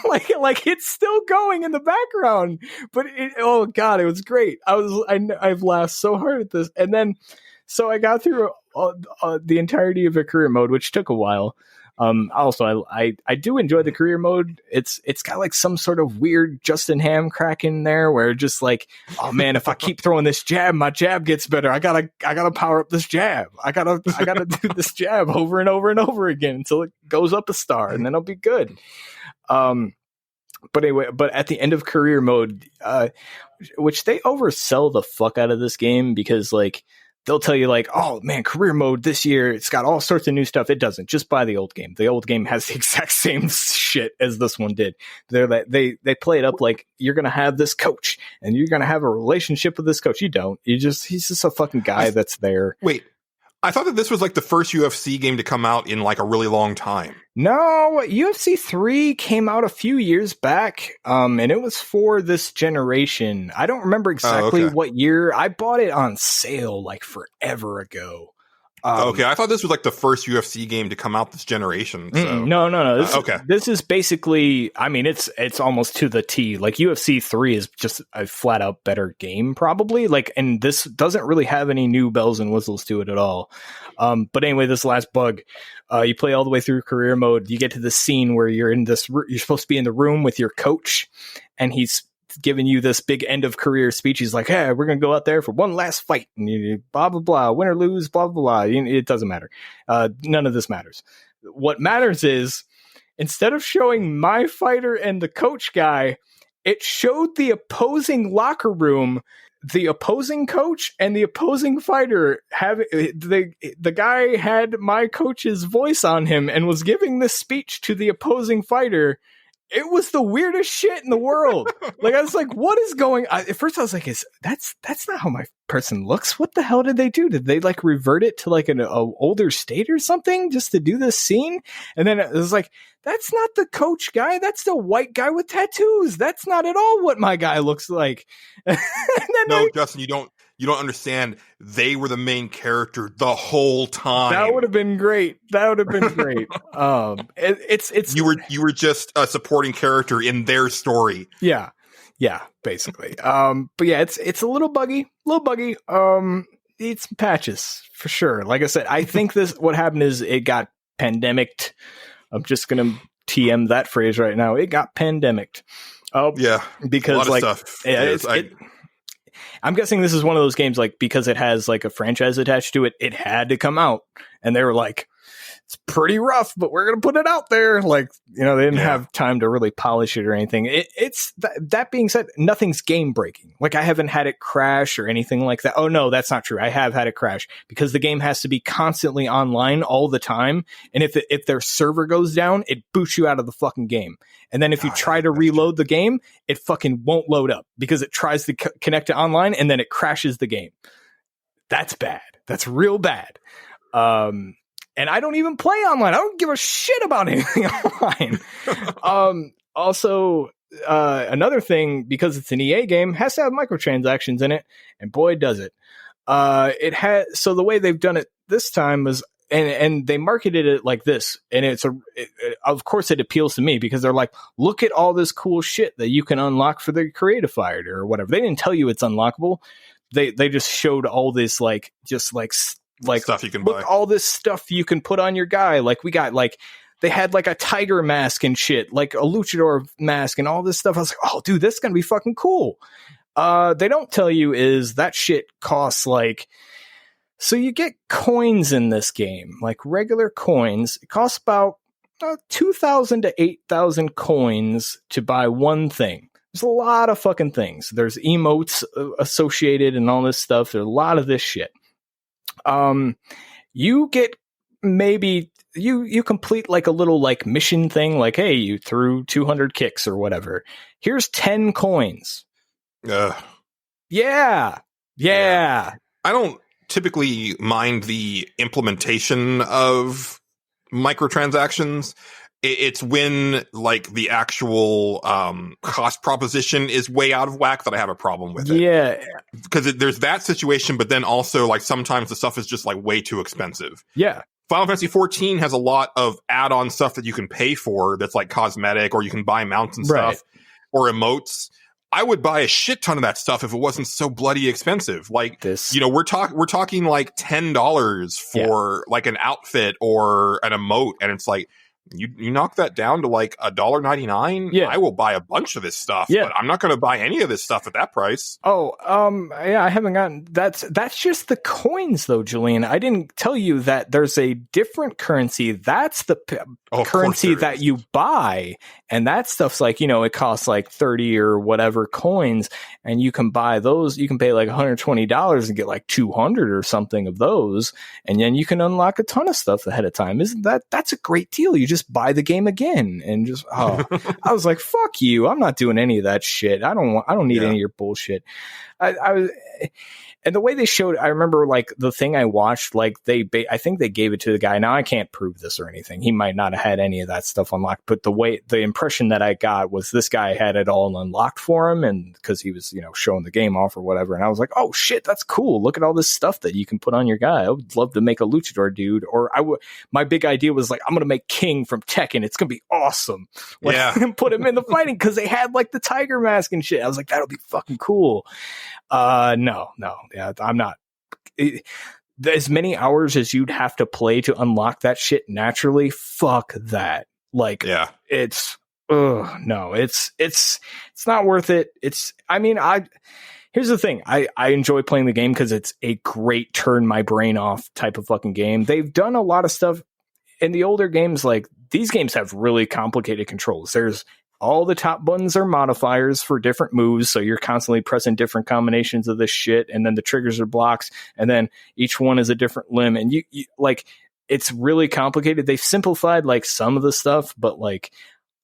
like it's still going in the background. But oh god, it was great. I've laughed so hard at this, and then. So I got through the entirety of a career mode, which took a while. Also, I do enjoy the career mode. It's got like some sort of weird Justin Ham crack in there, where just like, oh man, if I keep throwing this jab, my jab gets better. I gotta power up this jab. I gotta do this jab over and over and over again until it goes up a star, and then I'll be good. But anyway, at the end of career mode, which they oversell the fuck out of this game because like. They'll tell you like, oh man, career mode this year, it's got all sorts of new stuff. It doesn't. Just buy the old game. The old game has the exact same shit as this one did. They play it up like you're going to have this coach and you're going to have a relationship with this coach. You don't. He's just a fucking guy that's there. Wait, I thought that this was like the first UFC game to come out in like a really long time. No, UFC 3 came out a few years back, and it was for this generation. I don't remember exactly what year. I bought it on sale like forever ago. Okay, I thought this was like the first UFC game to come out this generation. So. No. This is basically, I mean, it's almost to the T. Like UFC 3 is just a flat out better game, probably. Like, and this doesn't really have any new bells and whistles to it at all. But anyway, this last bug, you play all the way through career mode. You get to the scene where you're supposed to be in the room with your coach, and he's giving you this big end of career speech. He's like, hey, we're going to go out there for one last fight and blah, blah, blah, win or lose, blah, blah, blah. It doesn't matter. None of this matters. What matters is instead of showing my fighter and the coach guy, it showed the opposing locker room, the opposing coach and the opposing fighter the guy had my coach's voice on him and was giving this speech to the opposing fighter. It was the weirdest shit in the world. Like, I was like, what is going on? At first I was like, that's not how my person looks. What the hell did they do? Did they like revert it to like an older state or something just to do this scene? And then it was like, that's not the coach guy. That's the white guy with tattoos. That's not at all what my guy looks like. Justin, you don't understand. They were the main character the whole time. That would have been great. You were just a supporting character in their story. Yeah, basically. But yeah, it's a little buggy. It's some patches for sure. Like I said, I think what happened is it got pandemicked. I'm just gonna TM that phrase right now. It got pandemicked. Yeah, because a lot of stuff. I'm guessing this is one of those games, like, because it has like a franchise attached to it, it had to come out, and they were like, it's pretty rough, but we're going to put it out there. Like, they didn't have time to really polish it or anything. That being said, nothing's game breaking. Like, I haven't had it crash or anything like that. Oh no, that's not true. I have had it crash because the game has to be constantly online all the time. And if their server goes down, it boots you out of the fucking game. And then if you try to reload the game, it fucking won't load up because it tries to connect to online and then it crashes the game. That's bad. That's real bad. And I don't even play online. I don't give a shit about anything online. Also, another thing, because it's an EA game, has to have microtransactions in it, and boy, does it. So the way they've done it this time was, and they marketed it like this, and of course it appeals to me because they're like, look at all this cool shit that you can unlock for the creative fighter or whatever. They didn't tell you it's unlockable. They just showed all this like stuff you can buy. All this stuff you can put on your guy. Like, we got like, they had like a tiger mask and shit, like a luchador mask and all this stuff. I was like, oh dude, this is gonna be fucking cool. They don't tell you is that shit costs like, so you get coins in this game, like regular coins. It costs about 2,000 to 8,000 coins to buy one thing. There's a lot of fucking things. There's emotes associated and all this stuff. There's a lot of this shit. You get maybe you complete like a little like mission thing, like, hey, you threw 200 kicks or whatever. Here's 10 coins. Yeah. I don't typically mind the implementation of microtransactions. It's when like the actual cost proposition is way out of whack that I have a problem with it. Yeah, because there's that situation, but then also like sometimes the stuff is just like way too expensive. Yeah, Final Fantasy 14 has a lot of add-on stuff that you can pay for that's like cosmetic, or you can buy mounts and stuff, or emotes. I would buy a shit ton of that stuff if it wasn't so bloody expensive. Like this, we're talking like $10 for like an outfit or an emote, and it's like, you knock that down to like $1.99. Yeah, I will buy a bunch of this stuff. Yeah, but I'm not going to buy any of this stuff at that price. Oh, yeah, I haven't gotten that's just the coins though, Julian. I didn't tell you that there's a different currency. That's the currency that you buy, and that stuff's like, it costs like 30 or whatever coins, and you can buy those. You can pay like $120 and get like 200 or something of those, and then you can unlock a ton of stuff ahead of time. Isn't that's a great deal? You just buy the game again and just I was like, fuck you, I'm not doing any of that shit. I don't need any of your bullshit. I was, and the way they showed, I remember like the thing I watched, like I think they gave it to the guy. Now I can't prove this or anything. He might not have had any of that stuff unlocked, but the impression that I got was this guy had it all unlocked for him, and because he was, showing the game off or whatever. And I was like, oh shit, that's cool. Look at all this stuff that you can put on your guy. I would love to make a luchador dude, or my big idea was like, I'm going to make King from Tekken. It's going to be awesome. Like, and put him in the fighting because they had like the tiger mask and shit. I was like, that'll be fucking cool. No. Yeah, I'm not. As many hours as you'd have to play to unlock that shit naturally, fuck that. Like, it's No, it's not worth it. Here's the thing. I enjoy playing the game because it's a great turn my brain off type of fucking game. They've done a lot of stuff in the older games. Like, these games have really complicated controls. There's all the top buttons are modifiers for different moves. So you're constantly pressing different combinations of this shit. And then the triggers are blocks. And then each one is a different limb. And you like, it's really complicated. They've simplified like some of the stuff, but like,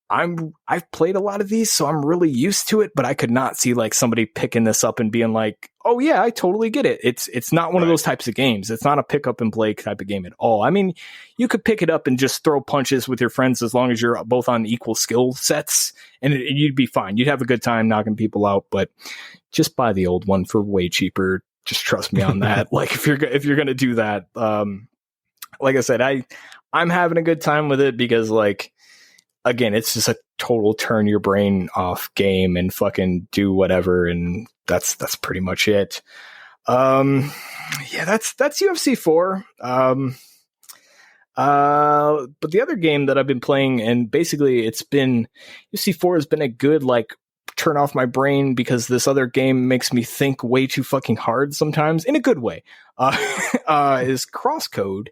I've played a lot of these, so I'm really used to it, but I could not see like somebody picking this up and being like, oh yeah, I totally get it. It's not one of those types of games. It's not a pick up and play type of game at all. I mean, you could pick it up and just throw punches with your friends as long as you're both on equal skill sets, and you'd be fine. You'd have a good time knocking people out, but just buy the old one for way cheaper. Just trust me on that. Like, if you're going to do that, like I said, I'm having a good time with it because, like, again, it's just a total turn your brain off game and fucking do whatever, and that's pretty much it. Yeah, that's UFC 4. But the other game that I've been playing, and basically it's been UFC 4 has been a good like turn off my brain because this other game makes me think way too fucking hard sometimes in a good way. Is Crosscode.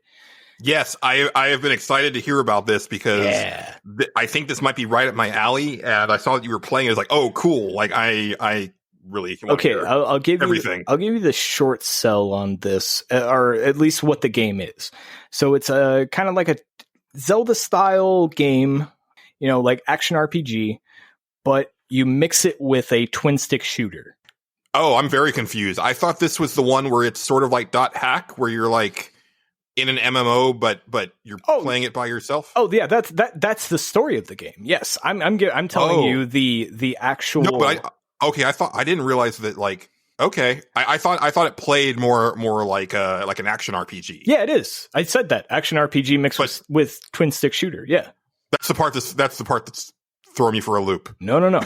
Yes, I have been excited to hear about this because I think this might be right up my alley, and I saw that you were playing. I was like, oh, cool! Like, I really okay. I'll give everything. I'll give you the short sell on this, or at least what the game is. So it's a kind of like a Zelda style game, you know, like action RPG, but you mix it with a twin stick shooter. Oh, I'm very confused. I thought this was the one where it's sort of like dot hack, where you're like in an MMO, but you're playing it by yourself. Oh yeah, that's the story of the game. Yes, I'm telling you the actual. No, but I didn't realize that. Like, okay, I thought it played more like an action RPG. Yeah, it is. I said that action RPG mixed with twin stick shooter. Yeah, that's the part that's throwing me for a loop. No.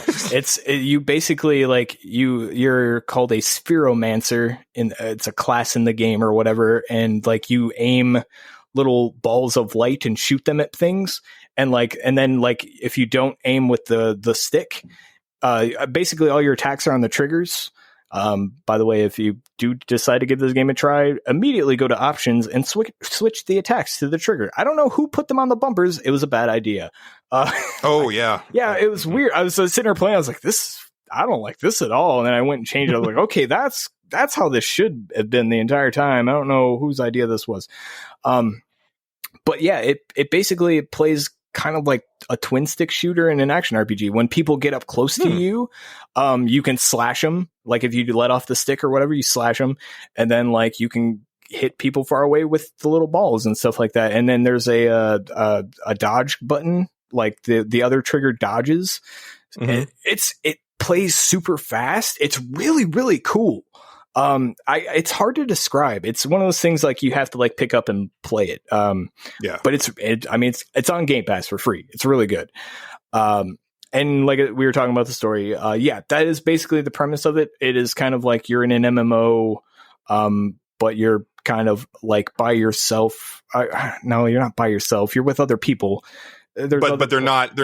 You basically like you're called a spheromancer, and it's a class in the game or whatever, and like you aim little balls of light and shoot them at things, and then if you don't aim with the stick, basically all your attacks are on the triggers. By the way, if you do decide to give this game a try, immediately go to options and switch the attacks to the trigger. I don't know who put them on the bumpers. It was a bad idea. Yeah, it was weird. I was sitting there playing. I was like, I don't like this at all. And then I went and changed it. I was like, okay, that's how this should have been the entire time. I don't know whose idea this was. But yeah, it basically plays kind of like a twin stick shooter in an action RPG. When people get up close to you, you can slash them. Like if you let off the stick or whatever, you slash them, and then like you can hit people far away with the little balls and stuff like that. And then there's a dodge button, like the other trigger dodges. Mm-hmm. It plays super fast. It's really, really cool. It's hard to describe. It's one of those things like you have to like pick up and play it. But it's on Game Pass for free. It's really good. And like we were talking about the story, that is basically the premise of it. It is kind of like you're in an MMO, but you're kind of like by yourself. No, you're not by yourself. You're with other people. But they're not.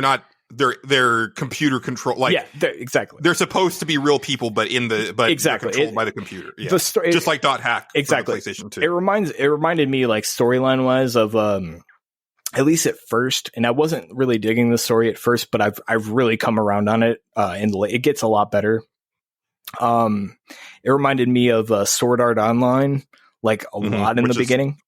They're computer control. Like, exactly. They're supposed to be real people, but exactly controlled by the computer. Yeah. Just like dot hack. Exactly. PlayStation 2. It reminded me like storyline wise of at least at first, and I wasn't really digging the story at first, but I've really come around on it, and it gets a lot better. It reminded me of Sword Art Online, like a lot in the beginning.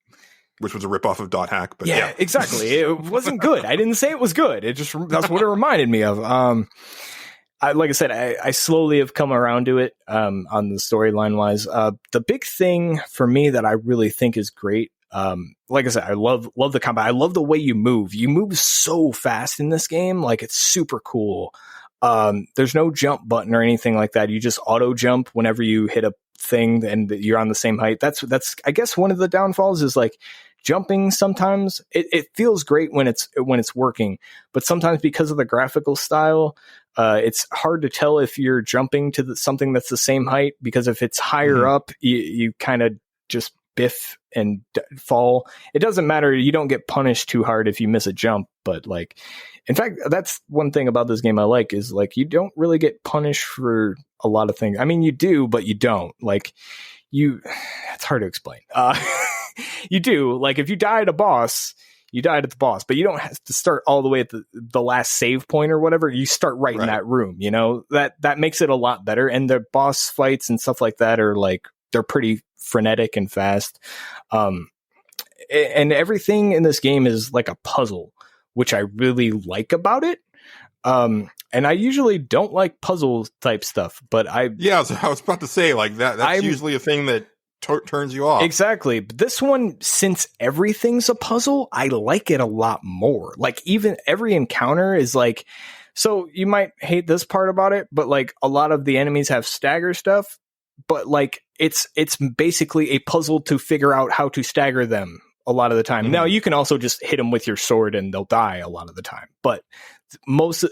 Which was a ripoff of dot hack, but yeah, exactly. It wasn't good. I didn't say it was good. That's what it reminded me of. Like I said, I slowly have come around to it on the storyline wise. The big thing for me that I really think is great, like I said, I love the combat. I love the way you move. You move so fast in this game. Like, it's super cool. There's no jump button or anything like that. You just auto jump whenever you hit a thing and you're on the same height. That's I guess one of the downfalls is like jumping. Sometimes it feels great when it's working, but sometimes because of the graphical style, it's hard to tell if you're jumping to something that's the same height, because if it's higher up, you kind of just biff and fall. It doesn't matter. You don't get punished too hard if you miss a jump. But like, in fact, that's one thing about this game I like is like, you don't really get punished for a lot of things. I mean, you do, but you don't. Like, it's hard to explain. You do. Like, if you die at a boss, you died at the boss, but you don't have to start all the way at the last save point or whatever. You start right in that room, you know, that makes it a lot better. And the boss fights and stuff like that are like, they're pretty frenetic and fast. And everything in this game is like a puzzle, which I really like about it. And I usually don't like puzzle type stuff, but I was about to say like that's usually a thing that turns you off. Exactly. But this one, since everything's a puzzle, I like it a lot more. Like, even every encounter is like, so you might hate this part about it, but like a lot of the enemies have stagger stuff, but like it's basically a puzzle to figure out how to stagger them a lot of the time. Mm-hmm. Now you can also just hit them with your sword and they'll die a lot of the time. But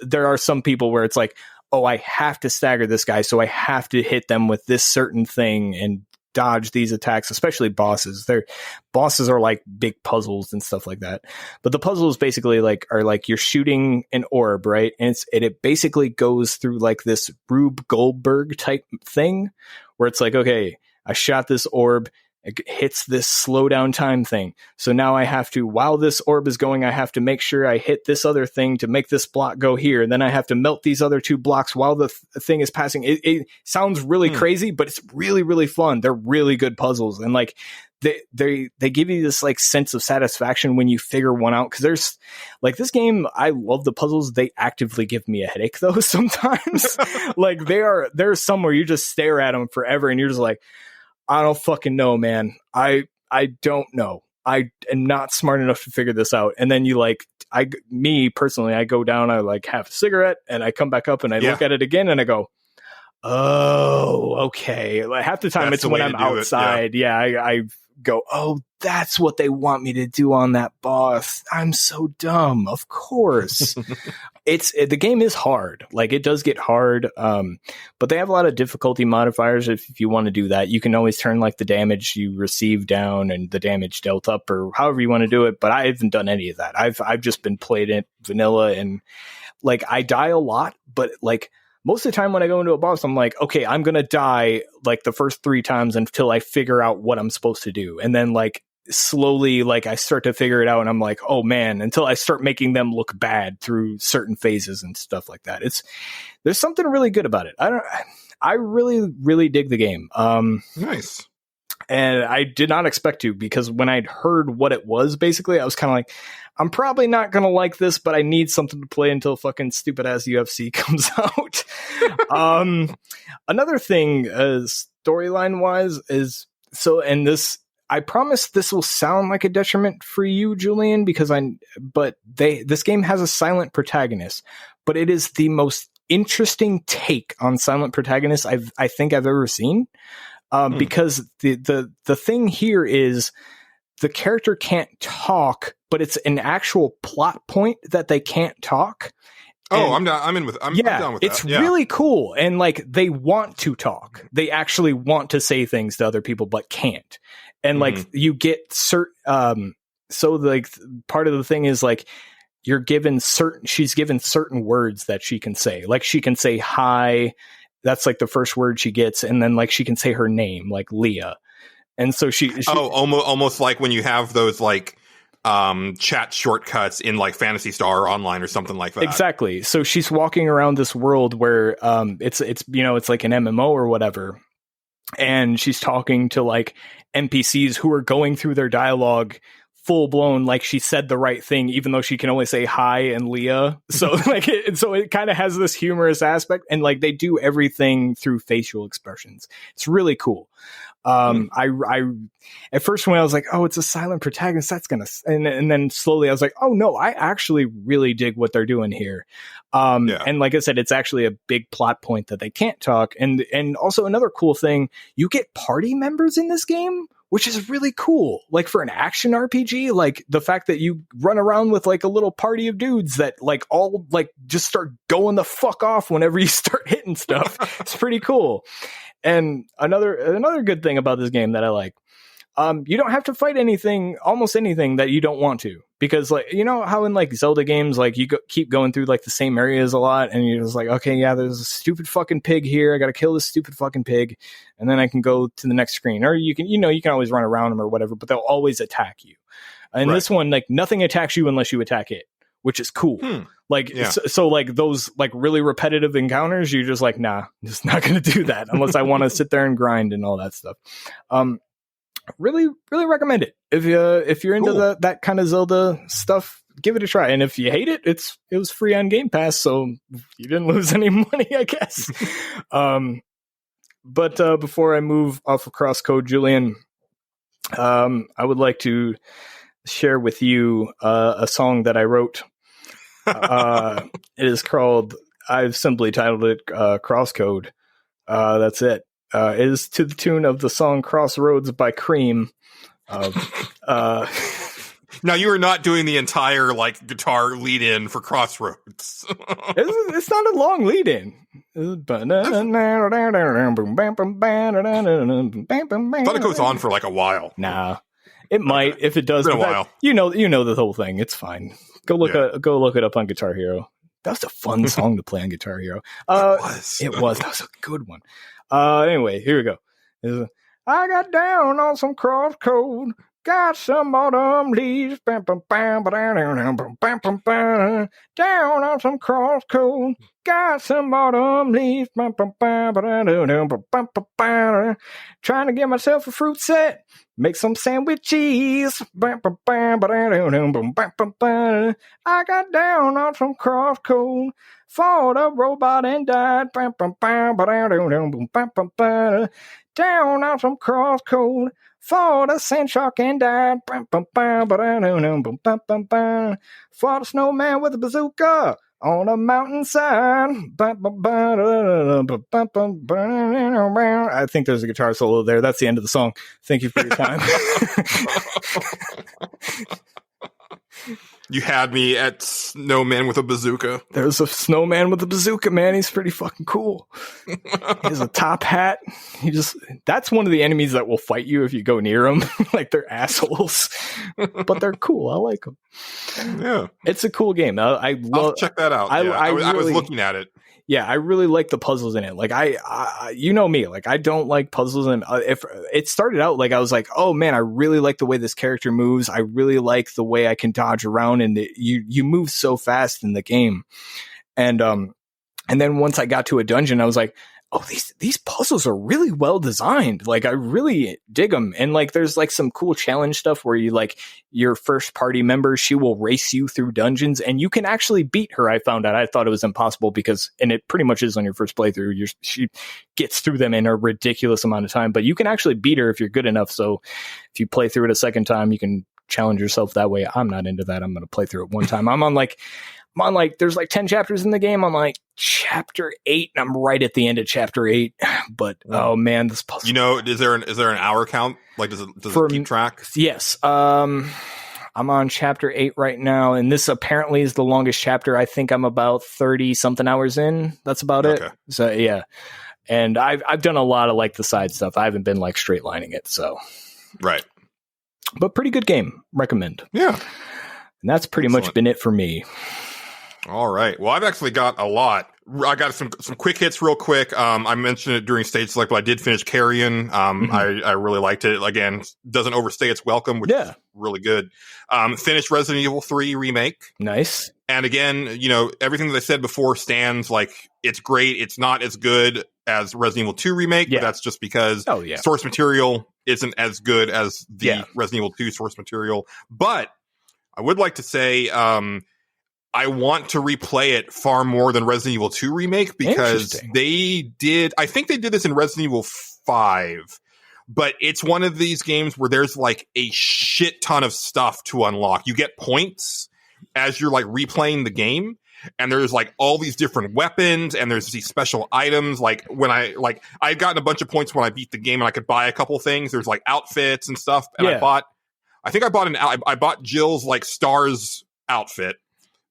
there are some people where it's like, oh, I have to stagger this guy, so I have to hit them with this certain thing and dodge these attacks, especially bosses. Bosses are like big puzzles and stuff like that. But the puzzles basically are like you're shooting an orb, right? And it basically goes through like this Rube Goldberg type thing where it's like, okay, I shot this orb, it hits this slow down time thing. So now I have to, while this orb is going, I have to make sure I hit this other thing to make this block go here. And then I have to melt these other two blocks while the thing is passing. It sounds really crazy, but it's really, really fun. They're really good puzzles. And like, they give you this like sense of satisfaction when you figure one out. Cause there's like this game, I love the puzzles. They actively give me a headache though sometimes. Like there's some where you just stare at them forever and you're just like, I don't fucking know, man. I don't know. I am not smart enough to figure this out. And then me personally, I go down, I like have a cigarette and I come back up and I look at it again and I go, oh, okay. Like half the time it's when I'm outside. I go, oh, that's what they want me to do on that boss. I'm so dumb. Of course. The game is hard. Like it does get hard. But they have a lot of difficulty modifiers. If you want to do that, you can always turn like the damage you receive down and the damage dealt up or however you want to do it. But I haven't done any of that. I've just been played in vanilla and like I die a lot, but like most of the time when I go into a boss, I'm like, okay, I'm going to die like the first 3 times until I figure out what I'm supposed to do. And then like slowly, like I start to figure it out and I'm like, oh man, until I start making them look bad through certain phases and stuff like that. There's something really good about it. I really, really dig the game. Nice. And I did not expect to, because when I'd heard what it was, basically, I was kind of like, I'm probably not going to like this, but I need something to play until fucking stupid ass UFC comes out. Another thing, storyline wise, is I promise this will sound like a detriment for you, Julian, this game has a silent protagonist, but it is the most interesting take on silent protagonists I think I've ever seen. Because the thing here is the character can't talk, but it's an actual plot point that they can't talk. Oh, I'm down with that. It's really cool. And like, they want to talk. They actually want to say things to other people, but can't. And like, you get certain, so like part of the thing is like, she's given certain words that she can say. Like she can say hi. That's like the first word she gets. And then like, she can say her name, like Leah. And so she almost like when you have those like, chat shortcuts in like Phantasy Star or online or something like that. Exactly. So she's walking around this world where it's like an MMO or whatever, and she's talking to like NPCs who are going through their dialogue full blown like she said the right thing, even though she can only say hi and Leah. So like it kind of has this humorous aspect, and like they do everything through facial expressions. It's really cool. I at first when I was like, oh, it's a silent protagonist, that's gonna, and then slowly I was like, oh no, I actually really dig what they're doing here. And like I said, it's actually a big plot point that they can't talk. And also another cool thing, you get party members in this game, which is really cool. Like for an action RPG, like the fact that you run around with like a little party of dudes that like all like just start going the fuck off whenever you start hitting stuff. It's pretty cool. And another good thing about this game that I like, you don't have to fight almost anything that you don't want to, because like, you know how in like Zelda games, like you keep going through like the same areas a lot, and you're just like, okay, yeah, there's a stupid fucking pig here. I got to kill this stupid fucking pig, and then I can go to the next screen. Or you can always run around them or whatever, but they'll always attack you. And this one, like nothing attacks you unless you attack it, which is cool. Like, so like those like really repetitive encounters, you're just like, nah, I'm just not going to do that unless I want to sit there and grind and all that stuff. Really, really recommend it. If you're into that kind of Zelda stuff, give it a try. And if you hate it, it was free on Game Pass, so you didn't lose any money, I guess. But before I move off of Crosscode, Julian, I would like to share with you a song that I wrote. It is called, I've simply titled it Crosscode. That's it. It is to the tune of the song Crossroads by Cream. Now you are not doing the entire like guitar lead in for Crossroads. It's not a long lead in. I thought it goes on for like a while. Nah, it might if it does. It's been a while. You know the whole thing. It's fine. Go look it up on Guitar Hero. That was a fun song to play on Guitar Hero. It was. That was a good one. Anyway, here we go. I got down on some Crosscode, got some autumn leaves, down on some Crosscode, got some autumn leaves, trying to get myself a fruit set, make some sandwiches. I got down on some Crosscode, fought a robot and died. Down on some Crosscode, fought a sand shark and died. Fought a snowman with a bazooka on a mountainside. I think there's a guitar solo there. That's the end of the song. Thank you for your time. You had me at snowman with a bazooka. There's a snowman with a bazooka, man. He's pretty fucking cool. He has a top hat. That's one of the enemies that will fight you if you go near them. Like, they're assholes. But they're cool. I like them. Yeah. It's a cool game. I'll check that out. I was looking at it. Yeah, I really like the puzzles in it. Like, I you know me, like, I don't like puzzles. And if it started out, like, I was like, oh man, I really like the way this character moves. I really like the way I can dodge around, and you move so fast in the game. And then once I got to a dungeon, I was like, oh, these puzzles are really well designed. Like, I really dig them. And like, there's like some cool challenge stuff where you like your first party member, she will race you through dungeons and you can actually beat her. I found out. I thought it was impossible and it pretty much is on your first playthrough. She gets through them in a ridiculous amount of time, but you can actually beat her if you're good enough. So if you play through it a second time, you can challenge yourself that way. I'm not into that. I'm going to play through it one time. I'm on like, there's like 10 chapters in the game. I'm like chapter 8 and I'm right at the end of chapter 8. But oh man, this puzzle. You know, is there an hour count? Like, does it keep track? Yes. I'm on chapter 8 right now, and this apparently is the longest chapter. I think I'm about 30 something hours in. That's about it. So yeah. And I've done a lot of like the side stuff. I haven't been like straight lining it. So right. But pretty good game. Recommend. Yeah. And that's pretty much been it for me. All right. Well, I've actually got a lot. I got some quick hits real quick. I mentioned it during stage select, but I did finish Carrion. I really liked it. Again, doesn't overstay its welcome, which is really good. Finished Resident Evil 3 Remake. Nice. And again, you know, everything that I said before stands. Like, it's great. It's not as good as Resident Evil 2 Remake, but that's just because source material isn't as good as the Resident Evil 2 source material. But I would like to say, I want to replay it far more than Resident Evil 2 Remake, because I think they did this in Resident Evil 5, but it's one of these games where there's like a shit ton of stuff to unlock. You get points as you're like replaying the game, and there's like all these different weapons, and there's these special items. Like when I'd gotten a bunch of points when I beat the game, and I could buy a couple things. There's like outfits and stuff, and I bought Jill's like Stars outfit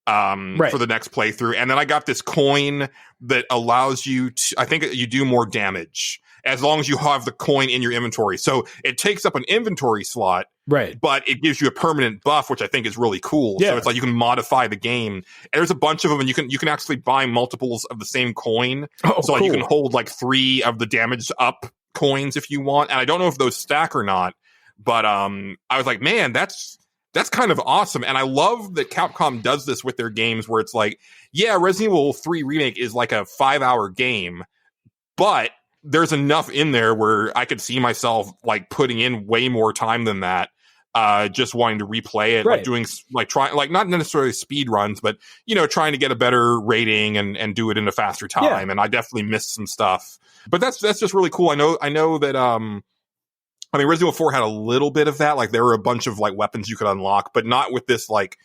for the next playthrough, and then I got this coin that allows you to, I think you do more damage, as long as you have the coin in your inventory. So it takes up an inventory slot, Right. but it gives you a permanent buff, which I think is really cool. Yeah. So it's like you can modify the game. And there's a bunch of them, and you can actually buy multiples of the same coin. Oh, so like cool. you can hold like 3 of the damage up coins if you want. And I don't know if those stack or not, but I was like, man, that's kind of awesome. And I love that Capcom does this with their games where it's like, yeah, Resident Evil 3 Remake is like a 5-hour game, but there's enough in there where I could see myself like putting in way more time than that. Just wanting to replay it, Right. like doing like trying, like not necessarily speed runs, but trying to get a better rating and do it in a faster time. Yeah. And I definitely missed some stuff, but that's just really cool. I know that Resident Evil 4 had a little bit of that. Like there were a bunch of like weapons you could unlock, but not with this like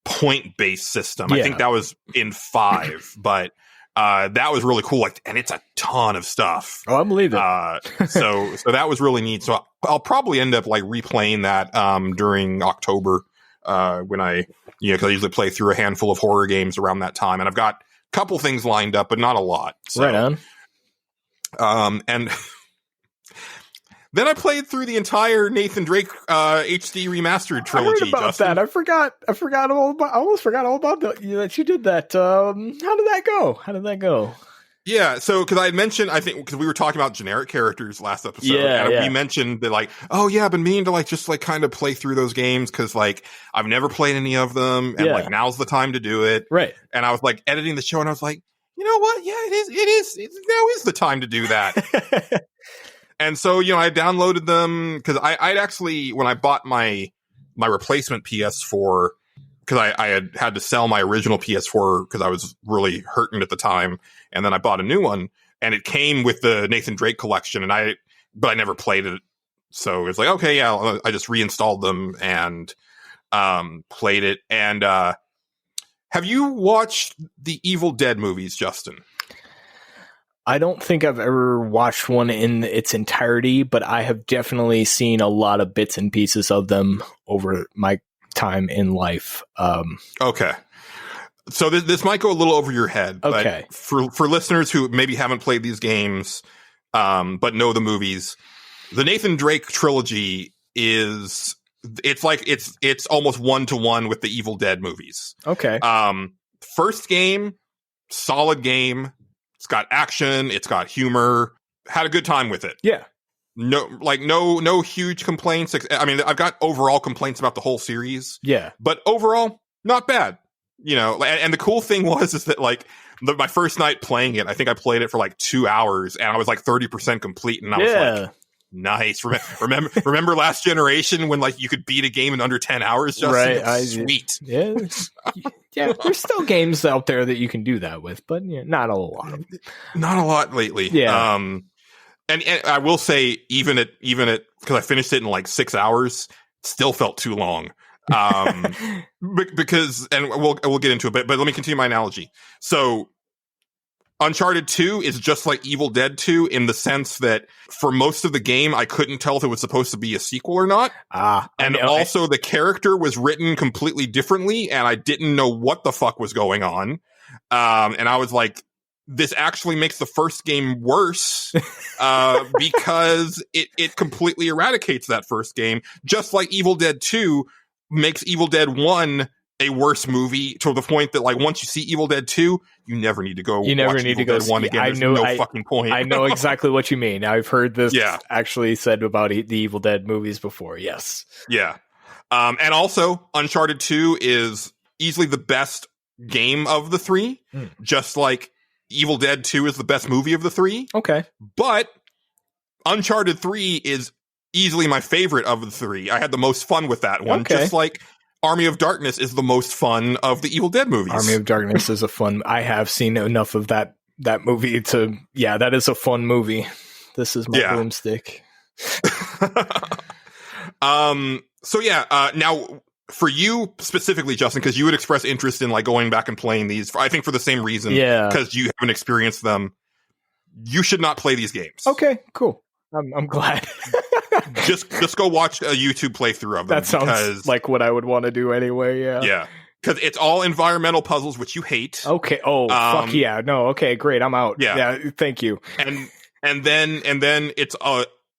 point-based system. Yeah. I think that was in 5, but that was really cool. Like, and it's a ton of stuff. Oh, I believe it. So that was really neat. So I'll probably end up like replaying that during October when I because I usually play through a handful of horror games around that time, and I've got a couple things lined up, but not a lot. So, Right on. And then I played through the entire Nathan Drake HD remastered trilogy. I heard about Justin. that. I forgot all about. I almost forgot all about that you did that. How did that go? Yeah, so because I had mentioned, I think because we were talking about generic characters last episode, and we mentioned that like, oh yeah, I've been meaning to like just like kind of play through those games because like I've never played any of them, and like now's the time to do it. Right. And I was like editing the show, and I was like, you know what? Yeah, now is the time to do that. And so I downloaded them because I'd actually, when I bought my replacement PS4, because I had to sell my original PS4 because I was really hurting at the time. And then I bought a new one, and it came with the Nathan Drake collection, but I never played it. So it's like, okay, yeah, I just reinstalled them and played it. And have you watched the Evil Dead movies, Justin? I don't think I've ever watched one in its entirety, but I have definitely seen a lot of bits and pieces of them over my time in life. Okay. So this might go a little over your head, okay. But for listeners who maybe haven't played these games, but know the movies, the Nathan Drake trilogy it's almost 1-to-1 with the Evil Dead movies. Okay. First game, solid game. It's got action. It's got humor. Had a good time with it. Yeah. No huge complaints. I mean, I've got overall complaints about the whole series. Yeah. But overall, not bad. And the cool thing is that like my first night playing it, I think I played it for like 2 hours, and I was like 30% complete, and I was like, nice. Remember last generation when like you could beat a game in under 10 hours? Justin? Right. Sweet. Yeah. Yeah. There's still games out there that you can do that with, but not a lot. Not a lot lately. Yeah. And I will say, even at because I finished it in like 6 hours, it still felt too long. Because, and we'll get into it, but let me continue my analogy. So Uncharted 2 is just like Evil Dead 2 in the sense that for most of the game, I couldn't tell if it was supposed to be a sequel or not. Also the character was written completely differently, and I didn't know what the fuck was going on. And I was like, this actually makes the first game worse, because it completely eradicates that first game, just like Evil Dead 2 makes Evil Dead 1 a worse movie, to the point that like once you see Evil Dead 2, you never need to go watch Evil Dead 1 again. There's no fucking point. I know exactly what you mean. I've heard this actually said about the Evil Dead movies before. Yes. Yeah. And also Uncharted 2 is easily the best game of the 3, just like Evil Dead 2 is the best movie of the 3. Okay. But Uncharted 3 is easily my favorite of the 3. I had the most fun with that one. Okay. Just like Army of Darkness is the most fun of the Evil Dead movies. Army of Darkness is a fun. I have seen enough of that movie to. Yeah, that is a fun movie. This is my boomstick. Now for you specifically, Justin, because you would express interest in like going back and playing these. I think for the same reason. Yeah. Because you haven't experienced them. You should not play these games. Okay. Cool. I'm glad. just go watch a YouTube playthrough of them. That sounds like what I would want to do anyway. Yeah. Yeah. Because it's all environmental puzzles, which you hate. Okay. Oh, fuck yeah. No. Okay. Great. I'm out. Yeah. Thank you. And then it's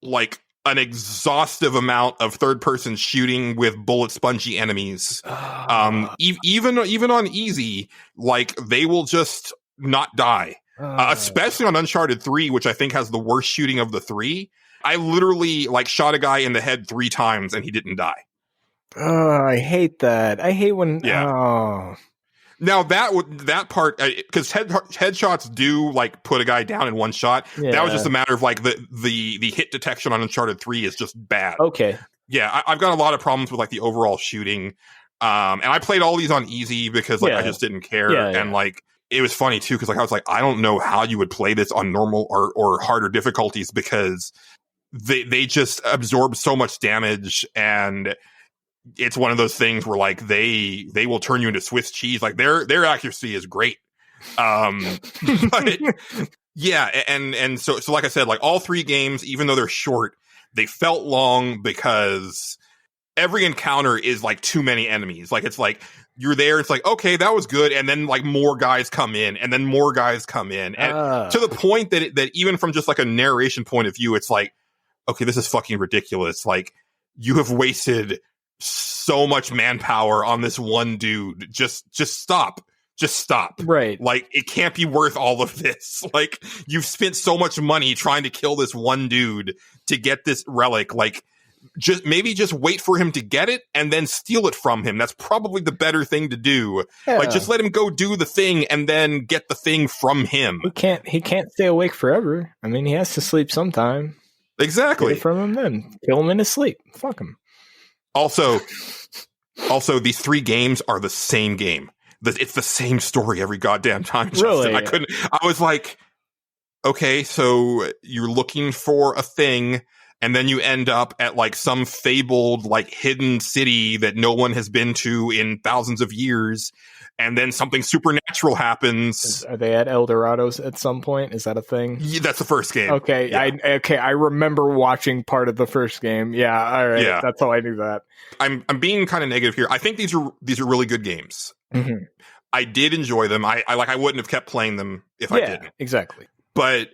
like an exhaustive amount of third person shooting with bullet spongy enemies. Even on easy, like they will just not die. Especially on Uncharted 3, which I think has the worst shooting of the three. I literally like shot a guy in the head 3 times and he didn't die. I hate that. I hate when. Yeah. Oh. Now that part, because headshots do like put a guy down in one shot. Yeah. That was just a matter of like the hit detection on Uncharted 3 is just bad. Okay. Yeah, I've got a lot of problems with like the overall shooting. And I played all these on easy because like I just didn't care. And like it was funny too because like I was like, I don't know how you would play this on normal or harder difficulties because they just absorb so much damage, and it's one of those things where like they will turn you into Swiss cheese. Like their accuracy is great. But yeah, and so like I said, like all 3 games, even though they're short, they felt long because every encounter is like too many enemies. Like it's like you're there, it's like, okay, that was good, and then like more guys come in, and then more guys come in, and to the point that even from just like a narration point of view, it's like, okay, this is fucking ridiculous. Like you have wasted so much manpower on this one dude. Just stop. Just stop. Right. Like it can't be worth all of this. Like you've spent so much money trying to kill this one dude to get this relic. Like just wait for him to get it and then steal it from him. That's probably the better thing to do. Yeah. Like just let him go do the thing and then get the thing from him. He can't stay awake forever. I mean, he has to sleep sometime. Exactly. Get it from him then. Kill him in his sleep. Fuck him. Also, these 3 games are the same game. It's the same story every goddamn time, Justin. Really? I was like, okay, so you're looking for a thing, and then you end up at like some fabled, like hidden city that no one has been to in thousands of years. And then something supernatural happens. Are they at El Dorados at some point? Is that a thing? Yeah, that's the first game. Okay, yeah. I remember watching part of the first game. Yeah, all right. Yeah. That's how I knew that. I'm being kind of negative here. I think these are really good games. Mm-hmm. I did enjoy them. I wouldn't have kept playing them if I didn't. Exactly. But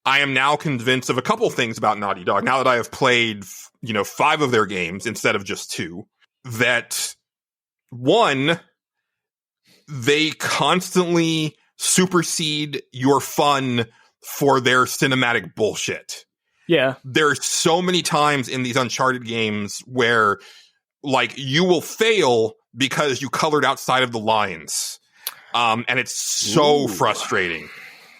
I am now convinced of a couple things about Naughty Dog. Now that I have played, 5 of their games instead of just 2, that 1, they constantly supersede your fun for their cinematic bullshit. Yeah. There's so many times in these Uncharted games where like you will fail because you colored outside of the lines. And it's so frustrating.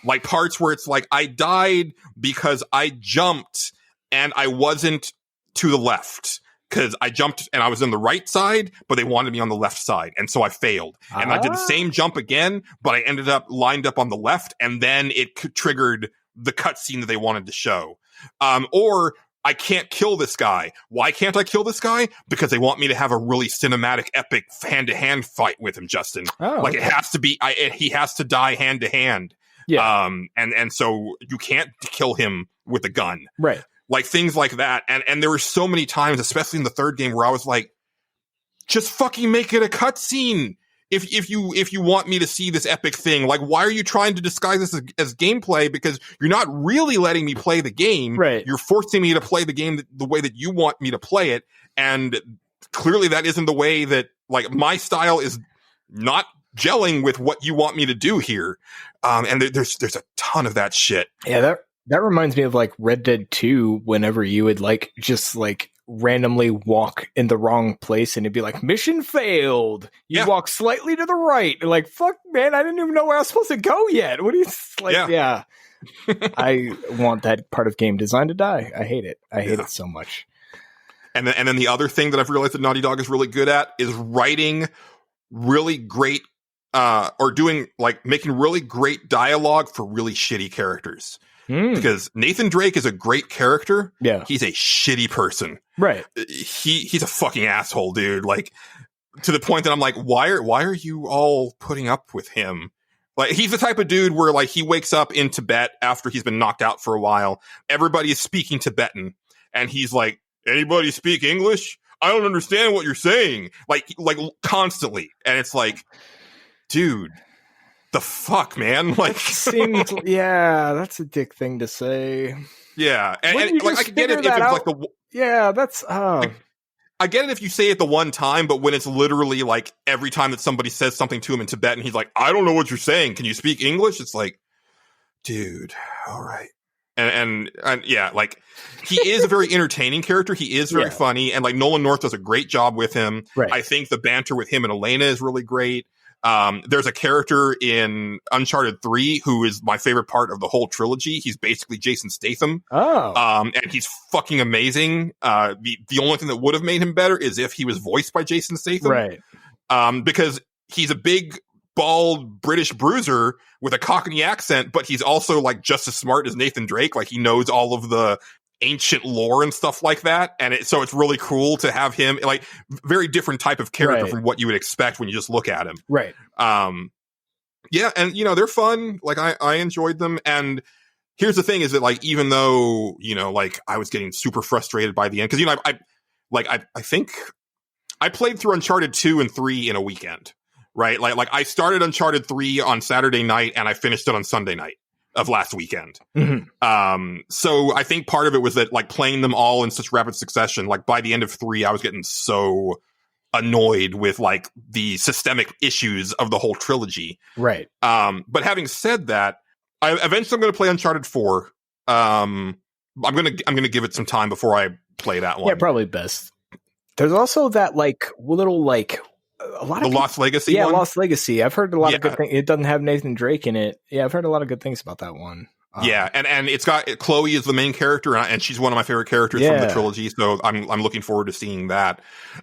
Like parts where it's like, I died because I jumped and I wasn't to the left. Because I jumped and I was on the right side, but they wanted me on the left side. And so I failed. And I did the same jump again, but I ended up lined up on the left. And then it triggered the cutscene that they wanted to show. Or I can't kill this guy. Why can't I kill this guy? Because they want me to have a really cinematic, epic hand-to-hand fight with him, Justin. Like it has to be, he has to die hand-to-hand. Yeah. And so you can't kill him with a gun. Right. Like things like that. And there were so many times, especially in the third game, where I was like, just fucking make it a cutscene. If you want me to see this epic thing, like, why are you trying to disguise this as gameplay? Because you're not really letting me play the game. Right. You're forcing me to play the game the way that you want me to play it. And clearly that isn't the way that, like, my style is not gelling with what you want me to do here. And there's a ton of that shit. Yeah, that reminds me of like Red Dead 2, whenever you would like just like randomly walk in the wrong place and it'd be like, mission failed. You walk slightly to the right. Like, fuck, man, I didn't even know where I was supposed to go yet. What do you like? Yeah. I want that part of game design to die. I hate it. I hate it so much. And then the other thing that I've realized that Naughty Dog is really good at is writing really great or doing like making really great dialogue for really shitty characters. Because Nathan Drake is a great character. Yeah. He's a shitty person. Right. He's a fucking asshole, dude. Like, to the point that I'm like, why are you all putting up with him? Like, he's the type of dude where, like, he wakes up in Tibet after he's been knocked out for a while. Everybody is speaking Tibetan. And he's like, anybody speak English? I don't understand what you're saying. Like constantly. And it's like, dude, the fuck, man? Like, Seems, yeah, that's a dick thing to say. yeah, Wouldn't and you like I just can get it if figure it's that like out? Yeah, that's I get it if you say it the one time, but when it's literally like every time that somebody says something to him in Tibetan, he's like, I don't know what you're saying. Can you speak English? It's like, dude, all right. And yeah, like he is a very entertaining character. He is very funny. And like Nolan North does a great job with him. Right. I think the banter with him and Elena is really great. There's a character in Uncharted 3 who is my favorite part of the whole trilogy. He's basically Jason Statham. Oh. And he's fucking amazing. The only thing that would have made him better is if he was voiced by Jason Statham. Right. Because he's a big, bald British bruiser with a Cockney accent, but he's also like just as smart as Nathan Drake. Like he knows all of the ancient lore and stuff like that. And so it's really cool to have him, like, very different type of character from what you would expect when you just look at him. Right. Yeah. And, you know, they're fun. Like I enjoyed them. And here's the thing is that like, even though, you know, like I was getting super frustrated by the end, cause you know, I think I played through Uncharted 2 and 3 in a weekend, right? Like I started Uncharted 3 on Saturday night and I finished it on Sunday night of last weekend. Mm-hmm. So I think part of it was that like playing them all in such rapid succession, like by the end of 3, I was getting so annoyed with like the systemic issues of the whole trilogy. Right. But having said that, I'm going to play Uncharted 4. I'm going to give it some time before I play that one. Yeah, probably best. There's also that like little like a lot of Lost Legacy. Yeah, one? Lost Legacy. I've heard a lot of good things. It doesn't have Nathan Drake in it. Yeah, I've heard a lot of good things about that one. Yeah, and it's got Chloe is the main character, and she's one of my favorite characters from the trilogy. So I'm looking forward to seeing that.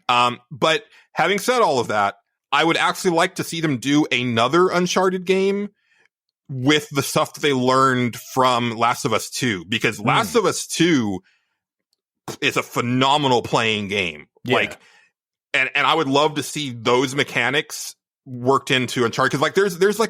But having said all of that, I would actually like to see them do another Uncharted game with the stuff that they learned from Last of Us 2, because Last of Us 2 is a phenomenal playing game. Yeah. Like, and I would love to see those mechanics worked into Uncharted, because like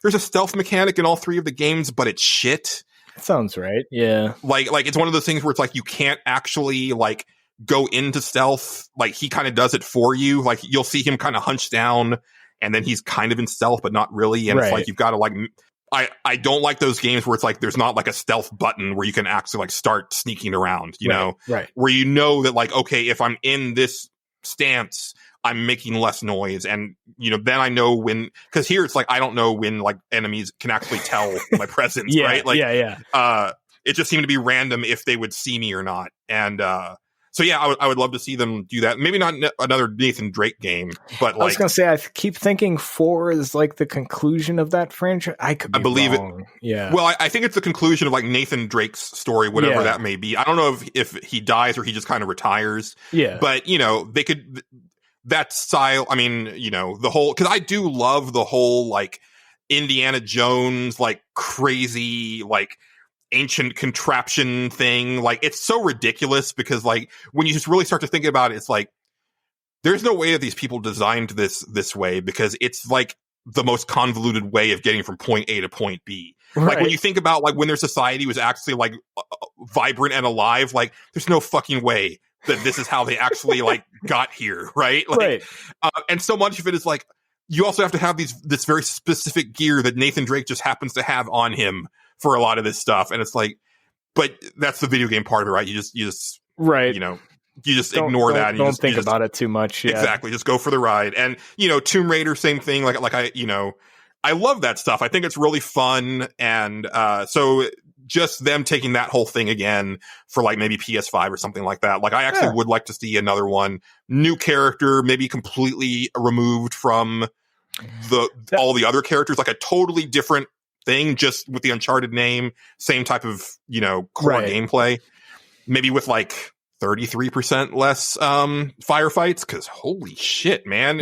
there's a stealth mechanic in all 3 of the games, but it's shit. Sounds right. Yeah. Like it's one of those things where it's like you can't actually like go into stealth. Like he kind of does it for you. Like you'll see him kind of hunched down and then he's kind of in stealth, but not really. And it's like you've got to like I don't like those games where it's like there's not like a stealth button where you can actually like start sneaking around, you know? Right. Where you know that like, okay, if I'm in this stance, I'm making less noise, and you know, then I know when, because here it's like I don't know when like enemies can actually tell my presence, right? Like, it just seemed to be random if they would see me or not, and so yeah, I would love to see them do that. Maybe not another Nathan Drake game, but like, I was gonna say, I keep thinking 4 is like the conclusion of that franchise. I believe wrong. Yeah. Well, I think it's the conclusion of like Nathan Drake's story, whatever that may be. I don't know if he dies or he just kind of retires. Yeah. But you know, they could. That style, I mean, you know, the whole, because I do love the whole like Indiana Jones, like crazy, like ancient contraption thing. Like it's so ridiculous because like when you just really start to think about it, it's like there's no way that these people designed this way, because it's like the most convoluted way of getting from point A to point B. Right. Like when you think about like when their society was actually like vibrant and alive, like there's no fucking way that this is how they actually like got here, right? Like, and so much of it is like you also have to have this very specific gear that Nathan Drake just happens to have on him for a lot of this stuff, and it's like, but that's the video game part of it, right? You just right, you know, you just ignore that. And don't think about it too much. Yeah. Exactly, just go for the ride. And you know, Tomb Raider, same thing. Like I, you know, I love that stuff. I think it's really fun, and so. Just them taking that whole thing again for like maybe PS5 or something like that. Like I actually would like to see another one, new character, maybe completely removed from all the other characters, like a totally different thing, just with the Uncharted name, same type of, you know, core gameplay, maybe with like 33% less firefights, because holy shit, man.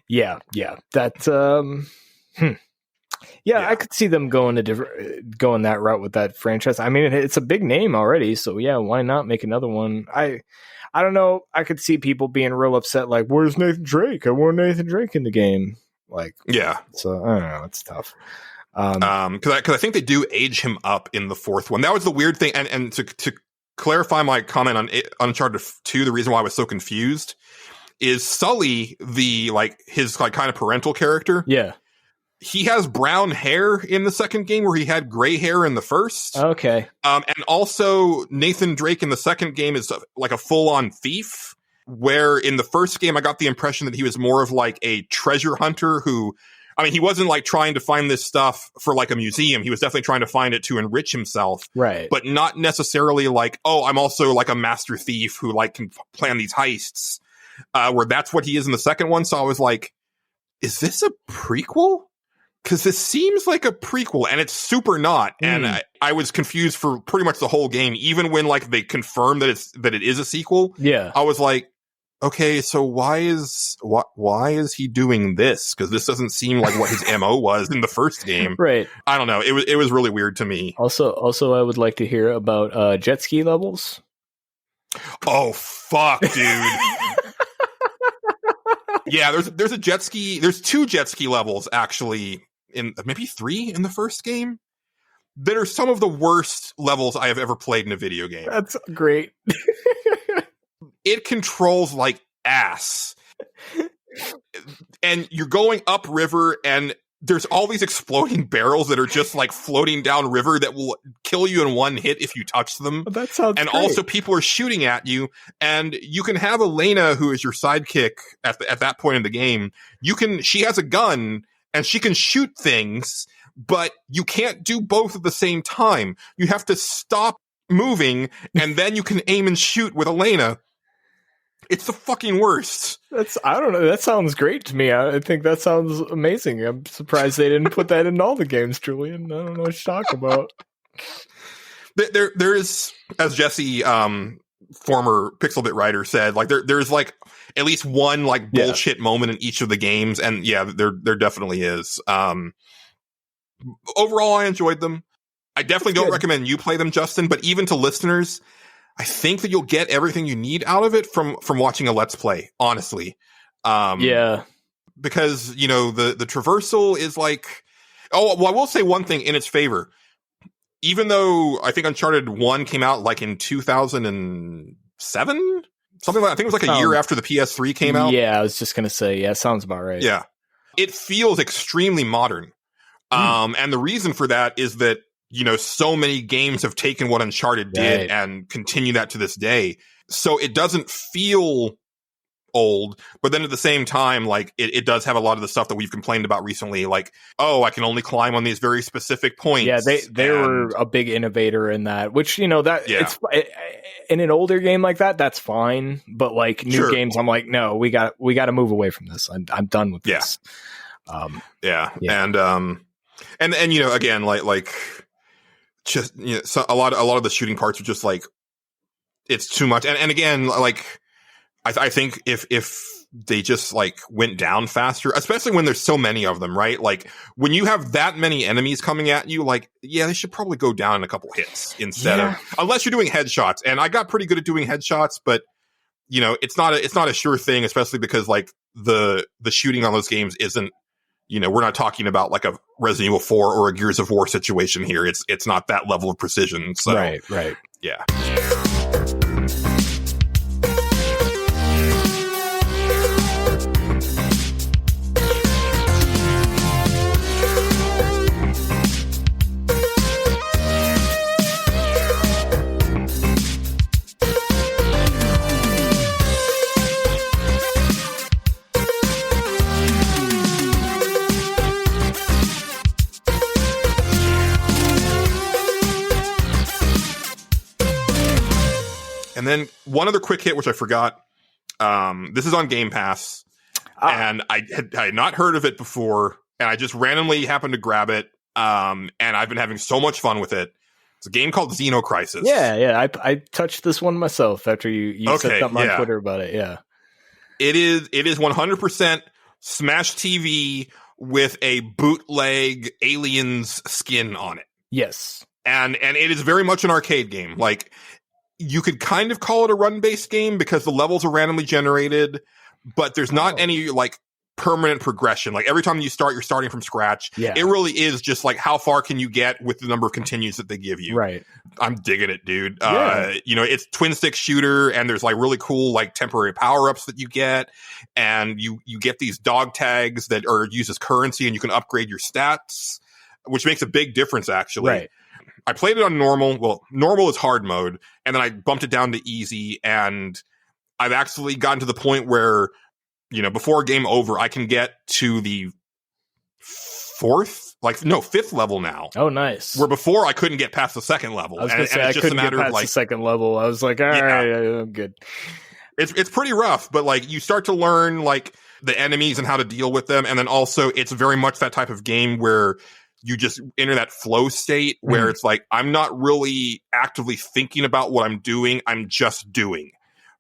Yeah. That Yeah, I could see them going that route with that franchise. I mean, it's a big name already, so yeah, why not make another one? I don't know. I could see people being real upset, like, "Where's Nathan Drake? I want Nathan Drake in the game." Like, yeah. So I don't know. It's tough. Because I think they do age him up in the 4th one. That was the weird thing. And to clarify my comment on Uncharted 2, the reason why I was so confused is Sully, his kind of parental character. Yeah. He has brown hair in the second game where he had gray hair in the first. Okay. And also Nathan Drake in the second game is like a full-on thief, where in the first game I got the impression that he was more of like a treasure hunter who, I mean, he wasn't like trying to find this stuff for like a museum. He was definitely trying to find it to enrich himself. Right. But not necessarily like, oh, I'm also like a master thief who like can plan these heists, where that's what he is in the second one. So I was like, is this a prequel? Because this seems like a prequel, and it's super not. And I was confused for pretty much the whole game, even when like they confirmed that it is a sequel. Yeah, I was like, okay, so why is he doing this? Because this doesn't seem like what his MO was in the first game. Right. I don't know. It was really weird to me. Also, I would like to hear about jet ski levels. Oh fuck, dude. Yeah, there's a jet ski. There's 2 jet ski levels actually, in maybe 3 in the first game, that are some of the worst levels I have ever played in a video game. That's great. It controls like ass. And you're going upriver, and there's all these exploding barrels that are just like floating down river that will kill you in one hit if you touch them. That sounds And great. also people are shooting at you, and you can have Elena, who is your sidekick at that point in the game. She has a gun and she can shoot things, but you can't do both at the same time. You have to stop moving and then you can aim and shoot with Elena. It's the fucking worst. I don't know. That sounds great to me. I think that sounds amazing. I'm surprised they didn't put that in all the games, Julian. I don't know what you're talking about. There is, as Jesse, former Pixelbit writer, said, like there's like at least one like bullshit moment in each of the games, and yeah, there definitely is. Overall, I enjoyed them. I definitely don't recommend you play them, Justin, but even to listeners, I think that you'll get everything you need out of it from watching a Let's Play, honestly. Yeah. Because, you know, the traversal is like, oh, well, I will say one thing in its favor. Even though I think Uncharted 1 came out like in 2007, something like, I think it was like a year after the PS3 came out. Yeah, I was just going to say, yeah, sounds about right. Yeah. It feels extremely modern. And the reason for that is that, you know, so many games have taken what Uncharted did and continue that to this day. So it doesn't feel old, but then at the same time, like it does have a lot of the stuff that we've complained about recently, like, oh, I can only climb on these very specific points. Yeah, they were a big innovator in that, which, you know, that it's in an older game like that, that's fine. But like new games, I'm like, no, we got to move away from this. I'm done with this. And you know, again, like just, you know, so a lot of the shooting parts are just like, it's too much. And again, like, I think if they just like went down faster, especially when there's so many of them, right? Like when you have that many enemies coming at you, like, yeah, they should probably go down in a couple hits instead of, unless you're doing headshots. And I got pretty good at doing headshots, but you know, it's not a sure thing, especially because like the shooting on those games isn't, you know, we're not talking about like a Resident Evil 4 or a Gears of War situation here. It's not that level of precision. So right. Yeah. And then one other quick hit, which I forgot. This is on Game Pass, and I had not heard of it before, and I just randomly happened to grab it, and I've been having so much fun with it. It's a game called Xeno Crisis. Yeah. I touched this one myself after you said something on Twitter about it. Yeah, it is 100% Smash TV with a bootleg Aliens skin on it. Yes, and it is very much an arcade game. Like, you could kind of call it a run-based game because the levels are randomly generated, but there's not any like permanent progression. Like every time you start, you're starting from scratch. Yeah. It really is just like how far can you get with the number of continues that they give you. Right. I'm digging it, dude. Yeah. It's twin stick shooter, and there's like really cool like temporary power ups that you get, and you get these dog tags that are used as currency, and you can upgrade your stats, which makes a big difference actually. Right. I played it on normal. Well, normal is hard mode, and then I bumped it down to easy, and I've actually gotten to the point where, before game over, I can get to the fifth level now. Oh, nice. Where before I couldn't get past the second level. I was going to say, it's I just couldn't a matter get past of like the second level. I was like, all right, I'm good. It's pretty rough, but like you start to learn like the enemies and how to deal with them. And then also it's very much that type of game where you just enter that flow state where it's like, I'm not really actively thinking about what I'm doing. I'm just doing.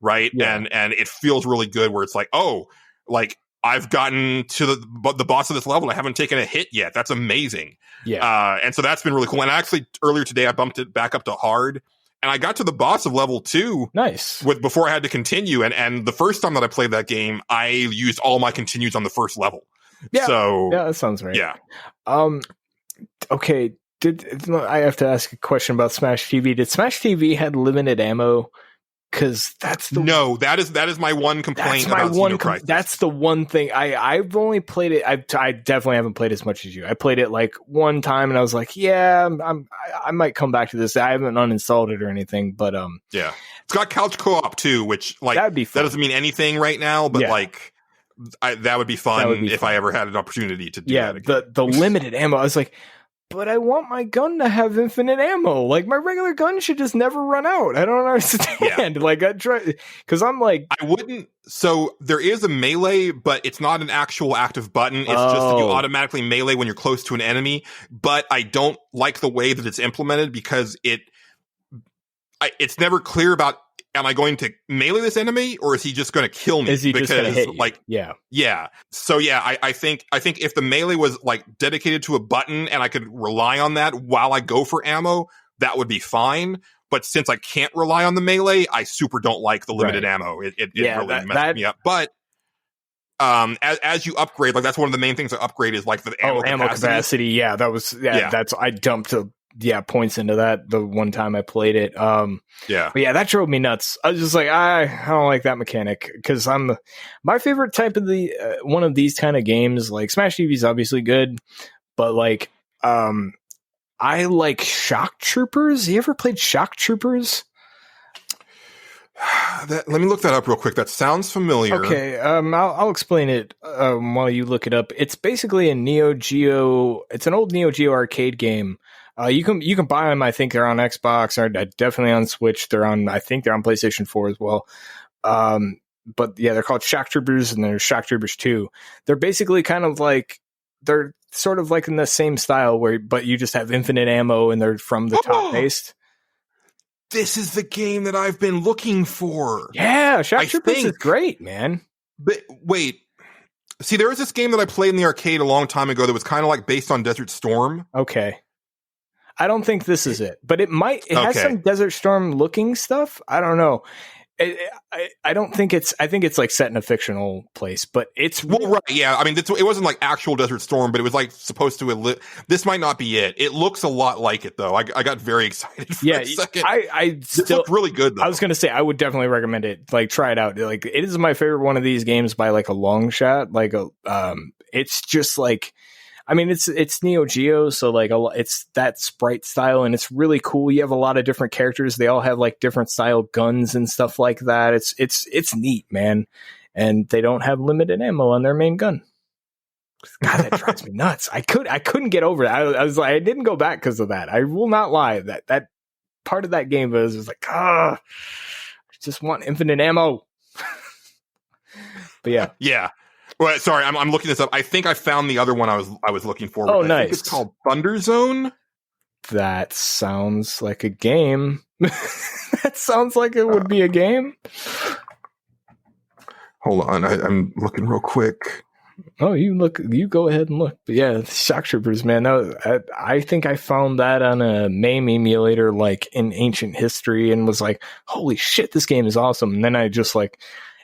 Right. Yeah. And it feels really good where it's like, oh, like I've gotten to the boss of this level. I haven't taken a hit yet. That's amazing. Yeah. And so that's been really cool. And actually earlier today, I bumped it back up to hard, and I got to the boss of level 2. Nice. Before I had to continue. And the first time that I played that game, I used all my continues on the first level. Yeah. So yeah, that sounds right. Yeah. Okay. I have to ask a question about Smash TV. Did Smash TV had limited ammo? Because no, that is my one complaint about Xeno Crisis. That's the one thing I've only played it. I definitely haven't played as much as you. I played it like one time, and I was like, yeah, I might come back to this. I haven't uninstalled it or anything, but yeah, it's got couch co-op too, which like that'd be fun. That doesn't mean anything right now, but like that would be fun if I ever had an opportunity to do that again. the limited ammo. I was like, but I want my gun to have infinite ammo. Like my regular gun should just never run out. I don't understand. Yeah. Like I try because I'm like I wouldn't. So there is a melee, but it's not an actual active button. It's just that you automatically melee when you're close to an enemy. But I don't like the way that it's implemented because it's never clear about. Am I going to melee this enemy, or is he just going to kill me? Is he just going to hit you? Yeah. So I think if the melee was like dedicated to a button and I could rely on that while I go for ammo, that would be fine. But since I can't rely on the melee, I super don't like the limited ammo. It really messes me up. But as you upgrade, like that's one of the main things to upgrade is like the ammo capacity. Yeah, that's I dumped points into that the one time I played it. But yeah, that drove me nuts. I was just like, I don't like that mechanic because my favorite type of the one of these kind of games. Like Smash TV is obviously good, but like I like Shock Troopers. You ever played Shock Troopers? Let me look that up real quick. That sounds familiar. Okay, I'll explain it while you look it up. It's basically a Neo Geo. It's an old Neo Geo arcade game. You can buy them. I think they're on Xbox or definitely on Switch. I think they're on PlayStation 4 as well. But yeah, they're called Shock Troopers, and there's Shock Troopers 2. They're basically kind of like they're sort of like in the same style but you just have infinite ammo, and they're from the top based. This is the game that I've been looking for. Yeah, Shock Troopers is great, man. But wait. See, there was this game that I played in the arcade a long time ago that was kind of like based on Desert Storm. Okay. I don't think this is it, but it has some Desert Storm looking stuff. I don't know. I don't think I think it's like set in a fictional place, but it's right. Yeah. I mean, it wasn't like actual Desert Storm, but it was like supposed to, this might not be it. It looks a lot like it though. I got very excited for a second. This looked really good though. I was going to say, I would definitely recommend it. Like try it out. Like it is my favorite one of these games by like a long shot. Like, it's just like, I mean, it's Neo Geo, so like it's that sprite style, and it's really cool. You have a lot of different characters; they all have like different style guns and stuff like that. It's neat, man. And they don't have limited ammo on their main gun. God, that drives me nuts. I couldn't get over it. I was like, I didn't go back because of that. I will not lie. That part of that game was just like, I just want infinite ammo. But yeah. Well, sorry, I'm looking this up. I think I found the other one I was looking for. Oh, nice. I think it's called Thunder Zone. That sounds like a game. That sounds like it would be a game. Hold on, I'm looking real quick. Oh, you go ahead and look. But yeah, Shock Troopers, man. I think I found that on a MAME emulator, like in ancient history, and was like, holy shit, this game is awesome. And then I just like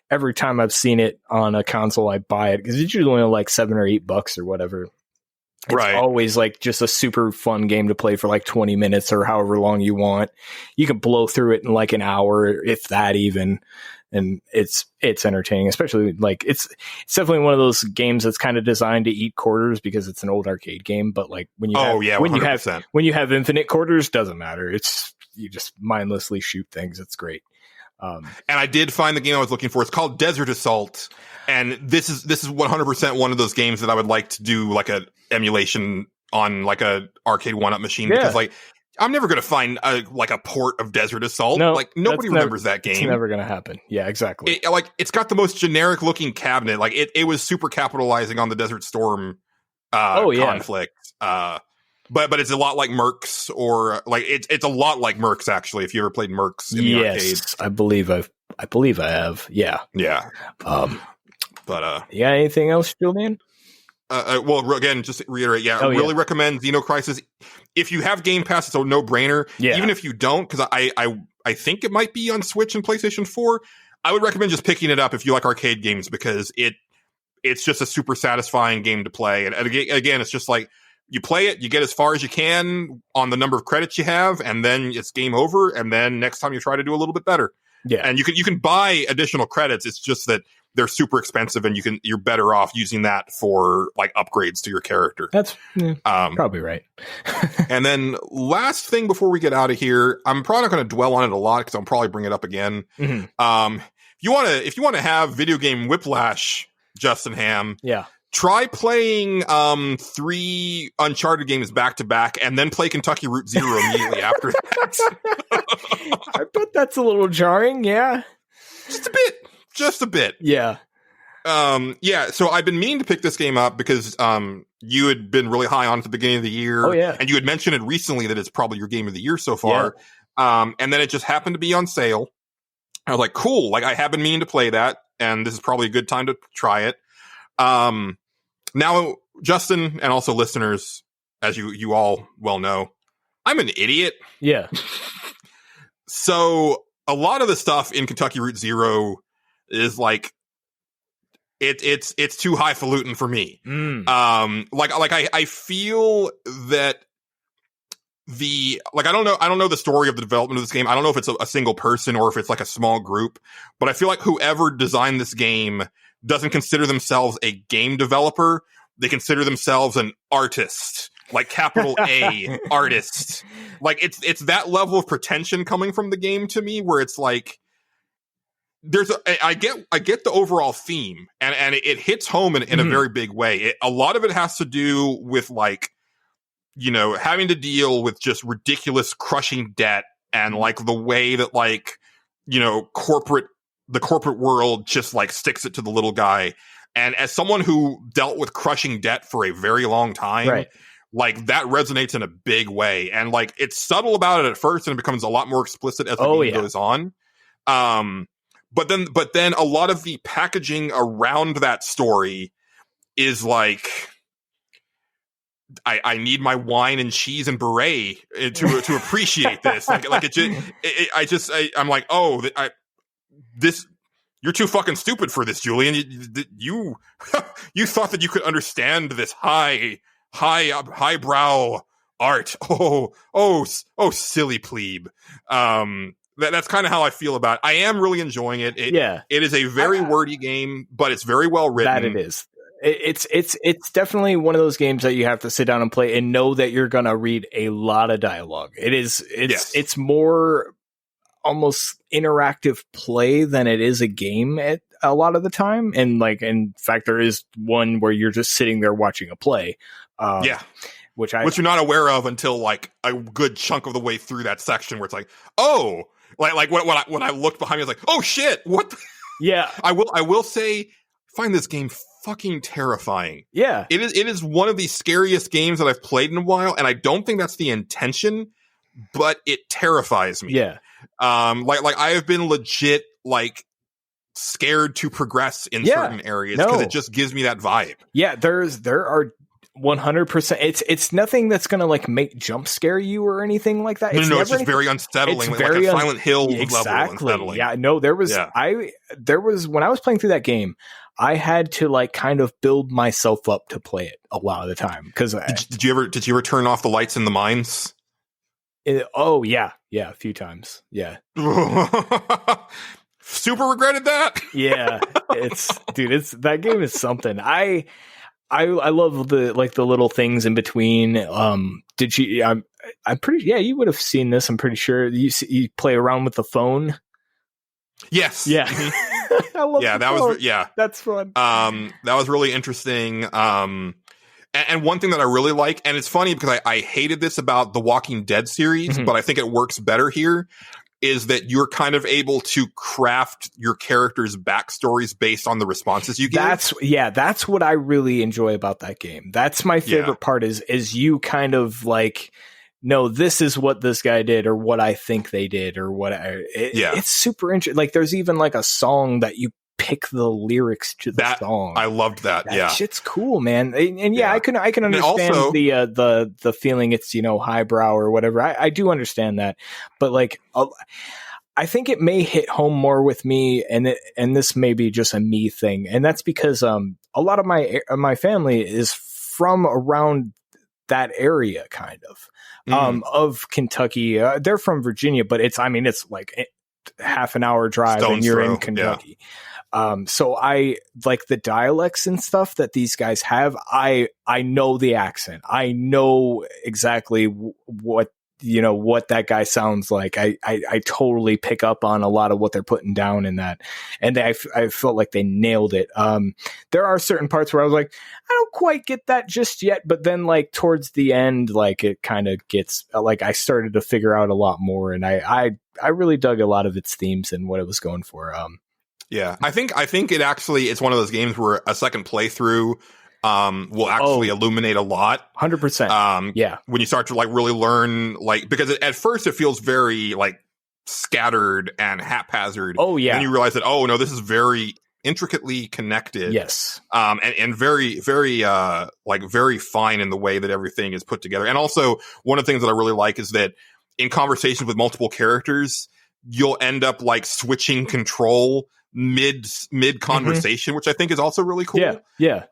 every time I've seen it on a console, I buy it because it's usually only like $7 or $8 or whatever. It's Right. always like just a super fun game to play for like 20 minutes or however long you want. You can blow through it in like an hour, if that even. And it's entertaining, especially like it's definitely one of those games that's kind of designed to eat quarters because it's an old arcade game. But like when you when you have infinite quarters, doesn't matter. It's you just mindlessly shoot things. It's great. And I did find the game I was looking for. It's called Desert Assault, and this is 100% one of those games that I would like to do like a emulation on like a arcade 1-up machine because like I'm never going to find a port of Desert Assault. No, like nobody remembers that game. It's never going to happen. Yeah, exactly. It's got the most generic looking cabinet. Like it was super capitalizing on the Desert Storm conflict. But it's a lot like Mercs, or like it's a lot like Mercs actually. If you ever played Mercs in the arcades, I believe I have. Yeah. Anything else, Julian? Well, again, just to reiterate, really recommend Xeno Crisis. If you have Game Pass, it's a no-brainer. Yeah. Even if you don't, because I think it might be on Switch and PlayStation 4, I would recommend just picking it up if you like arcade games, because it's just a super satisfying game to play. And again, it's just like, you play it, you get as far as you can on the number of credits you have, and then it's game over, and then next time you try to do a little bit better. Yeah. And you can buy additional credits. It's just that they're super expensive, and you're better off using that for like upgrades to your character. That's probably right. And then last thing before we get out of here, I'm probably not going to dwell on it a lot because I'll probably bring it up again. Mm-hmm. If you want to have video game whiplash, Justin Ham, try playing 3 Uncharted games back to back, and then play Kentucky Route Zero immediately after that. I bet that's a little jarring. Yeah, just a bit. Yeah. So I've been meaning to pick this game up because you had been really high on it at the beginning of the year. Oh, yeah. And you had mentioned it recently that it's probably your game of the year so far. Yeah. And then it just happened to be on sale. I was like, cool. Like, I have been meaning to play that, and this is probably a good time to try it. Now, Justin, and also listeners, as you all well know, I'm an idiot. Yeah. So a lot of the stuff in Kentucky Route Zero is like, it's too highfalutin for me. I feel that I don't know the story of the development of this game. I don't know if it's a single person or if it's like a small group, but I feel like whoever designed this game doesn't consider themselves a game developer. They consider themselves an artist, like capital A artist. Like it's that level of pretension coming from the game to me, where it's like, I get the overall theme, and it hits home in a very big way. A lot of it has to do with like, having to deal with just ridiculous crushing debt, and like the way that like, the corporate world just like sticks it to the little guy. And as someone who dealt with crushing debt for a very long time, right, like that resonates in a big way. And like it's subtle about it at first, and it becomes a lot more explicit as the game goes on. But then a lot of the packaging around that story is like, I need my wine and cheese and beret to appreciate this. I'm like, you're too fucking stupid for this, Julian. You thought that you could understand this highbrow art. Oh, silly plebe. That's kind of how I feel about it. I am really enjoying it. It is a very wordy game, but it's very well written. That it is. It's definitely one of those games that you have to sit down and play and know that you're gonna read a lot of dialogue. It's more almost interactive play than it is a game at a lot of the time. And like, in fact, there is one where you're just sitting there watching a play. Which you're not aware of until like a good chunk of the way through that section, where it's like, oh, like when I looked behind me, I was like, oh shit, what? Yeah. I will say, I find this game fucking terrifying. Yeah. It is one of the scariest games that I've played in a while, and I don't think that's the intention, but it terrifies me. Yeah. Like I have been legit like scared to progress in certain areas because it just gives me that vibe. Yeah, there are 100%. It's nothing that's gonna like make jump scare you or anything like that. It's just very unsettling. It's very like a Silent Hill level unsettling. Yeah, no, there was when I was playing through that game, I had to like kind of build myself up to play it a lot of the time because did you ever turn off the lights in the mines? Yeah, a few times. Yeah. Super regretted that. Yeah, it's that game is something. I love the little things in between. Did you? I'm pretty. Yeah, you would have seen this. I'm pretty sure you play around with the phone. Yes. Yeah. I love that's fun. That was really interesting. And one thing that I really like, and it's funny because I hated this about the Walking Dead series, but I think it works better here, is that you're kind of able to craft your characters' backstories based on the responses you get. That's what I really enjoy about that game. That's my favorite part is you kind of like, no, this is what this guy did or what I think they did or what it's super interesting. Like there's even like a song that you pick the lyrics to the song. I loved that. Shit's cool, man. And I can understand also, the feeling it's, highbrow or whatever. I do understand that, but like I think it may hit home more with me, and this may be just a me thing, and that's because a lot of my family is from around that area, kind of Kentucky. They're from Virginia, but it's like half an hour drive, and you're in Kentucky. Yeah. So I like the dialects and stuff that these guys have. I know the accent. I know exactly what that guy sounds like. I totally pick up on a lot of what they're putting down in that. And I felt like they nailed it. There are certain parts where I was like, I don't quite get that just yet. But then like towards the end, like it kind of gets like I started to figure out a lot more, and I really dug a lot of its themes and what it was going for. Yeah, I think it's one of those games where a second playthrough will actually illuminate a lot. 100%. Yeah. When you start to like really learn, like, because at first it feels very like scattered and haphazard. Oh yeah. And you realize that, oh no, this is very intricately connected. Yes. And very, very, like very fine in the way that everything is put together. And also one of the things that I really like is that in conversations with multiple characters, you'll end up like switching control mid conversation, which I think is also really cool. Yeah.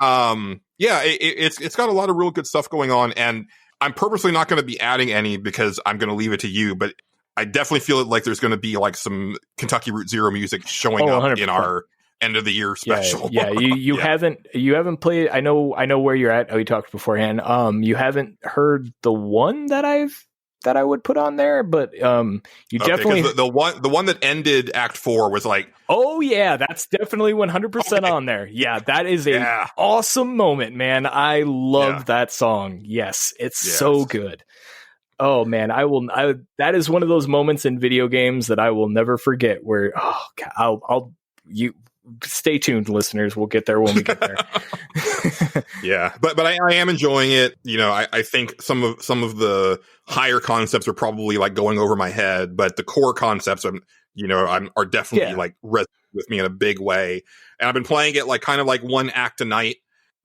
It's got a lot of real good stuff going on, and I'm purposely not going to be adding any because I'm going to leave it to you, but I definitely feel like there's going to be like some Kentucky Route Zero music showing up 100%. In our end of the year special. Yeah. You haven't played. I know where you're at. We talked beforehand. You haven't heard the one that I would put on there, but you definitely the one that ended Act 4 was like, oh yeah, that's definitely 100% on there. Yeah, that is a awesome moment, man. I love that song. Yes, it's so good. Oh man, that is one of those moments in video games that I will never forget. Where you stay tuned, listeners. We'll get there when we get there. Yeah, but I am enjoying it. I think some of the higher concepts are probably like going over my head, but the core concepts are definitely like resonating with me in a big way. And I've been playing it like kind of like one act a night.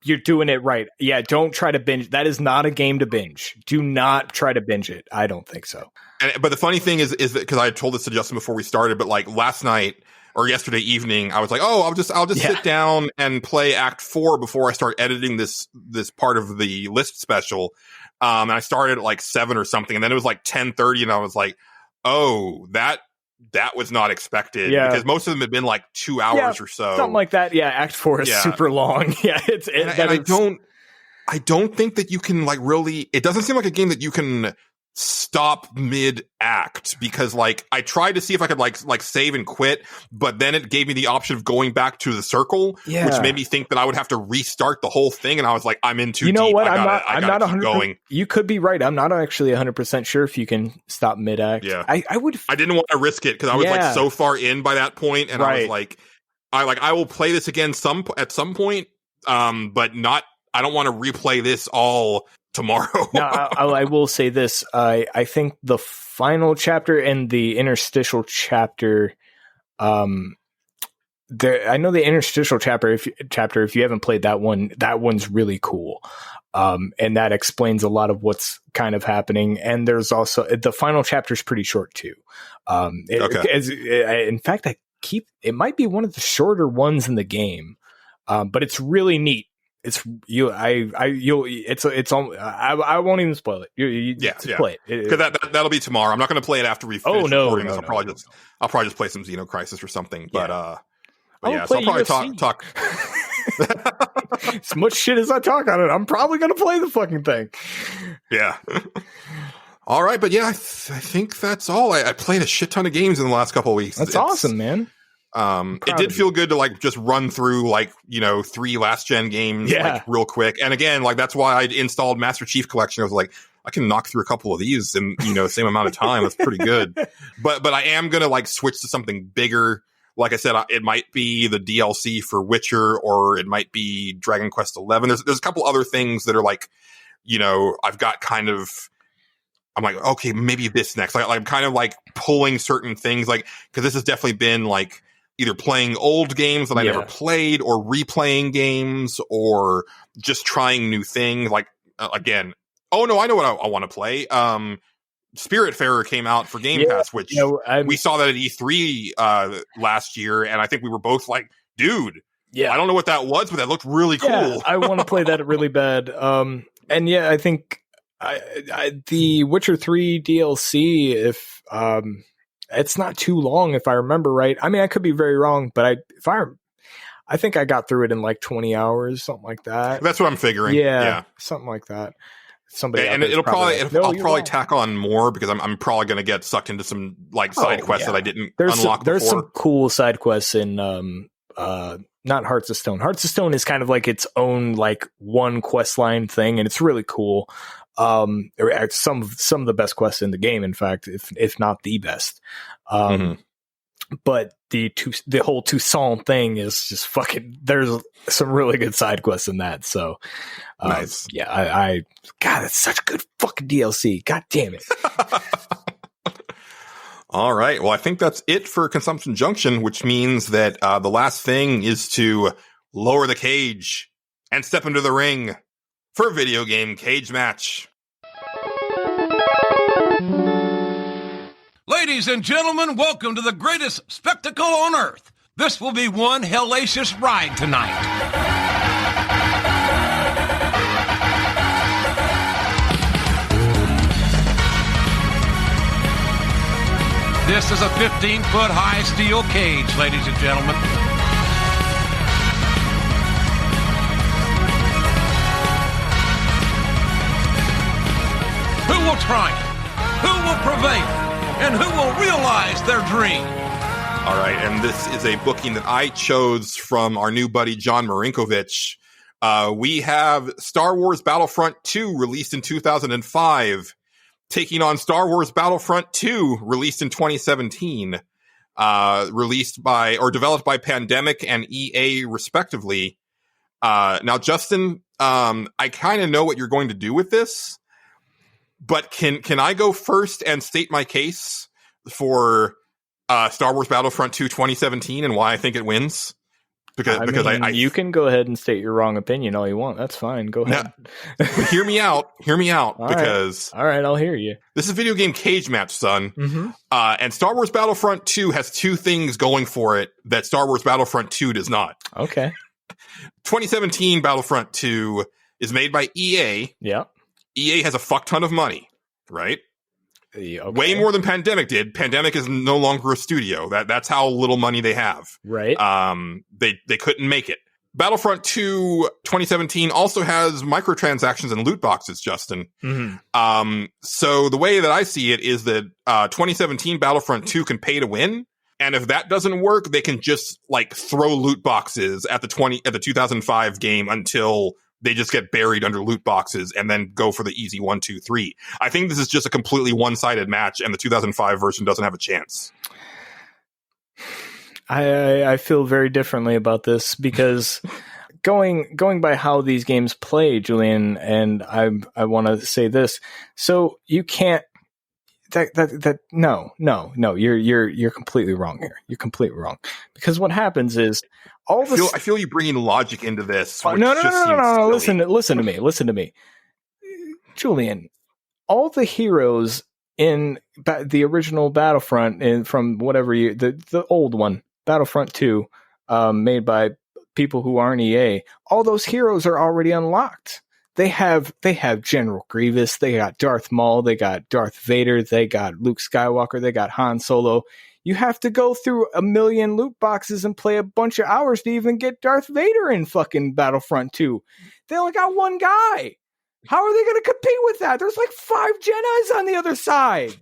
You're doing it right. Yeah, don't try to binge. That is not a game to binge. Do not try to binge it. I don't think so. But the funny thing is that, because I told this to Justin before we started, but like last night or yesterday evening, I was like, oh, I'll just sit down and play Act 4 before I start editing this part of the list special. And I started at like 7 or something, and then it was like 10:30, and I was like, oh, that was not expected, because most of them had been like 2 hours or so, something like that. Yeah, Act 4 is super long. Yeah, I don't think that you can like really. It doesn't seem like a game that you can stop mid act, because like I tried to see if I could like save and quit, but then it gave me the option of going back to the circle, which made me think that I would have to restart the whole thing, and I was like, I'm in too deep. You know what? I'm not 100%. Going. You could be right. I'm not actually 100% sure if you can stop mid act. Yeah, I didn't want to risk it because I was like so far in by that point, and I was like, I will play this again at some point, but not. I don't want to replay this all tomorrow. Now, I will say this. I think the final chapter and the interstitial chapter, I know the interstitial chapter. If you haven't played that one, that one's really cool. And that explains a lot of what's kind of happening. And there's also the final chapter is pretty short too. In fact, it might be one of the shorter ones in the game, but it's really neat. It's I won't even spoil it. You play it because that'll be tomorrow. I'm not going to play it after we finish recording this. I'll probably just play some Xeno Crisis or something. But yeah, so I'll probably talk. As much shit as I talk on it, I'm probably going to play the fucking thing. Yeah. All right, but yeah, I think that's all. I played a shit ton of games in the last couple of weeks. That's awesome, man. It did feel good to like just run through like 3 last gen games like real quick. And again, like that's why I installed Master Chief Collection. I was like, I can knock through a couple of these in the same amount of time. That's pretty good. But I am gonna like switch to something bigger. Like I said, it might be the DLC for Witcher, or it might be Dragon Quest XI. There's a couple other things that are like, I've got kind of. I'm like, okay, maybe this next. Like I'm kind of like pulling certain things, like because this has definitely been like either playing old games that I never played, or replaying games, or just trying new things. Like again, oh no, I know what I want to play. Spiritfarer came out for Game Pass, which we saw that at E3 last year, and I think we were both like, dude, I don't know what that was, but that looked really cool. Yeah, I want to play that really bad. And yeah, I think the Witcher 3 DLC, if it's not too long, if I remember right. I mean, I could be very wrong, but I think I got through it in like 20 hours, something like that. That's what I'm figuring. Yeah. Something like that. Somebody, and I'll probably tack on more because I'm probably going to get sucked into some like side quests that I didn't unlock before. There's some cool side quests in not Hearts of Stone. Hearts of Stone is kind of like its own like one quest line thing, and it's really cool. Some of the best quests in the game, in fact, if not the best. But the whole Toussaint thing is just fucking. There's some really good side quests in that. So nice. Yeah, God, it's such good fucking DLC. God damn it. All right. Well, I think that's it for Consumption Junction, which means that the last thing is to lower the cage and step into the ring for a video game cage match. Ladies and gentlemen, welcome to the greatest spectacle on earth. This will be one hellacious ride tonight. This is a 15-foot high steel cage, ladies and gentlemen. Who will triumph? Who will prevail? And who will realize their dream? All right, and this is a booking that I chose from our new buddy John Marinkovich. We have Star Wars Battlefront 2 released in 2005, taking on Star Wars Battlefront 2 released in 2017, developed by Pandemic and EA respectively. Now, Justin, I kind of know what you're going to do with this. But can I go first and state my case for Star Wars Battlefront 2 2017 and why I think it wins? Because you can go ahead and state your wrong opinion all you want. That's fine. Go ahead. Now, hear me out. All because right, I'll hear you. This is a video game cage match, son. Mm-hmm. And Star Wars Battlefront 2 has two things going for it that Star Wars Battlefront 2 does not. Okay. 2017 Battlefront 2 is made by EA. Yeah. EA has a fuck ton of money, right? Okay. Way more than Pandemic did. Pandemic is no longer a studio. That's how little money they have. Right. They couldn't make it. Battlefront 2 2017 also has microtransactions and loot boxes, Justin. Mm-hmm. So the way that I see it is that 2017 Battlefront 2 can pay to win. And if that doesn't work, they can just like throw loot boxes at the 2005 game until they just get buried under loot boxes and then go for the easy 1, 2, 3. I think this is just a completely one-sided match, and the 2005 version doesn't have a chance. I feel very differently about this because going by how these games play, Julian, and I want to say this. So you can't. no. You're completely wrong here. You're completely wrong, because what happens is all I feel you bringing logic into this. No. Listen to me, Julian. All the heroes in the original Battlefront, and from whatever year, the old one, Battlefront 2, made by people who aren't EA, all those heroes are already unlocked. They have General Grievous, they got Darth Maul, they got Darth Vader, they got Luke Skywalker, they got Han Solo. You have to go through a million loot boxes and play a bunch of hours to even get Darth Vader in fucking Battlefront 2. They only got one guy. How are they going to compete with that? There's like 5 Jedis on the other side.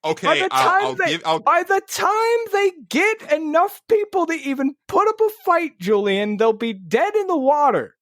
Okay, by the time they get enough people to even put up a fight, Julian, they'll be dead in the water.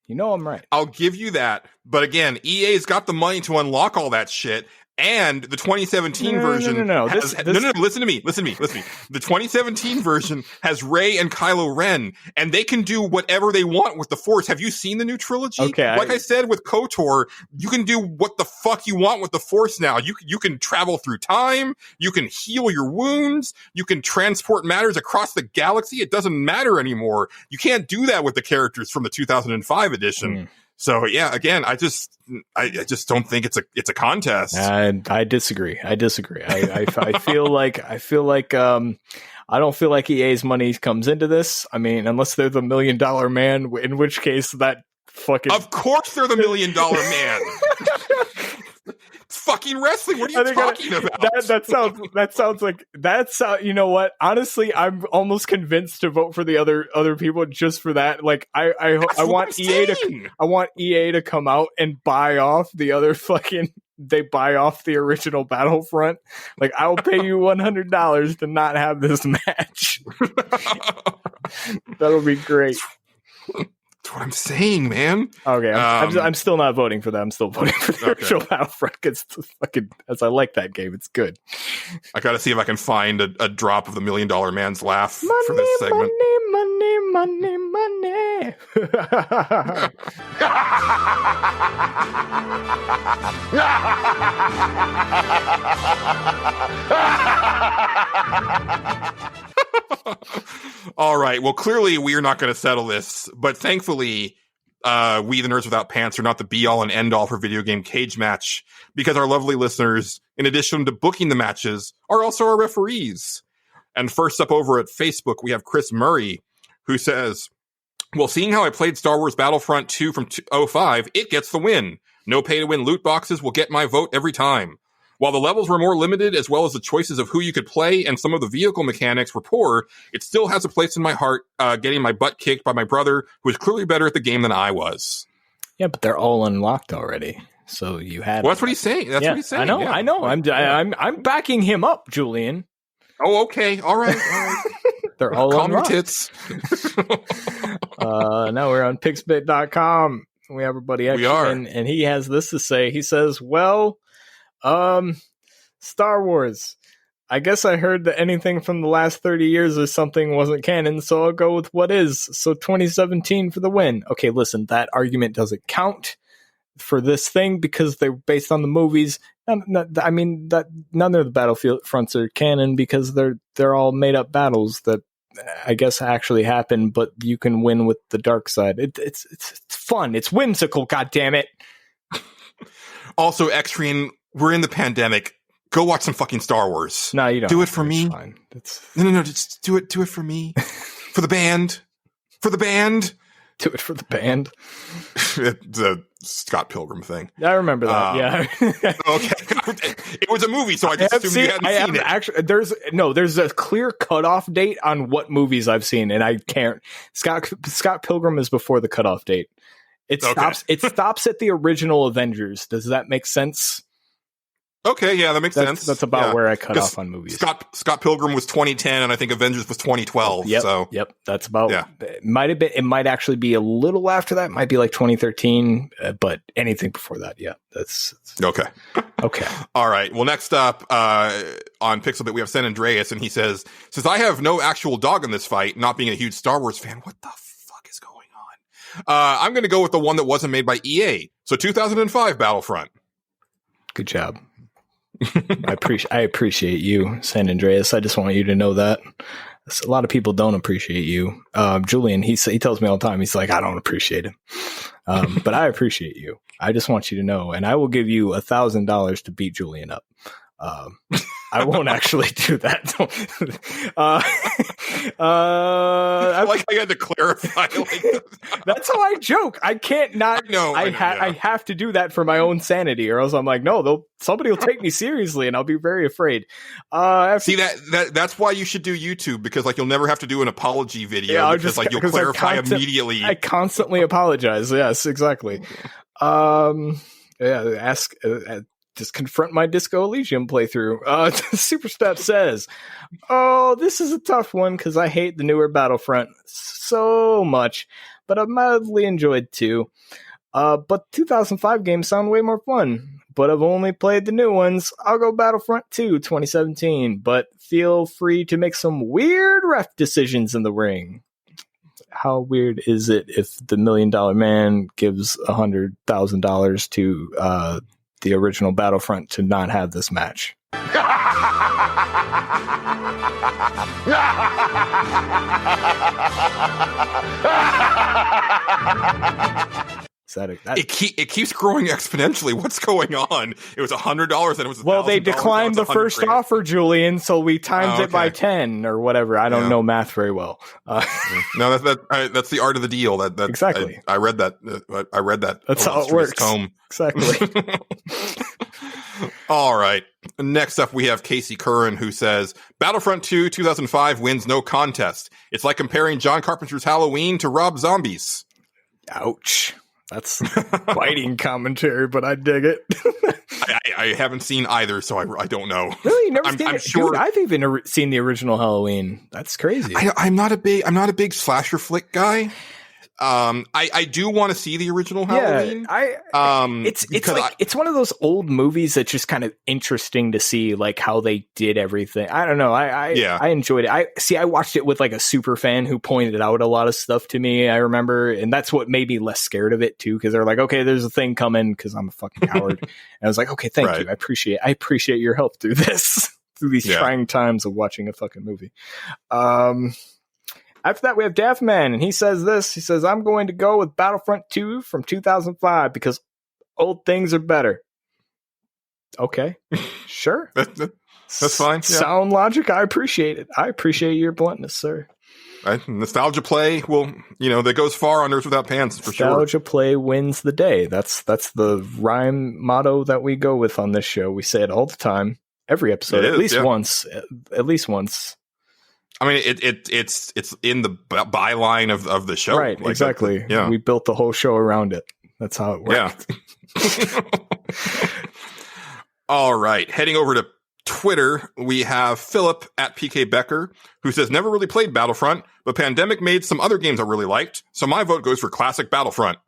You know I'm right. I'll give you that. But again, EA's got the money to unlock all that shit. And the 2017 version listen to me. The 2017 version has Rey and Kylo Ren, and they can do whatever they want with the Force. Have you seen the new trilogy? Okay. Like I said with KOTOR, you can do what the fuck you want with the Force now. You can travel through time, you can heal your wounds, you can transport matters across the galaxy. It doesn't matter anymore. You can't do that with the characters from the 2005 edition. So yeah, again, I just don't think it's a contest. I disagree. I feel like I don't feel like EA's money comes into this. I mean, unless they're the $1 Million Man, in which case that fucking. Of course, they're the $1 Million Man. It's fucking wrestling. What are you talking about? That sounds like you know what? Honestly, I'm almost convinced to vote for the other people just for that. Like I want EA to come out and buy off the other fucking. They buy off the original Battlefront. Like, I will pay you $100 to not have this match. That'll be great. That's what I'm saying, man. Okay, I'm still not voting for that. I'm still voting for the original Battlefront. It's fucking, as I like that game, it's good. I gotta see if I can find a drop of the $1 Million Man's laugh for this segment. Money. All right. Well, clearly we are not going to settle this, but thankfully, we the Nerds Without Pants are not the be-all and end-all for video game cage match, because our lovely listeners, in addition to booking the matches, are also our referees. And first up over at Facebook, we have Chris Murray, who says, well, seeing how I played Star Wars Battlefront 2 from 2005, it gets the win. No pay-to-win loot boxes will get my vote every time. While the levels were more limited, as well as the choices of who you could play and some of the vehicle mechanics were poor, it still has a place in my heart, getting my butt kicked by my brother, who was clearly better at the game than I was. Yeah, but they're all unlocked already. So you had. Well, that's what he's saying. What he's saying. I know. I'm backing him up, Julian. Oh, okay. All right. They're all calm your unlocked. tits. Now we're on pixbit.com. We have our buddy X, we are. and he has this to say. He says, well, Star Wars. I guess I heard that anything from the last 30 years or something wasn't canon, so I'll go with what is. So 2017 for the win. Okay, listen, that argument doesn't count for this thing because they're based on the movies. I mean, that none of the Battlefield fronts are canon because they're all made up battles that I guess actually happen, but you can win with the dark side. It's fun. It's whimsical. God damn it. Also, Extreme, we're in the pandemic. Go watch some fucking Star Wars. No, you don't. Do it for me. No. Just do it for me. For the band. For the band. Do it for the band. The Scott Pilgrim thing. I remember that. Yeah. Okay. It was a movie, so I just assumed you hadn't seen it. Actually, there's a clear cutoff date on what movies I've seen, and I can't. Scott Pilgrim is before the cutoff date. It stops at the original Avengers. Does that make sense? Okay, yeah, that makes sense. That's about where I cut off on movies. Scott Pilgrim was 2010, and I think Avengers was 2012. Yep. That's about. Yeah. It might have been. It might actually be a little after that. It might be like 2013, but anything before that, yeah, that's okay. Okay. All right. Well, next up on Pixelbit, we have San Andreas, and he says, "Since I have no actual dog in this fight, not being a huge Star Wars fan, what the fuck is going on? I'm going to go with the one that wasn't made by EA. So 2005 Battlefront. Good job. I appreciate you, San Andreas. I just want you to know that. A lot of people don't appreciate you. Julian, he tells me all the time, he's like, I don't appreciate him. But I appreciate you. I just want you to know, and I will give you $1,000 to beat Julian up. I won't actually do that. I like I had to clarify. That's how I joke. I can't not. I have to do that for my own sanity, or else I'm like, no, somebody will take me seriously, and I'll be very afraid. See that's why you should do YouTube, because like you'll never have to do an apology video, because like you'll clarify immediately. I constantly apologize. Yes, exactly. Ask. Just confront my Disco Elysium playthrough. Super Step says, "Oh, this is a tough one because I hate the newer Battlefront so much, but I've mildly enjoyed too. But 2005 games sound way more fun. But I've only played the new ones. I'll go Battlefront 2 2017. But feel free to make some weird ref decisions in the ring." How weird is it if the $1 Million Man gives $100,000 to the original Battlefront to not have this match? It keeps growing exponentially. What's going on? It was $100, and it was they declined the first offer, Julian, so we timed it by 10 or whatever. I don't know math very well. No, that's the art of the deal. That exactly. I read that. I read that. That's how it works. Tome. Exactly. All right. Next up, we have Casey Curran, who says Battlefront 2 2005 wins no contest. It's like comparing John Carpenter's Halloween to Rob Zombie's. Ouch. That's biting commentary, but I dig it. I haven't seen either, so I don't know. Really, you never seen I'm it? sure. Dude, I've even seen the original Halloween. That's crazy. I'm not a big slasher flick guy. I do want to see the original Halloween. It's one of those old movies that's just kind of interesting to see, like how they did everything. I don't know. I enjoyed it. I watched it with like a super fan who pointed out a lot of stuff to me. I remember, and that's what made me less scared of it too, because they're like, okay, there's a thing coming, because I'm a fucking coward. And I was like, okay, thank you. I appreciate your help through this, through these trying times of watching a fucking movie. After that, we have Daffman, and he says this. He says, I'm going to go with Battlefront 2 from 2005 because old things are better. Okay. Sure. That's fine. Yeah. Sound logic. I appreciate it. I appreciate your bluntness, sir. Right. Nostalgia play that goes far on Earth Without Pants, for sure. Nostalgia play wins the day. That's the rhyme motto that we go with on this show. We say it all the time. Every episode. At least once. At least once. I mean, it's in the byline of the show. Right, like exactly. We built the whole show around it. That's how it worked. Yeah. All right. Heading over to Twitter, we have Philip at PK Becker, who says, never really played Battlefront, but Pandemic made some other games I really liked, so my vote goes for classic Battlefront.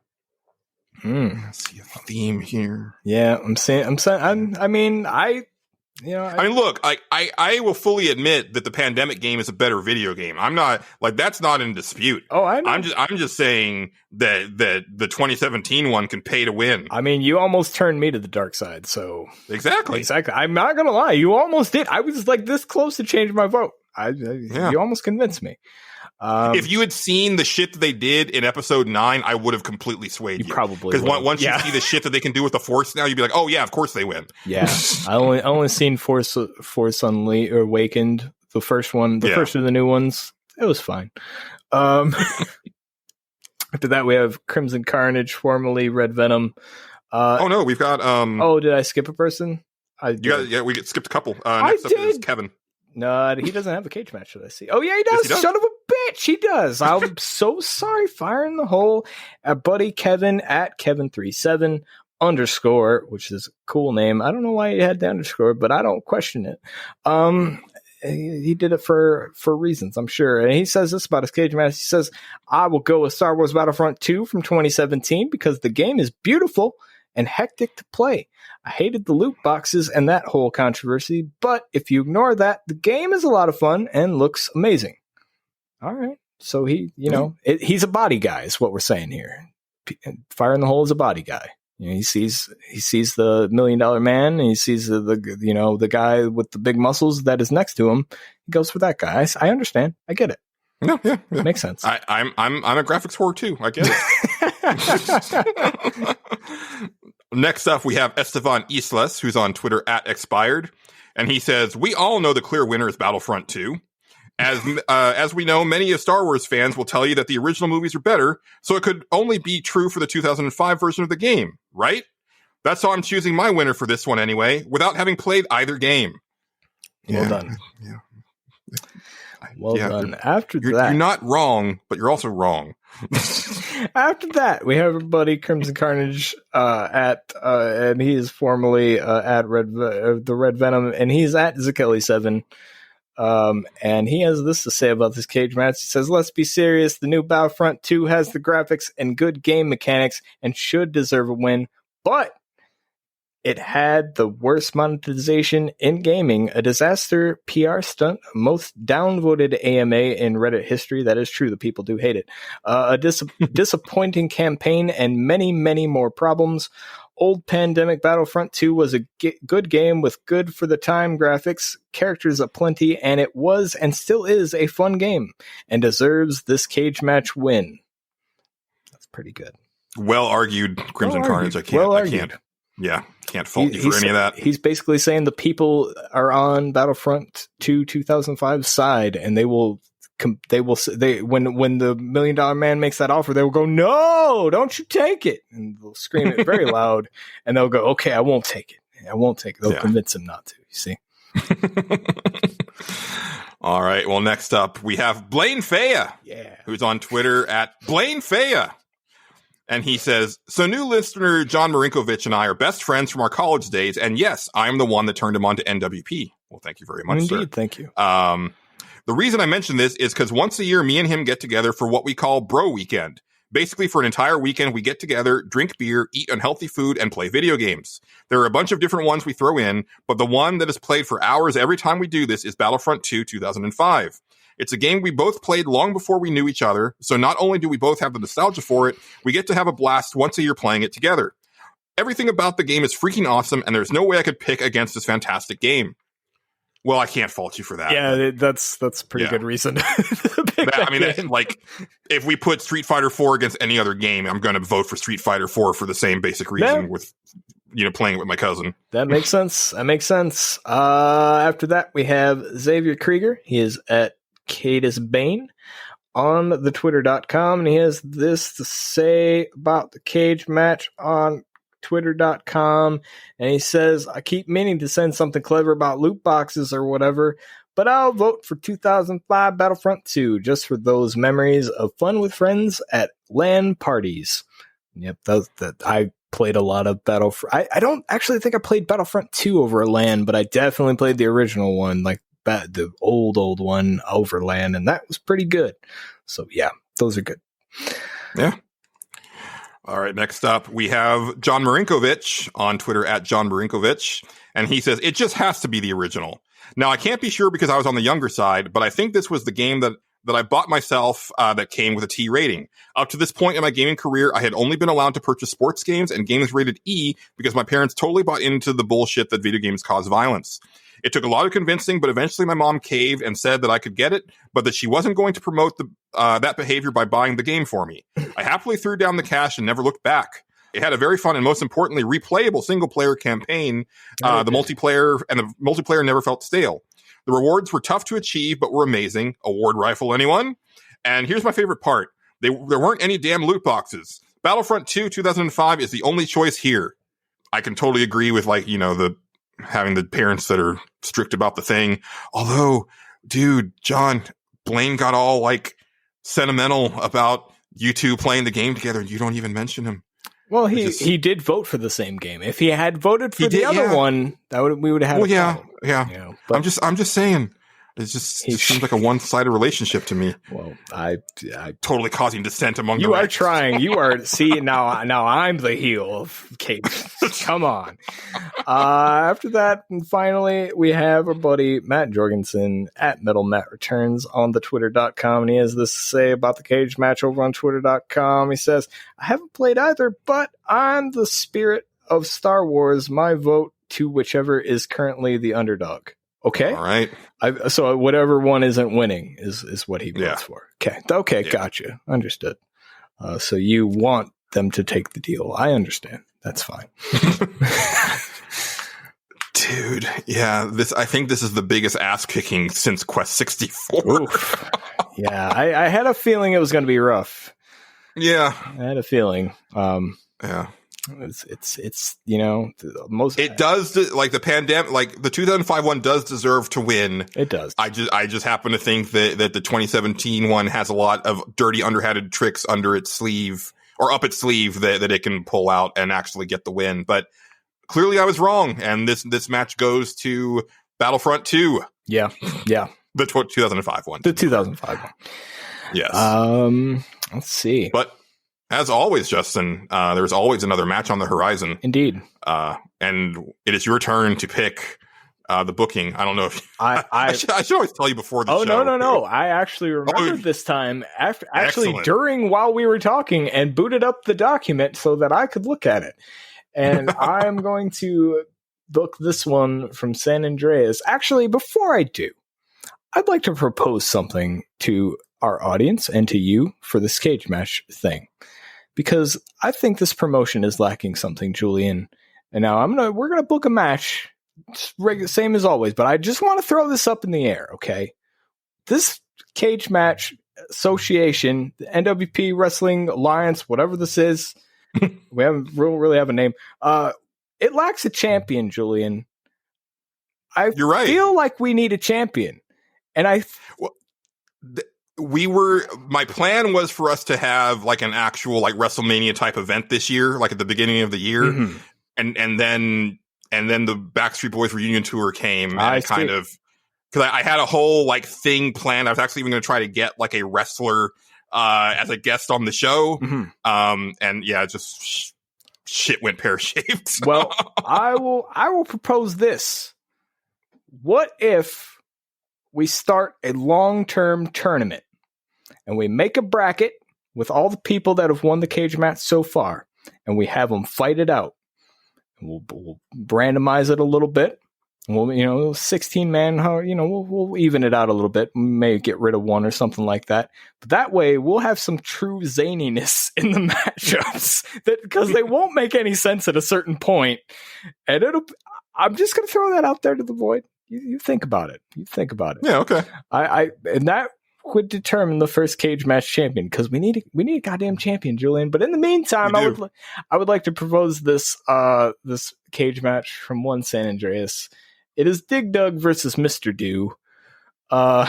Let's see a theme here. Yeah, look, I will fully admit that the Pandemic game is a better video game. I'm not that's not in dispute. Oh, I know. I'm just saying that the 2017 one can pay to win. I mean, you almost turned me to the dark side, so exactly. I'm not gonna lie, you almost did. I was like this close to changing my vote. You almost convinced me. If you had seen the shit that they did in episode 9, I would have completely swayed you. Probably because once you see the shit that they can do with the Force now, you'd be like, oh yeah, of course they win. Yeah, I only seen Force Awakened, the first one, first of the new ones. It was fine. After that, we have Crimson Carnage, formerly Red Venom. No, we've got. Did I skip a person? We skipped a couple. Next up is Kevin. No, he doesn't have a cage match that I see. Oh, yeah, he does. Son of a bitch. He does. I'm so sorry. Fire in the hole. Buddy Kevin at Kevin37 _, which is a cool name. I don't know why he had the underscore, but I don't question it. He did it for reasons, I'm sure. And he says this about his cage match. He says, I will go with Star Wars Battlefront 2 from 2017 because the game is beautiful and hectic to play. I hated the loot boxes and that whole controversy, but if you ignore that, the game is a lot of fun and looks amazing. All right. So he's a body guy is what we're saying here. Fire in the Hole is a body guy. You know, he sees the $1 million man, and he sees the guy with the big muscles that is next to him. He goes for that guy. I understand. I get it. No, yeah. Makes sense. I'm a graphics whore too. I get it. Next up, we have Estevan Islas, who's on Twitter @expired, and he says, "We all know the clear winner is Battlefront 2. As we know, many of Star Wars fans will tell you that the original movies are better, so it could only be true for the 2005 version of the game, right? That's how I'm choosing my winner for this one anyway, without having played either game." Well done. Yeah. Well done. After that, you're not wrong, but you're also wrong. After that, we have our buddy Crimson Carnage and he is formerly at the Red Venom, and he's at Zakelli7. And he has this to say about this cage match. He says, "Let's be serious. The new Battlefront 2 has the graphics and good game mechanics and should deserve a win, but it had the worst monetization in gaming, a disaster PR stunt, most downvoted AMA in Reddit history." That is true. The people do hate it. A disappointing campaign and many, many more problems. Old pandemic Battlefront 2 was a good game with good for the time graphics, characters aplenty, and it was and still is a fun game and deserves this cage match win. That's pretty good. Well argued, Crimson Carnage. I can't. Yeah, can't fault you for any of that. He's basically saying the people are on Battlefront 2 2005's side, and when the $1 million man makes that offer, they will go, "No, don't you take it!" And they'll scream it very loud, and they'll go, "Okay, I won't take it. I won't take it." They'll convince him not to. You see. All right. Well, next up we have Blaine Faya, who's on Twitter @BlaineFaya. And he says, "So new listener John Marinkovich and I are best friends from our college days. And yes, I'm the one that turned him on to NWP. Well, thank you very much, Indeed, sir. Thank you. The reason I mention this is because once a year, me and him get together for what we call Bro Weekend. Basically, for an entire weekend, we get together, drink beer, eat unhealthy food, and play video games. There are a bunch of different ones we throw in, but the one that is played for hours every time we do this is Battlefront 2 2005. It's a game we both played long before we knew each other, so not only do we both have the nostalgia for it, we get to have a blast once a year playing it together. Everything about the game is freaking awesome, and there's no way I could pick against this fantastic game." Well, I can't fault you for that. Yeah, that's a pretty good reason to pick that game. Like, if we put Street Fighter 4 against any other game, I'm going to vote for Street Fighter 4 for the same basic reason with, playing it with my cousin. That makes sense. After that, we have Xavier Krieger. He is at Cadus Bane on the twitter.com, and he has this to say about the cage match on twitter.com, and he says, "I keep meaning to send something clever about loot boxes or whatever, but I'll vote for 2005 Battlefront 2 just for those memories of fun with friends at LAN parties." Yep, I played a lot of Battlefront. I don't actually think I played Battlefront 2 over a LAN, but I definitely played the original one, like the old one over LAN, and that was pretty good. So yeah, those are good. Yeah. All right, next up, we have John Marinkovich on Twitter @John Marinkovich, and he says, "It just has to be the original. Now, I can't be sure because I was on the younger side, but I think this was the game that I bought myself that came with a T rating. Up to this point in my gaming career, I had only been allowed to purchase sports games and games rated E because my parents totally bought into the bullshit that video games cause violence. It took a lot of convincing, but eventually my mom caved and said that I could get it, but that she wasn't going to promote that behavior by buying the game for me. I happily threw down the cash and never looked back. It had a very fun and most importantly replayable single-player campaign. The multiplayer never felt stale. The rewards were tough to achieve, but were amazing. Award rifle, anyone? And here's my favorite part. There weren't any damn loot boxes. Battlefront 2 2005 is the only choice here." I can totally agree with having the parents that are strict about the thing. Although, dude, John, Blaine got all sentimental about you two playing the game together, and you don't even mention him. Well, he did vote for the same game. If he had voted for the other one, we would have had. Well, yeah. But I'm just saying. It just seems like a one-sided relationship to me. Well, I Totally causing dissent among you the are ranks. trying. You are now I'm the heel of Kate. Come on. After that, and finally, we have our buddy Matt Jorgensen at Metal Matt Returns on the Twitter.com, and he has this to say about the cage match over on Twitter.com. He says, "I haven't played either, but on the spirit of Star Wars, my vote to whichever is currently the underdog." Okay. All right. So whatever one isn't winning is what he votes for. Okay, Yeah. gotcha. Understood. So you want them to take the deal. I understand. That's fine. Dude, yeah, I think this is the biggest ass kicking since Quest 64. Oof. Yeah, I had a feeling it was going to be rough. Yeah. I had a feeling. Yeah. It's most. It does, like the pandemic, like the 2005 one does deserve to win. It does. I just happen to think that the 2017 one has a lot of dirty underhanded tricks under its sleeve or up its sleeve that it can pull out and actually get the win. But clearly I was wrong. And this match goes to Battlefront 2. Yeah. The 2005 one. The 2005 one. Yes. Let's see. But as always, Justin, there's always another match on the horizon. Indeed. And it is your turn to pick the booking. I don't know if I should always tell you before the show. No. I actually remembered this time Excellent. while we were talking and booted up the document so that I could look at it. And I'm going to book this one from San Andreas. Actually, before I do, I'd like to propose something to our audience and to you for this cage match thing. Because I think this promotion is lacking something, Julian. And now we're gonna book a match, same as always. But I just want to throw this up in the air, okay? This cage match association, the NWP Wrestling Alliance, whatever this is, we don't really have a name. It lacks a champion, Julian. You're right. Feel like we need a champion, and my plan was for us to have like an actual like WrestleMania type event this year, like at the beginning of the year. Mm-hmm. And then the Backstreet Boys Reunion Tour came and because I had a whole like thing planned. I was actually even going to try to get like a wrestler as a guest on the show. Mm-hmm. And yeah, just shit went pear-shaped. Well, I will propose this. What if we start a long-term tournament and we make a bracket with all the people that have won the cage match so far, and we have them fight it out? We'll randomize it a little bit. We'll 16 man, we'll even it out a little bit. We may get rid of one or something like that. But that way we'll have some true zaniness in the matchups because they won't make any sense at a certain point. And I'm just going to throw that out there to the void. You think about it. Yeah. Okay. And that would determine the first cage match champion because we need a goddamn champion, Julian. But in the meantime, I would like to propose this cage match from one San Andreas. It is Dig Dug versus Mr. Do. Okay.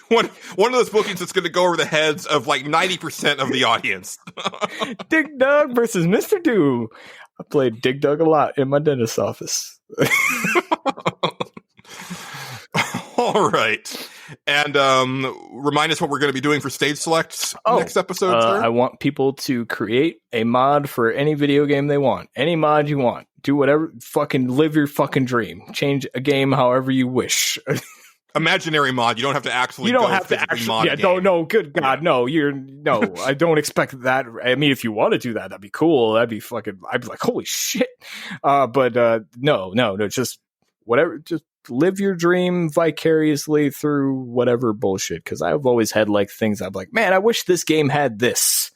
One of those bookings that's going to go over the heads of like 90% of the audience. Dig Dug versus Mr. Do. I played Dig Dug a lot in my dentist's office. All right. And remind us what we're going to be doing for stage selects next episode, sir. I want people to create a mod for any video game they want. Any mod you want. Do whatever. Fucking live your fucking dream. Change a game however you wish. Imaginary mod. You don't have to actually. You don't have to actually. Mod yeah. No. Good God. Yeah. No. I don't expect that. I mean, if you want to do that, that'd be cool. That'd be fucking. I'd be like, holy shit. But no. Just whatever. Just live your dream vicariously through whatever bullshit. Because I've always had like things. I'm like, man, I wish this game had this.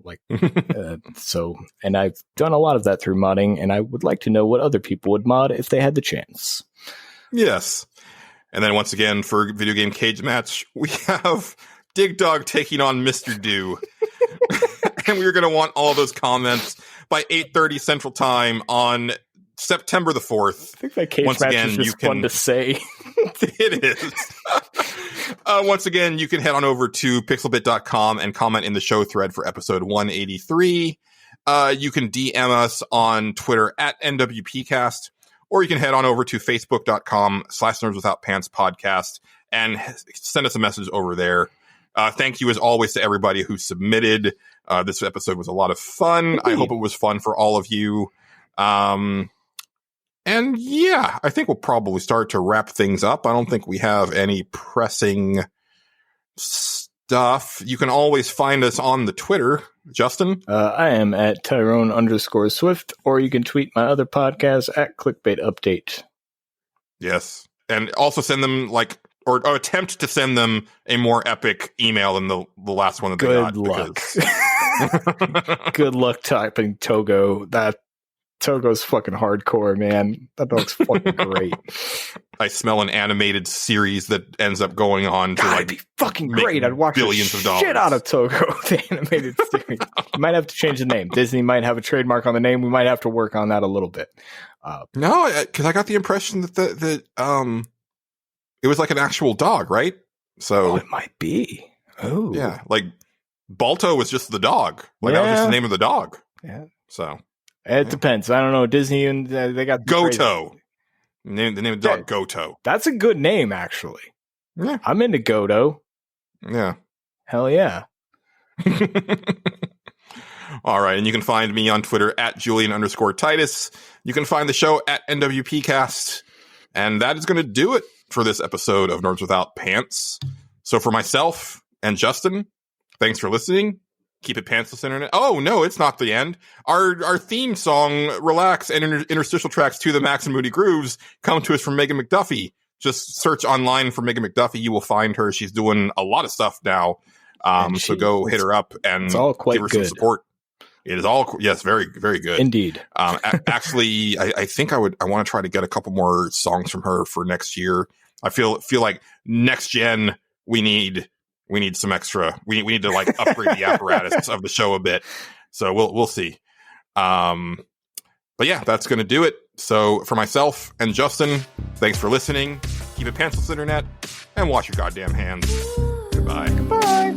Like, and I've done a lot of that through modding, and I would like to know what other people would mod if they had the chance. Yes. And then once again, for video game cage match, we have Dig Dog taking on Mr. Do. And we're going to want all those comments by 8:30 Central Time on September the 4th. I think that cage match is just fun to say. It is. Once again, you can head on over to pixelbit.com and comment in the show thread for episode 183. You can DM us on Twitter at NWPcast, or you can head on over to facebook.com/nerdswithoutpants podcast and send us a message over there. Thank you as always to everybody who submitted. This episode was a lot of fun. I hope it was fun for all of you. And yeah, I think we'll probably start to wrap things up. I don't think we have any pressing stuff. You can always find us on the Twitter. Justin? I am at Tyrone_Swift, or you can tweet my other podcast at Clickbait Update. Yes. And also send them or attempt to send them a more epic email than the last one that they got. Good luck. Good luck typing Togo. Togo's fucking hardcore, man. That dog's fucking great. I smell an animated series that ends up going on to it'd be fucking great. I'd watch billions of dollars. Shit out of Togo, the animated series. You might have to change the name. Disney might have a trademark on the name. We might have to work on that a little bit. No, because I got the impression that it was like an actual dog, right? So it might be. Oh, yeah. Like Balto was just the dog. That was just the name of the dog. Yeah. So it depends. I don't know. Disney and they got Goto. The name of the dog, Goto. That's a good name, actually. Yeah. I'm into Goto. Yeah. Hell yeah. All right. And you can find me on Twitter at Julian_Titus. You can find the show at NWPcast. And that is going to do it for this episode of Nerds Without Pants. So for myself and Justin, thanks for listening. Keep it pantsless, internet. Oh, no, it's not the end. Our theme song, Relax, and interstitial tracks To the Max and Moody Grooves come to us from Megan McDuffie. Just search online for Megan McDuffie. You will find her. She's doing a lot of stuff now. So go hit her up and give her some support. It is all, yes, very, very good. Indeed. Actually, I think I want to try to get a couple more songs from her for next year. I feel like next gen, we need some extra. We need to upgrade the apparatus of the show a bit. So we'll see. But yeah, that's going to do it. So for myself and Justin, thanks for listening. Keep it pantsless, internet, and wash your goddamn hands. Goodbye. Goodbye.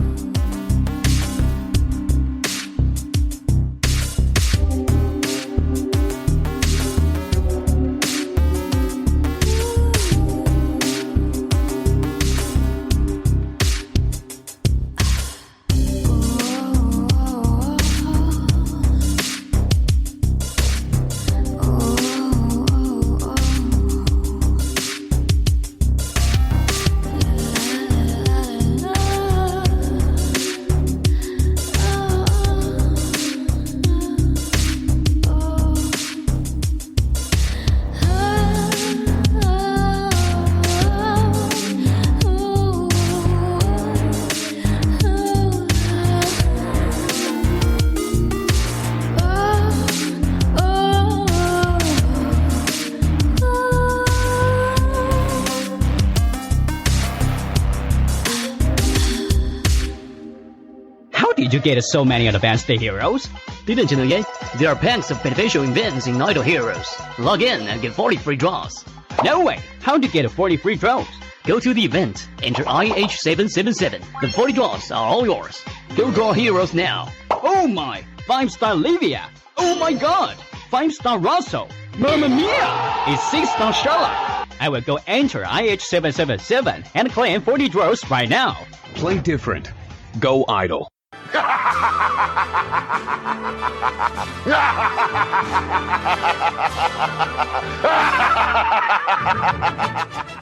Did you get so many advanced heroes? Didn't you know yet? There are packs of beneficial events in Idol Heroes. Log in and get 40 free draws. No way! How to get 40 free draws? Go to the event, enter IH777. The 40 draws are all yours. Go draw heroes now. Oh my! 5-star Livia! Oh my god! 5-star Russell! Mamma mia! It's 6-star Sherlock! I will go enter IH777 and claim 40 draws right now. Play different. Go Idol.